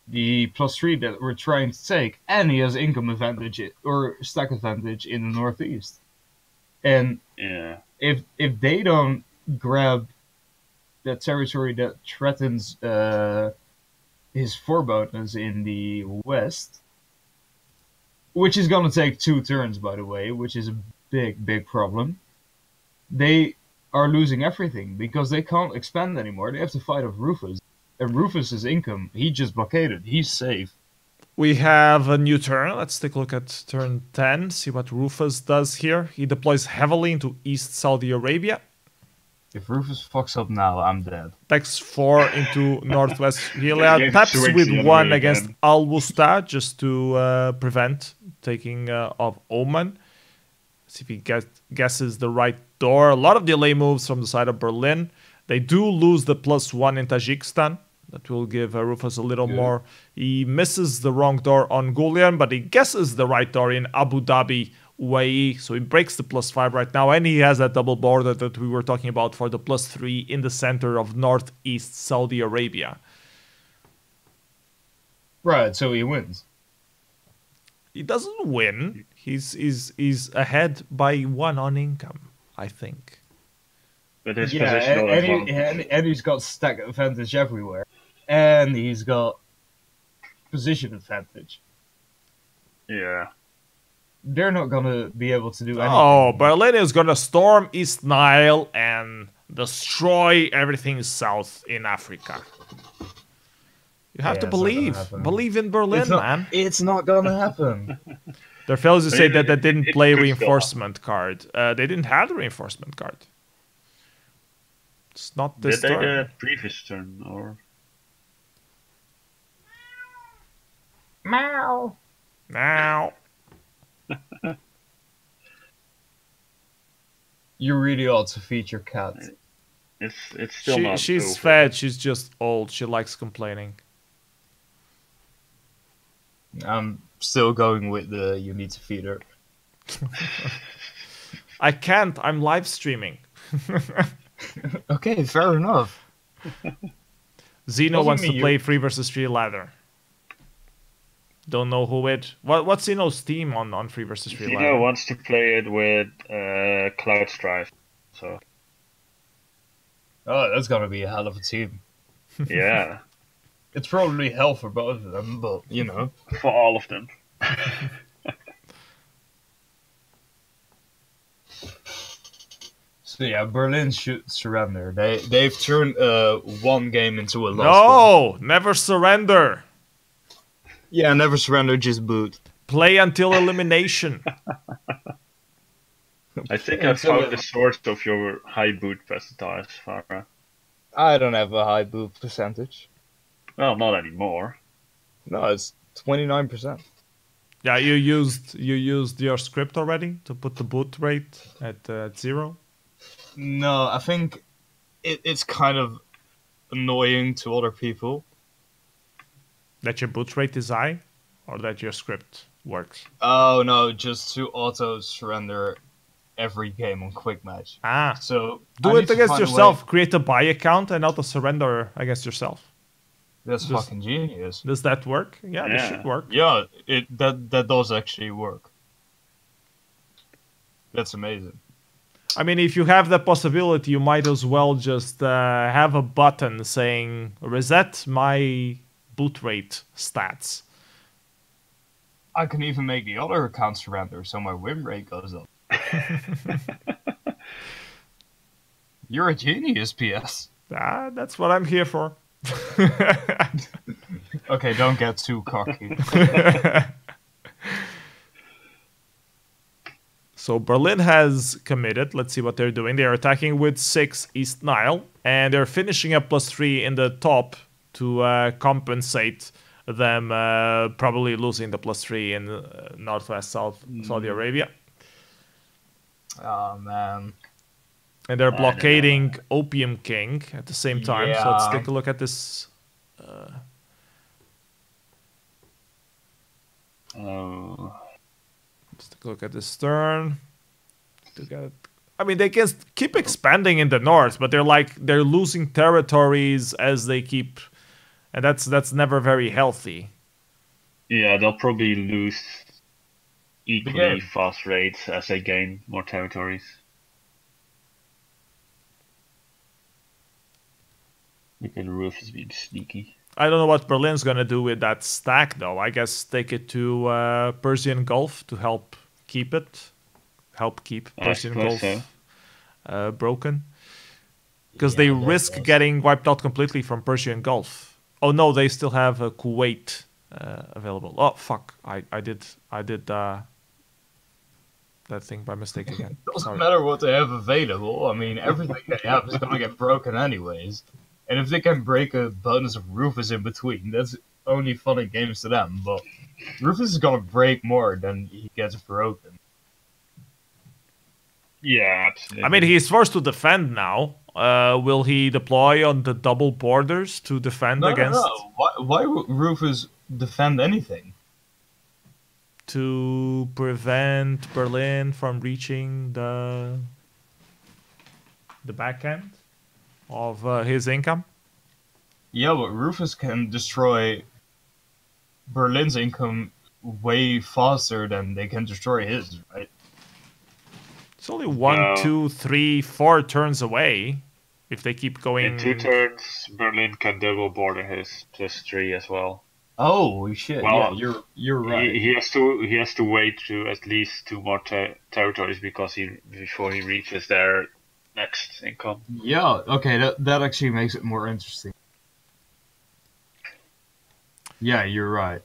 the +3 that we're trying to take, and he has income advantage or stack advantage in the northeast. And if they don't grab that territory that threatens his forebodings in the west, which is going to take 2 turns, by the way, which is a big problem, they are losing everything because they can't expand anymore. They have to fight off Rufus. And Rufus's income, he just blockaded. He's safe. We have a new turn. Let's take a look at turn 10, see what Rufus does here. He deploys heavily into East Saudi Arabia. If Rufus fucks up now, I'm dead. Takes 4 into Northwest Gilead. Taps with 1 against Al Wusta just to prevent taking of Oman. See if he guesses the right door. A lot of delay moves from the side of Berlin. They do lose the +1 in Tajikistan. That will give Rufus a little more. He misses the wrong door on Gulian, but he guesses the right door in Abu Dhabi, UAE. So he breaks the +5 right now, and he has that double border that we were talking about for the +3 in the center of northeast Saudi Arabia. Right, so he wins. He doesn't win. He's ahead by 1 on income, I think. But his position and he's got stack advantage everywhere. And he's got position advantage. Yeah. They're not gonna be able to do anything. Oh, Berlin is gonna storm East Nile and destroy everything south in Africa. You have to believe. Believe in Berlin, man. It's not gonna happen. There are fellows who say that they didn't play reinforcement card. They didn't have the reinforcement card. It's not this turn. Did they the previous turn, or? Meow. Meow. You really ought to feed your cat. It's still not. She's fed. She's just old. She likes complaining. I'm still going with the you need to feed her. I can't. I'm live streaming. Okay, fair enough. Zeno wants to play 3 versus 3 ladder. Don't know who it. What's Zeno's team on 3 versus 3 ladder? Zeno wants to play it with Cloud Strife. So. Oh, that's gonna be a hell of a team. Yeah. It's probably hell for both of them, but you know. For all of them. So yeah, Berlin should surrender. They've turned 1 game into a loss. No, never surrender. Yeah, never surrender, just boot. Play until elimination. I think I found the source of your high boot percentage, Farah. I don't have a high boot percentage. Well, not anymore. No, it's 29%. Yeah, you used your script already to put the boot rate at 0. No, I think it's kind of annoying to other people. That your boot rate is high, or that your script works? Oh no, just to auto surrender every game on quick match. So do it against yourself. Create a buy account and auto surrender against yourself. That's fucking genius. Does that work? Yeah, this should work. Yeah, that does actually work. That's amazing. I mean, if you have the possibility, you might as well just have a button saying reset my boot rate stats. I can even make the other account surrender so my win rate goes up. You're a genius, PS. That's what I'm here for. Okay, don't get too cocky. So Berlin has committed. Let's see what they're doing. They're attacking with 6 East Nile, and they're finishing up +3 in the top to compensate them probably losing the +3 in Northwest Saudi Arabia. Oh, man. And they're blockading Opium King at the same time. So let's take a look at this. Let's take a look at this turn. I mean, they can keep expanding in the north, but they're losing territories as they keep, and that's never very healthy. Yeah, they'll probably lose equally fast rates as they gain more territories. Because Rufus is being sneaky. I don't know what Berlin's gonna do with that stack, though. I guess take it to Persian Gulf to help keep Persian Gulf broken. Because they risk getting wiped out completely from Persian Gulf. Oh no, they still have Kuwait available. Oh fuck! I did that thing by mistake again. Doesn't matter what they have available. I mean, everything they have is gonna get broken anyways. And if they can break a bonus of Rufus in between, that's only fun in games to them. But Rufus is gonna break more than he gets broken. Yeah, absolutely. I mean, he's forced to defend now. Will he deploy on the double borders to defend against? No. Why would Rufus defend anything? To prevent Berlin from reaching the backhand of his income? Yeah, but Rufus can destroy Berlin's income way faster than they can destroy his, right? It's only 1, 2, 3, 4 turns away. If they keep going... In 2 turns, Berlin can double border his +3 as well. Oh shit! Well, yeah, you're right. He has to wait to at least 2 more territories before he reaches their next income. Yeah, okay, that actually makes it more interesting. Yeah, you're right.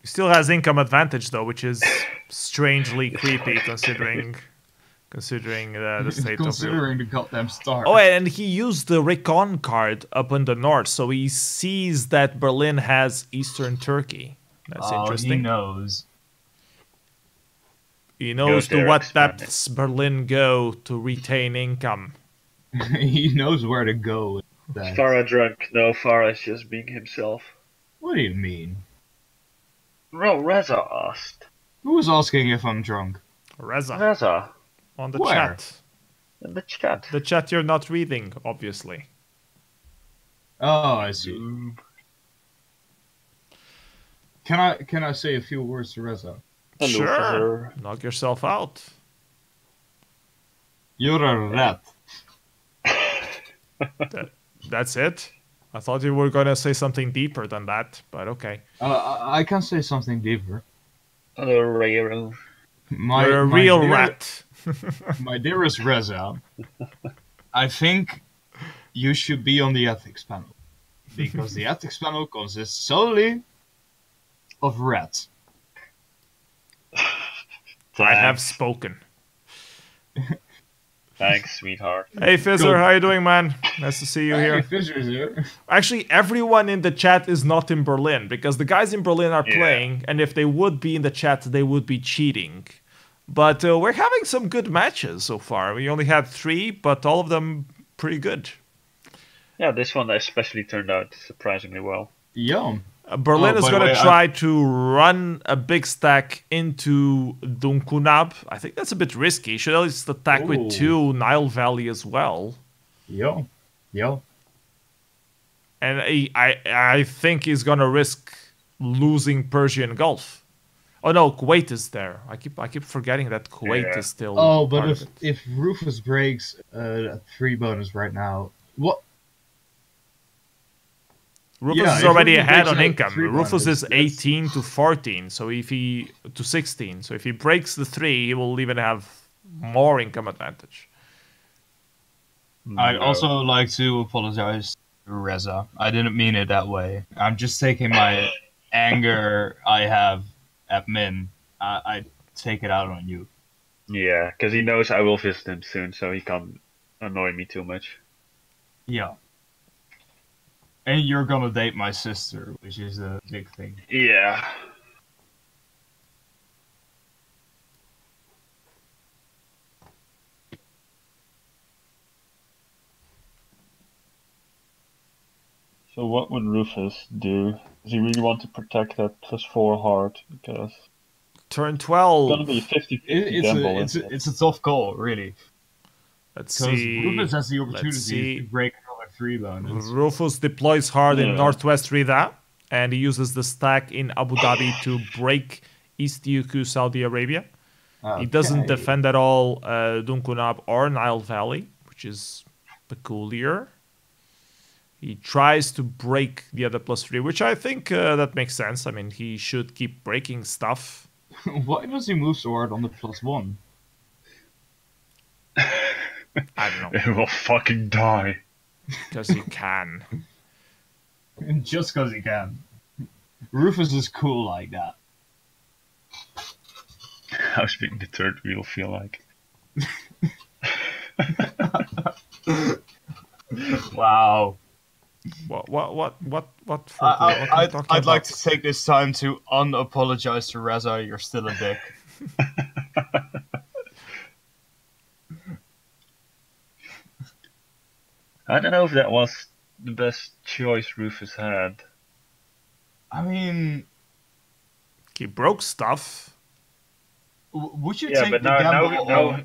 He still has income advantage though, which is strangely creepy considering the state considering the goddamn star. Oh, and he used the recon card up in the north, so he sees that Berlin has eastern Turkey. That's interesting. He knows. He knows to what depths Berlin go to retain income. He knows where to go. Farah drunk. No, Farah's just being himself. What do you mean? Well, Reza asked. Who was asking if I'm drunk? Reza. On the chat. In the chat. The chat you're not reading, obviously. Oh, I see. Can I say a few words to Reza? Sure. Knock yourself out. You're a rat. That's it? I thought you were going to say something deeper than that, but okay. I can say something deeper. You're a real rat. My dearest Reza, I think you should be on the ethics panel. Because the ethics panel consists solely of rats. I have spoken. Thanks, sweetheart. Hey, Fizzer, how you doing, man? Nice to see you here. Hey, Fizzer's here. Actually, everyone in the chat is not in Berlin, because the guys in Berlin are playing, and if they would be in the chat, they would be cheating. But we're having some good matches so far. We only had 3, but all of them pretty good. Yeah, this one especially turned out surprisingly well. Yeah. Berlin is by the going to way, try to run a big stack into Dunkunab. I think that's a bit risky. He should at least attack Ooh. with 2 Nile Valley as well. Yeah. Yeah. And I think he's going to risk losing Persian Gulf. Oh no, Kuwait is there. I keep forgetting that Kuwait is still. Oh, but part of it. if Rufus breaks a 3 bonus right now, what? Rufus Yeah, is if already Rufus ahead breaks on out income. 3 Rufus bonus, is 18 to 14, so if he to 16. So if he breaks the 3, he will even have more income advantage. I'd also like to apologize to Reza. I didn't mean it that way. I'm just taking my anger I have at Min. I take it out on you. Yeah, because he knows I will visit him soon, so he can't annoy me too much. Yeah. And you're gonna date my sister, which is a big thing. Yeah. So what would Rufus do? Does he really want to protect that +4 hard? Because Turn it's 12. gonna be a 50-50 gamble. It's a tough call, really. Let's Because see. Rufus has the Let's opportunity see. to break another 3 bonus. Rufus deploys hard in Yeah. Northwest Rida, and he uses the stack in Abu Dhabi to break East Yuku, Saudi Arabia. He doesn't Okay. defend at all Dunkunab or Nile Valley, which is peculiar. He tries to break the other +3, which I think that makes sense. I mean, he should keep breaking stuff. Why does he move so hard on the +1? I don't know, It will fucking die. because he can. Just because he can. Rufus is cool like that. How's being the third wheel feel like? Wow. What for? I'd like to take this time to unapologize to Reza. You're still a dick. I don't know if that was the best choice Rufus had. I mean, He broke stuff. would you Yeah, take but the now gamble on?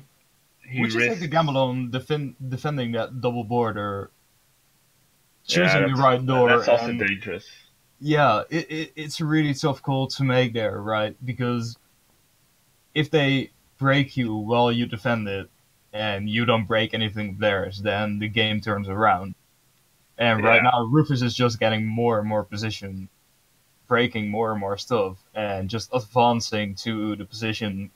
he Would you take risked. the gamble on defending that double border, choosing Yeah, the that's- right door? That's also and- dangerous. Yeah, it's a really tough call to make there, right? Because if they break you while you defend it, and you don't break anything of theirs, then the game turns around. And right Yeah. now, Rufus is just getting more and more position, breaking more and more stuff, and just advancing to the position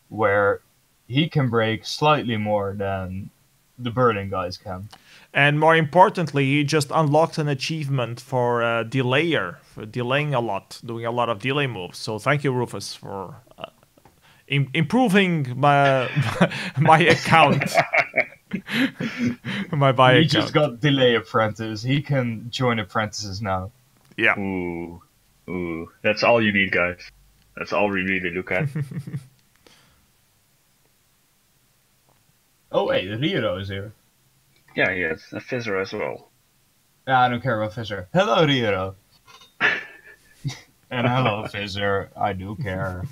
where he can break slightly more than the Berlin guys can. And more importantly, he just unlocked an achievement for delayer, for delaying a lot, doing a lot of delay moves. So thank you, Rufus, for improving my my account. My buy He account. just got delay apprentice. He can join apprentices now. Yeah. Ooh, that's all you need, guys. That's all we really look at. Oh wait, Rio is here. Yeah, he has a fizzer as well. I don't care about Fisher. Hello, Rio. And hello, Fisher. I do care.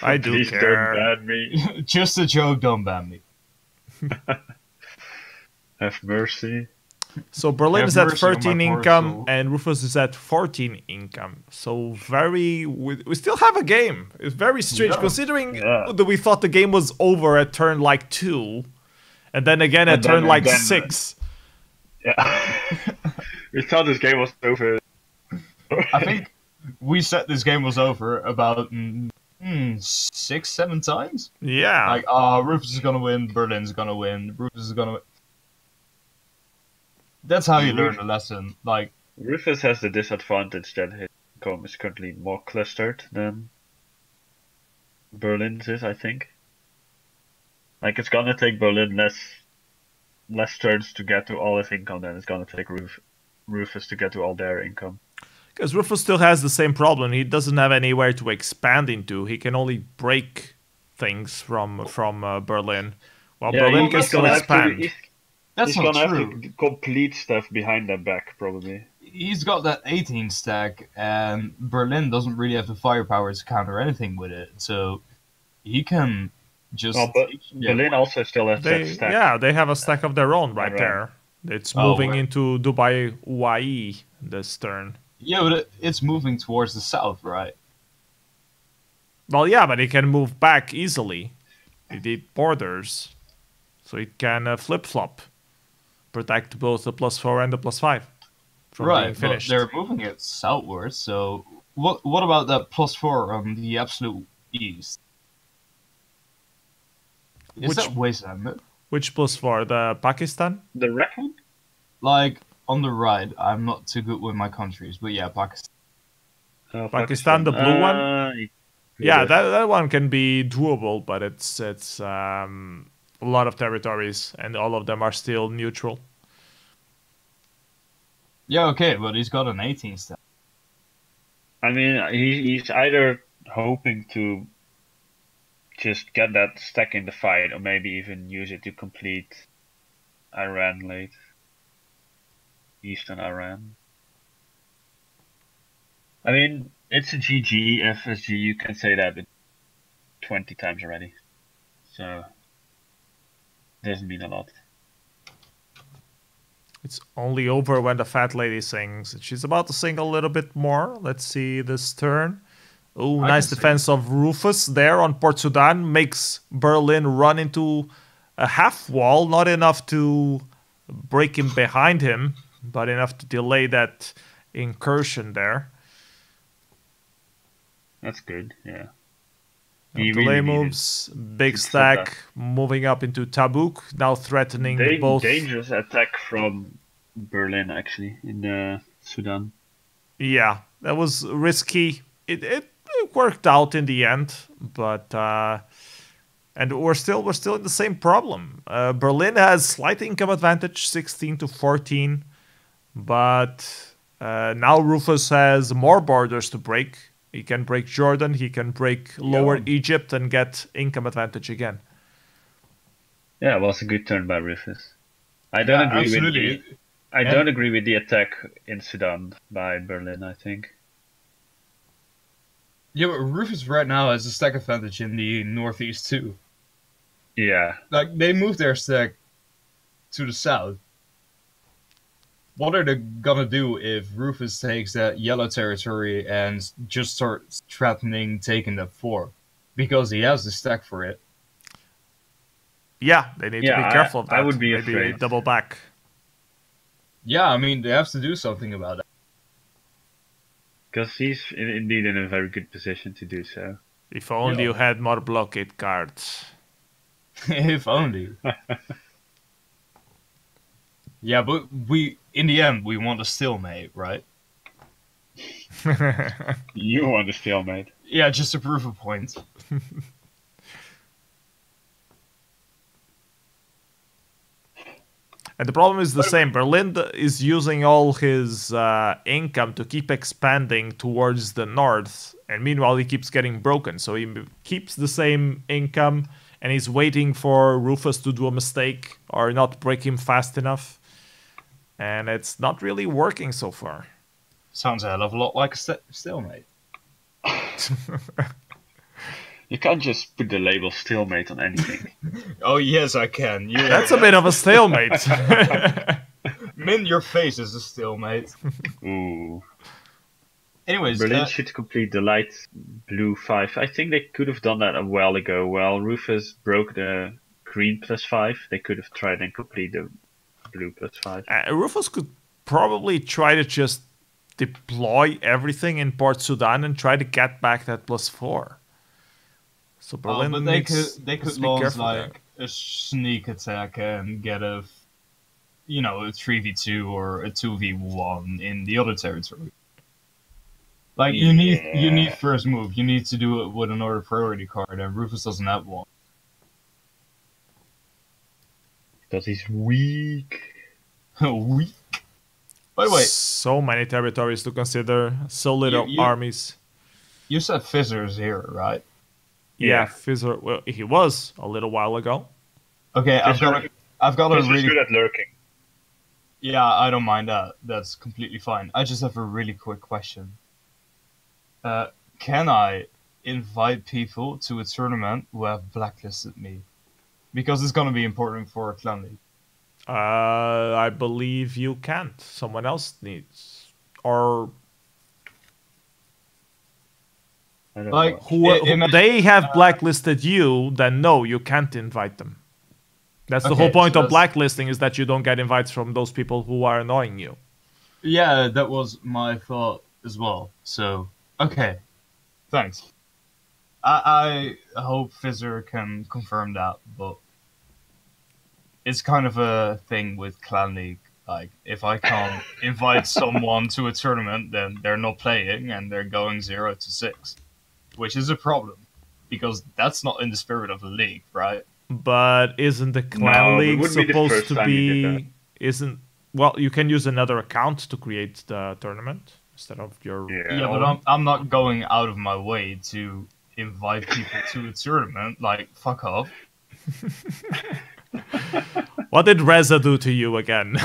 I do Please care. don't ban me. Just a joke, don't ban me. Have mercy. So Berlin Have is at mercy on my 13 poor income soul. and Rufus is at 14 income. So we still have a game. It's very strange Yeah. considering Yeah. that we thought the game was over at turn like 2 and then again at And then- turn like and then- 6. Yeah. We thought this game was over. I think we said this game was over about 6-7 times. Yeah. Like, Rufus is gonna win, Berlin's gonna win, Rufus is gonna win. That's how you learn the lesson. Like, Rufus has the disadvantage that his income is currently more clustered than Berlin's is, I think. Like, it's gonna take Berlin less turns to get to all his income than it's gonna take Rufus to get to all their income. Because Rufus still has the same problem. He doesn't have anywhere to expand into. He can only break things from Berlin. While Berlin can he's still gonna have to- expand. That's He's not gonna true. have to complete stuff behind their back, probably. He's got that 18 stack, and Berlin doesn't really have the firepower to counter anything with it, so he can just. Well, but yeah, Berlin also still has that stack. Yeah, they have a stack of their own right Right. there. It's Oh, moving where? into Dubai UAE this turn. Yeah, but it's moving towards the south, right? Well, yeah, but it can move back easily. It need borders, so it can flip-flop, protect both the +4 and the +5 from being Right, but finished. they're moving it southwards, so what about that +4 on the absolute east? Is Which- that wasteland? Which +4? The Pakistan? The red one? Like, on the right, I'm not too good with my countries, but yeah, Pakistan. Oh, Pakistan, the blue one? Yeah, Good. that one can be doable, but it's a lot of territories, and all of them are still neutral. Yeah, okay, but he's got an 18 stack. I mean, he's either hoping to just get that stack in the fight, or maybe even use it to complete Iran late. Eastern Iran. I mean, it's a GG, FSG, you can say that 20 times already. So, doesn't mean a lot. It's only over when the fat lady sings. She's about to sing a little bit more. Let's see this turn. Oh, nice defense of Rufus there on Port Sudan. Makes Berlin run into a half wall. Not enough to break him behind him, but enough to delay that incursion there. That's good, yeah. Delay moves, big stack, moving up into Tabuk, now threatening both. Dangerous attack from Berlin, actually, in Sudan. Yeah, that was risky. It worked out in the end, but and we're still in the same problem. Berlin has slight income advantage, 16 to 14, but now Rufus has more borders to break. He can break Jordan, he can break Lower Egypt and get income advantage again. Yeah, it was a good turn by Rufus. I don't agree with the attack in Sudan by Berlin, I think. Yeah, but Rufus right now has a stack advantage in the northeast too. Yeah. Like, they moved their stack to the south. What are they gonna do if Rufus takes that yellow territory and just starts threatening taking that 4? Because he has the stack for it. Yeah, they need to be careful of that. I would be Maybe afraid. double back. Yeah, I mean, they have to do something about that. Because he's indeed in a very good position to do so. If only you had more blockade cards. If only. Yeah, but in the end, we want a stalemate, right? You want a stalemate. Yeah, just to prove a point. And the problem is the same. Berlin is using all his income to keep expanding towards the north. And meanwhile, he keeps getting broken. So he keeps the same income and he's waiting for Rufus to do a mistake or not break him fast enough. And it's not really working so far. Sounds a hell of a lot like a stalemate. You can't just put the label stalemate on anything. Oh, yes, I can. Yeah. That's a bit of a stalemate. Min, your face is a stalemate. Ooh. Anyways, Berlin should complete the light blue 5. I think they could have done that a while ago. While Rufus broke the green +5, they could have tried and complete the blue +5. Rufus could probably try to just deploy everything in Port Sudan and try to get back that +4. So Berlin but they could launch like a sneak attack and get a 3v2 or a 2v1 in the other territory. Like, you need first move. You need to do it with an order priority card, and Rufus doesn't have one. Because he's weak. Weak. By the way, so many territories to consider, so little armies. You said Fizzer's here, right? Yeah, Fizzer. Well, he was a little while ago. Okay, I've I've got a Chris is really good at lurking. Yeah, I don't mind that. That's completely fine. I just have a really quick question. Can I invite people to a tournament who have blacklisted me? Because it's going to be important for a clan league. I believe you can't. Someone else needs. Or I don't Like, know. who they have blacklisted you, then no, you can't invite them. That's the Okay, whole point so of blacklisting, is that you don't get invites from those people who are annoying you. Yeah, that was my thought as well. So, okay. Thanks. I hope Fizzer can confirm that, but it's kind of a thing with Clan League. Like, if I can't invite someone to a tournament, then they're not playing and they're going 0-6. Which is a problem. Because that's not in the spirit of the league, right? But isn't the clan No, it league wouldn't be the supposed first to time you did be? Isn't well? You can use another account to create the tournament instead of your. Yeah, but I'm not going out of my way to invite people to a tournament. Like, fuck off. What did Reza do to you again?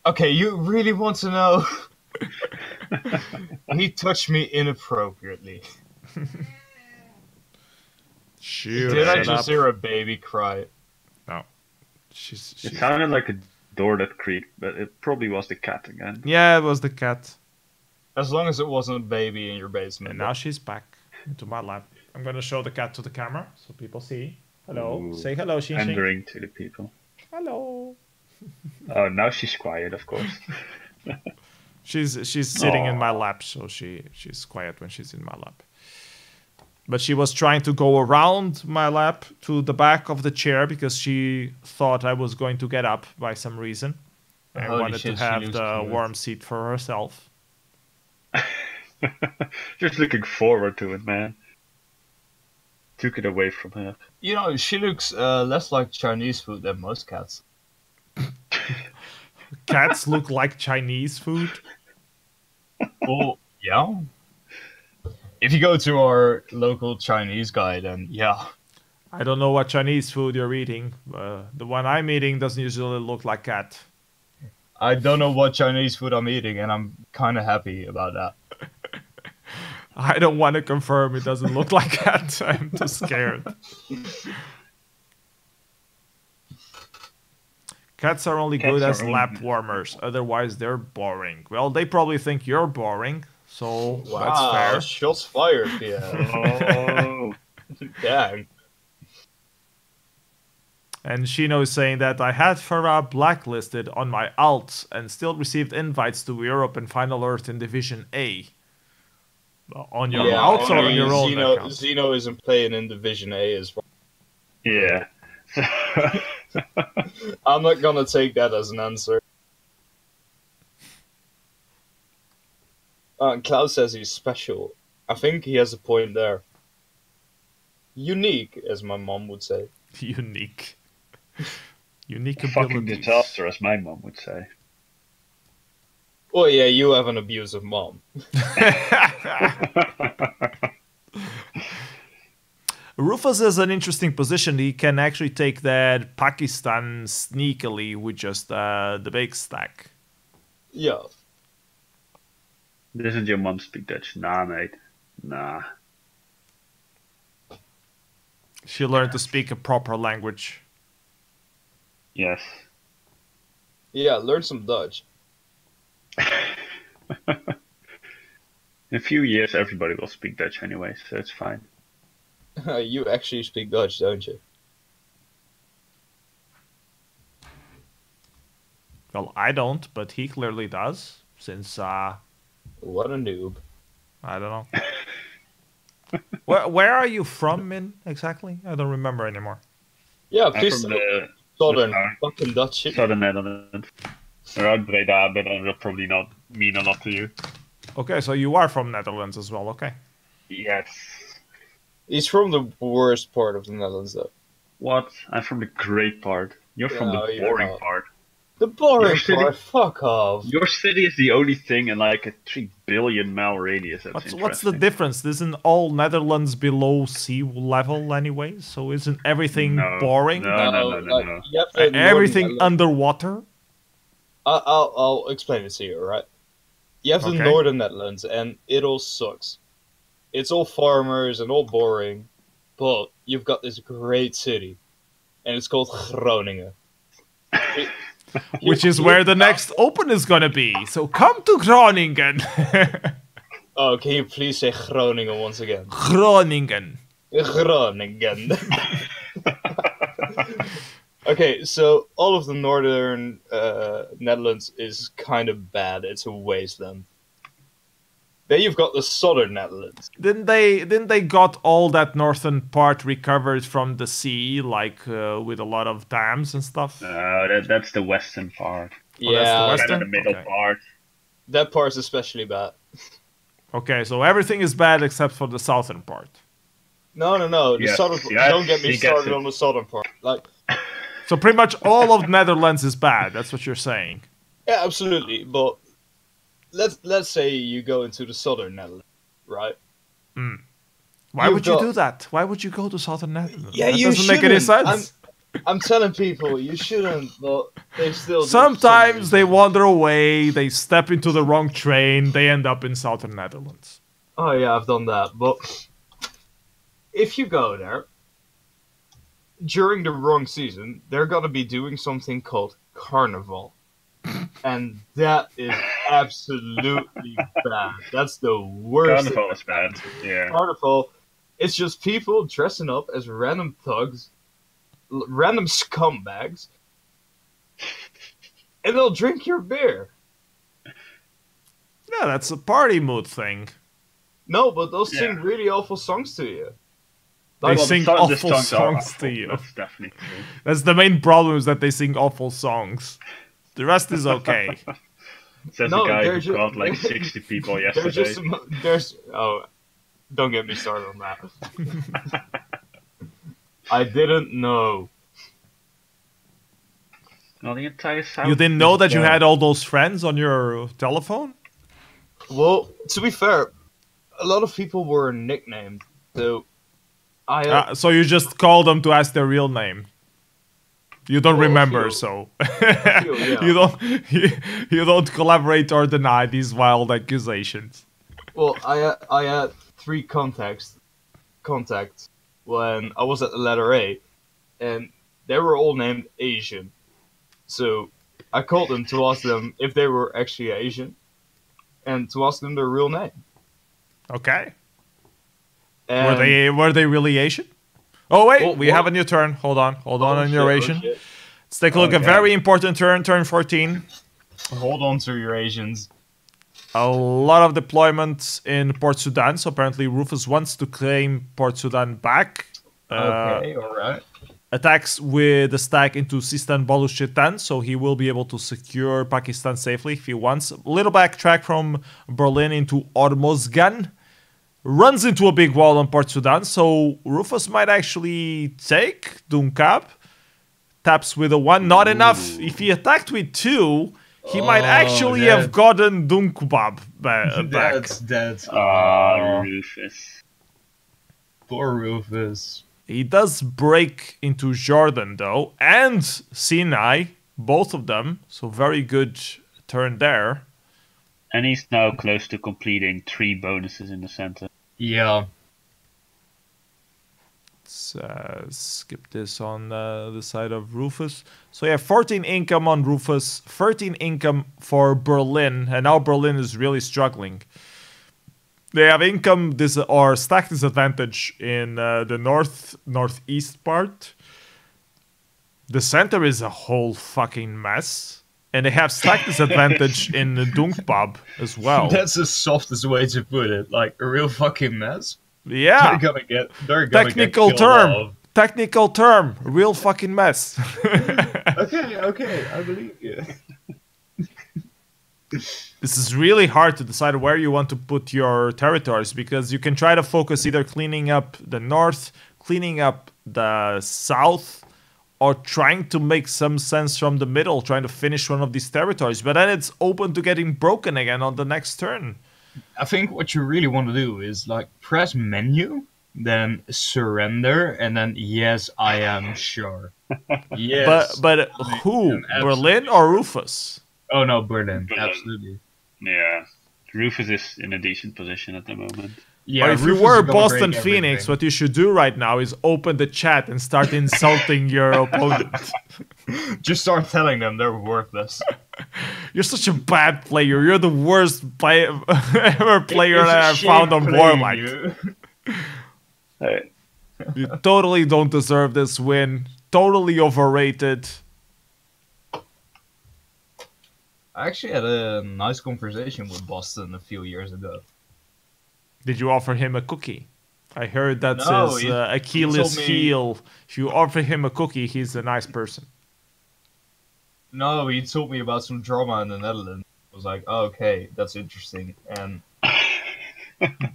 Okay, you really want to know? He touched me inappropriately. Did I just hear a baby cry? No. It sounded like a door that creaked, but it probably was the cat again. Yeah, it was the cat. As long as it wasn't a baby in your basement. And now she's back into my lap. I'm gonna show the cat to the camera so people see. Hello. Ooh, Say hello, Xing Xing. Pandering to the people. Hello. Oh, now she's quiet, of course. She's sitting in my lap, so she's quiet when she's in my lap. But she was trying to go around my lap to the back of the chair because she thought I was going to get up by some reason. And wanted to have the warm seat for herself. Just looking forward to it, man. Took it away from her. You know, she looks less like Chinese food than most cats. Cats look like Chinese food? Oh, yeah. If you go to our local Chinese guy, then yeah. I don't know what Chinese food you're eating. The one I'm eating doesn't usually look like cat. I don't know what Chinese food I'm eating, and I'm kind of happy about that. I don't want to confirm it doesn't look like cat. I'm too scared. Cats are only good as lap warmers. Otherwise, they're boring. Well, they probably think you're boring. So that's fair. Shots fired, yeah. Oh. Dang. And Shino is saying that I had Farah blacklisted on my alts and still received invites to Europe and Final Earth in Division A. On your alts or on your own account? Xeno isn't playing in Division A as well. Yeah. I'm not gonna take that as an answer. Klaus says he's special. I think he has a point there. Unique, as my mom would say. Unique. Unique Fucking abilities. disaster, as my mom would say. Well, yeah, you have an abusive mom. Rufus is an interesting position. He can actually take that Pakistan sneakily with just the big stack. Yeah. Doesn't your mom speak Dutch? Nah, mate. Nah. She learned to speak a proper language. Yes. Yeah, learn some Dutch. In a few years, everybody will speak Dutch anyway, so it's fine. You actually speak Dutch, don't you? Well, I don't, but he clearly does, since, What a noob. I don't know. Where are you from, Min, exactly? I don't remember anymore. Yeah, I'm please from the Southern fucking Dutch shit. Southern Netherlands. Around Breda, but that will probably not mean a lot to you. Okay, so you are from Netherlands as well, okay. Yes. He's from the worst part of the Netherlands, though. What? I'm from the great part. You're from No, the you're boring not. part. The boring Your city- part, fuck off. Your city is the only thing in like a 3 billion mile radius. That's What's the interesting. difference? Isn't all Netherlands below sea level anyway? So isn't everything No, boring? no. You have the Everything Northern underwater? I'll explain it to you, right? You have the Okay. Northern Netherlands, and it all sucks. It's all farmers and all boring, but you've got this great city, and it's called Groningen. Which is where the next open is gonna be. So come to Groningen. Oh, can you please say Groningen once again? Groningen. Groningen. Okay, so all of the northern Netherlands is kind of bad. It's a wasteland. Then you've got the southern Netherlands. Didn't they got all that northern part recovered from the sea, like with a lot of dams and stuff? That's the western part. Oh, that's the Yeah, western? Kind of the middle Okay. part. that part's especially bad. Okay, so everything is bad except for the southern part. No. The Yes, southern. yes, Don't get me he gets started it. on the southern part. Like, So pretty much all of Netherlands is bad. That's what you're saying. yeah, absolutely. But let's say you go into the southern Netherlands, right? Why You've would you got- do that? Why would you go to southern Netherlands? Yeah, that you doesn't make any shouldn't. sense. I'm telling people you shouldn't, but they still. do for some Sometimes they reason. wander away, they step into the wrong train, they end up in southern Netherlands. Oh yeah, I've done that. But if you go there during the wrong season, they're gonna be doing something called Carnival, and that is absolutely bad. That's the worst. thing Carnival is that bad. can happen. Yeah. Carnival, it's just people dressing up as random thugs, random scumbags, and they'll drink your beer. Yeah, that's a party mood thing. No, but they'll Yeah. sing really awful songs to you. They Well, sing the awful songs are songs awful. to you. That's definitely true. That's the main problem, is that they sing awful songs. The rest is okay. Says No, a guy they're who ju- caught like 60 people There's yesterday. just don't get me started on that. I didn't know. Well, the entire south. You didn't know that you is, had all those friends on your telephone? Well, to be fair, a lot of people were nicknamed. So I So you just call them to ask their real name. You don't Well, a remember, few. so few, yeah. you don't collaborate or deny these wild accusations. well I had three contacts when I was at the letter A, and they were all named Asian. So I called them to ask them if they were actually Asian, and to ask them their real name. Okay. And Were they really Asian? Oh wait, Well, we what- have a new turn. Hold on on your Asian. shit. Let's take a look. A Okay. very important turn, turn 14. Hold on to your Asians. A lot of deployments in Port Sudan. So apparently Rufus wants to claim Port Sudan back. Okay, alright. Attacks with the stack into Sistan Baluchitan, so he will be able to secure Pakistan safely if he wants. A little backtrack from Berlin into Ormozgan. Runs into a big wall on Port Sudan, so Rufus might actually take Dunkab. Taps with a 1, not enough. If he attacked with 2, he might actually have gotten Dunkab back. That's Rufus. poor Rufus. He does break into Jordan, though, and Sinai, both of them. So very good turn there. And he's now close to completing 3 bonuses in the center. Yeah. Let's skip this on the side of Rufus. So yeah, 14 income on Rufus, 13 income for Berlin, and now Berlin is really struggling. They have income or stack disadvantage in the northeast part. The center is a whole fucking mess, and they have stack disadvantage in the Dunkbab as well. That's the softest way to put it. Like a real fucking mess. Yeah, They're gonna get technical killed term. off. Technical term, real fucking mess. Okay, I believe you. This is really hard to decide where you want to put your territories, because you can try to focus either cleaning up the north, cleaning up the south, or trying to make some sense from the middle, trying to finish one of these territories. But then it's open to getting broken again on the next turn. I think what you really want to do is like press menu, then surrender, and then yes, I am sure. Yes. But who? Berlin or Rufus? Oh no, Berlin. Absolutely. Yeah. Rufus is in a decent position at the moment. Yeah, or if you were Boston Phoenix, what you should do right now is open the chat and start insulting your opponent. Just start telling them they're worthless. You're such a bad player. You're the worst ever player that I've found on Warlight. You totally don't deserve this win. Totally overrated. I actually had a nice conversation with Boston a few years ago. Did you offer him a cookie? I heard that's No, his Achilles heel. If you offer him a cookie, he's a nice person. No, he told me about some drama in the Netherlands. I was like, oh, okay, that's interesting. And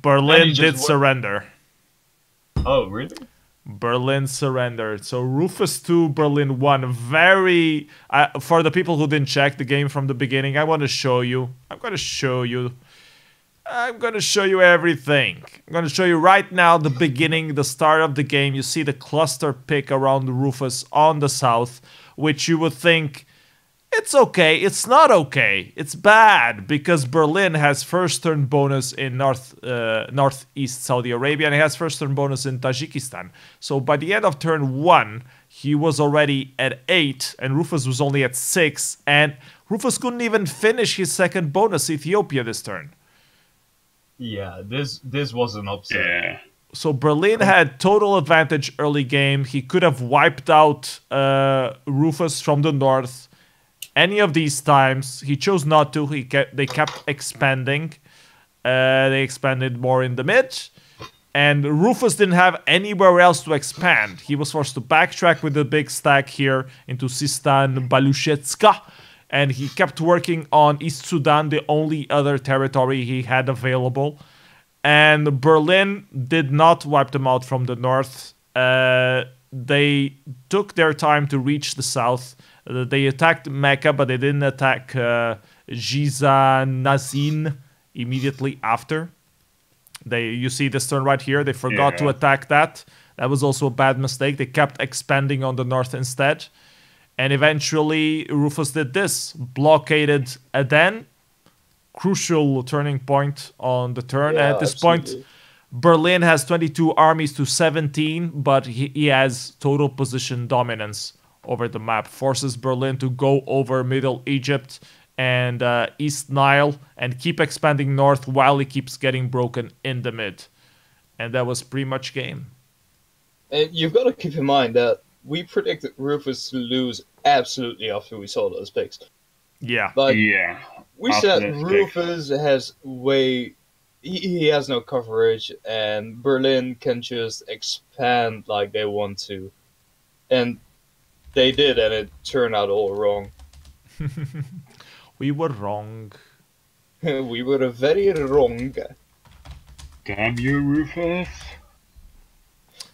Berlin did surrender. Oh, really? Berlin surrendered. So Rufus 2, Berlin 1. Very... for the people who didn't check the game from the beginning, I want to show you. I'm going to show you everything. I'm going to show you right now the beginning, the start of the game. You see the cluster pick around Rufus on the south, which you would think, it's okay. It's not okay. It's bad because Berlin has first turn bonus in northeast Saudi Arabia, and he has first turn bonus in Tajikistan. So by the end of turn 1, he was already at 8, and Rufus was only at 6, and Rufus couldn't even finish his second bonus, Ethiopia, this turn. Yeah, this was an upset. Yeah. So Berlin had total advantage early game. He could have wiped out Rufus from the north any of these times. He chose not to. They kept expanding. They expanded more in the mid. And Rufus didn't have anywhere else to expand. He was forced to backtrack with a big stack here into Sistan Baluchetska. And he kept working on East Sudan, the only other territory he had available. And Berlin did not wipe them out from the north. They took their time to reach the south. They attacked Mecca, but they didn't attack Jizanazin immediately after. You see this turn right here. They forgot to attack that. That was also a bad mistake. They kept expanding on the north instead. And eventually, Rufus did this. Blockaded Aden. Crucial turning point on the turn. Yeah, and at this absolutely. point, Berlin has 22 armies to 17, but he has total position dominance over the map. Forces Berlin to go over Middle Egypt and East Nile and keep expanding north while he keeps getting broken in the mid. And that was pretty much game. And you've got to keep in mind that we predicted Rufus to lose absolutely after we saw those picks. Yeah. Like, Yeah. we after said this pick. Rufus has he has no coverage, and Berlin can just expand like they want to. And they did, and it turned out all wrong. We were wrong. We were very wrong. Damn you, Rufus.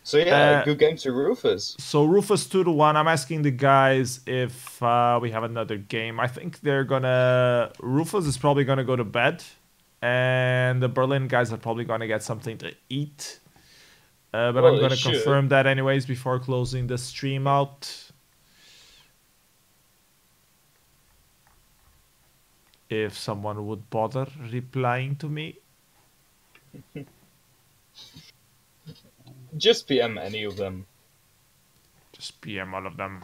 So yeah, good game to Rufus. So Rufus 2-1. I'm asking the guys if we have another game. I think they're gonna... Rufus is probably gonna go to bed. And the Berlin guys are probably gonna get something to eat. But Well, I'm gonna they should. confirm that anyways before closing the stream out. If someone would bother replying to me. Just PM any of them. Just PM all of them.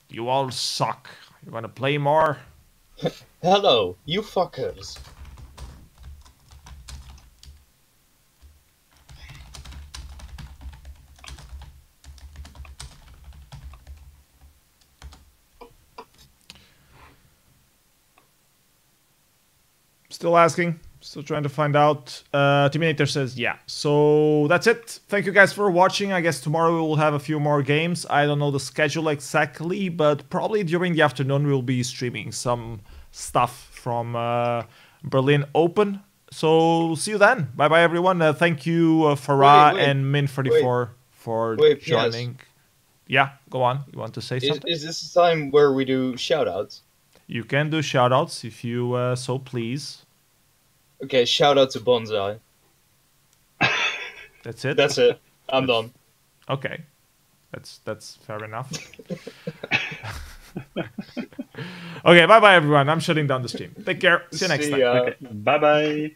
You all suck. You wanna play more? Hello, you fuckers. Still asking. Still trying to find out. Timinator says, yeah. So that's it. Thank you guys for watching. I guess tomorrow we will have a few more games. I don't know the schedule exactly, but probably during the afternoon we'll be streaming some stuff from Berlin Open. So see you then. Bye-bye, everyone. Thank you, Farah Wait. and Min34 for Wait, joining. Yeah, go on. You want to say something? Is this the time where we do shoutouts? You can do shoutouts if you so please. Okay, shout out to Bonsai. That's it? That's it. I'm done. Okay. That's fair enough. Okay, bye-bye, everyone. I'm shutting down the stream. Take care. See you next time. Okay. Bye-bye.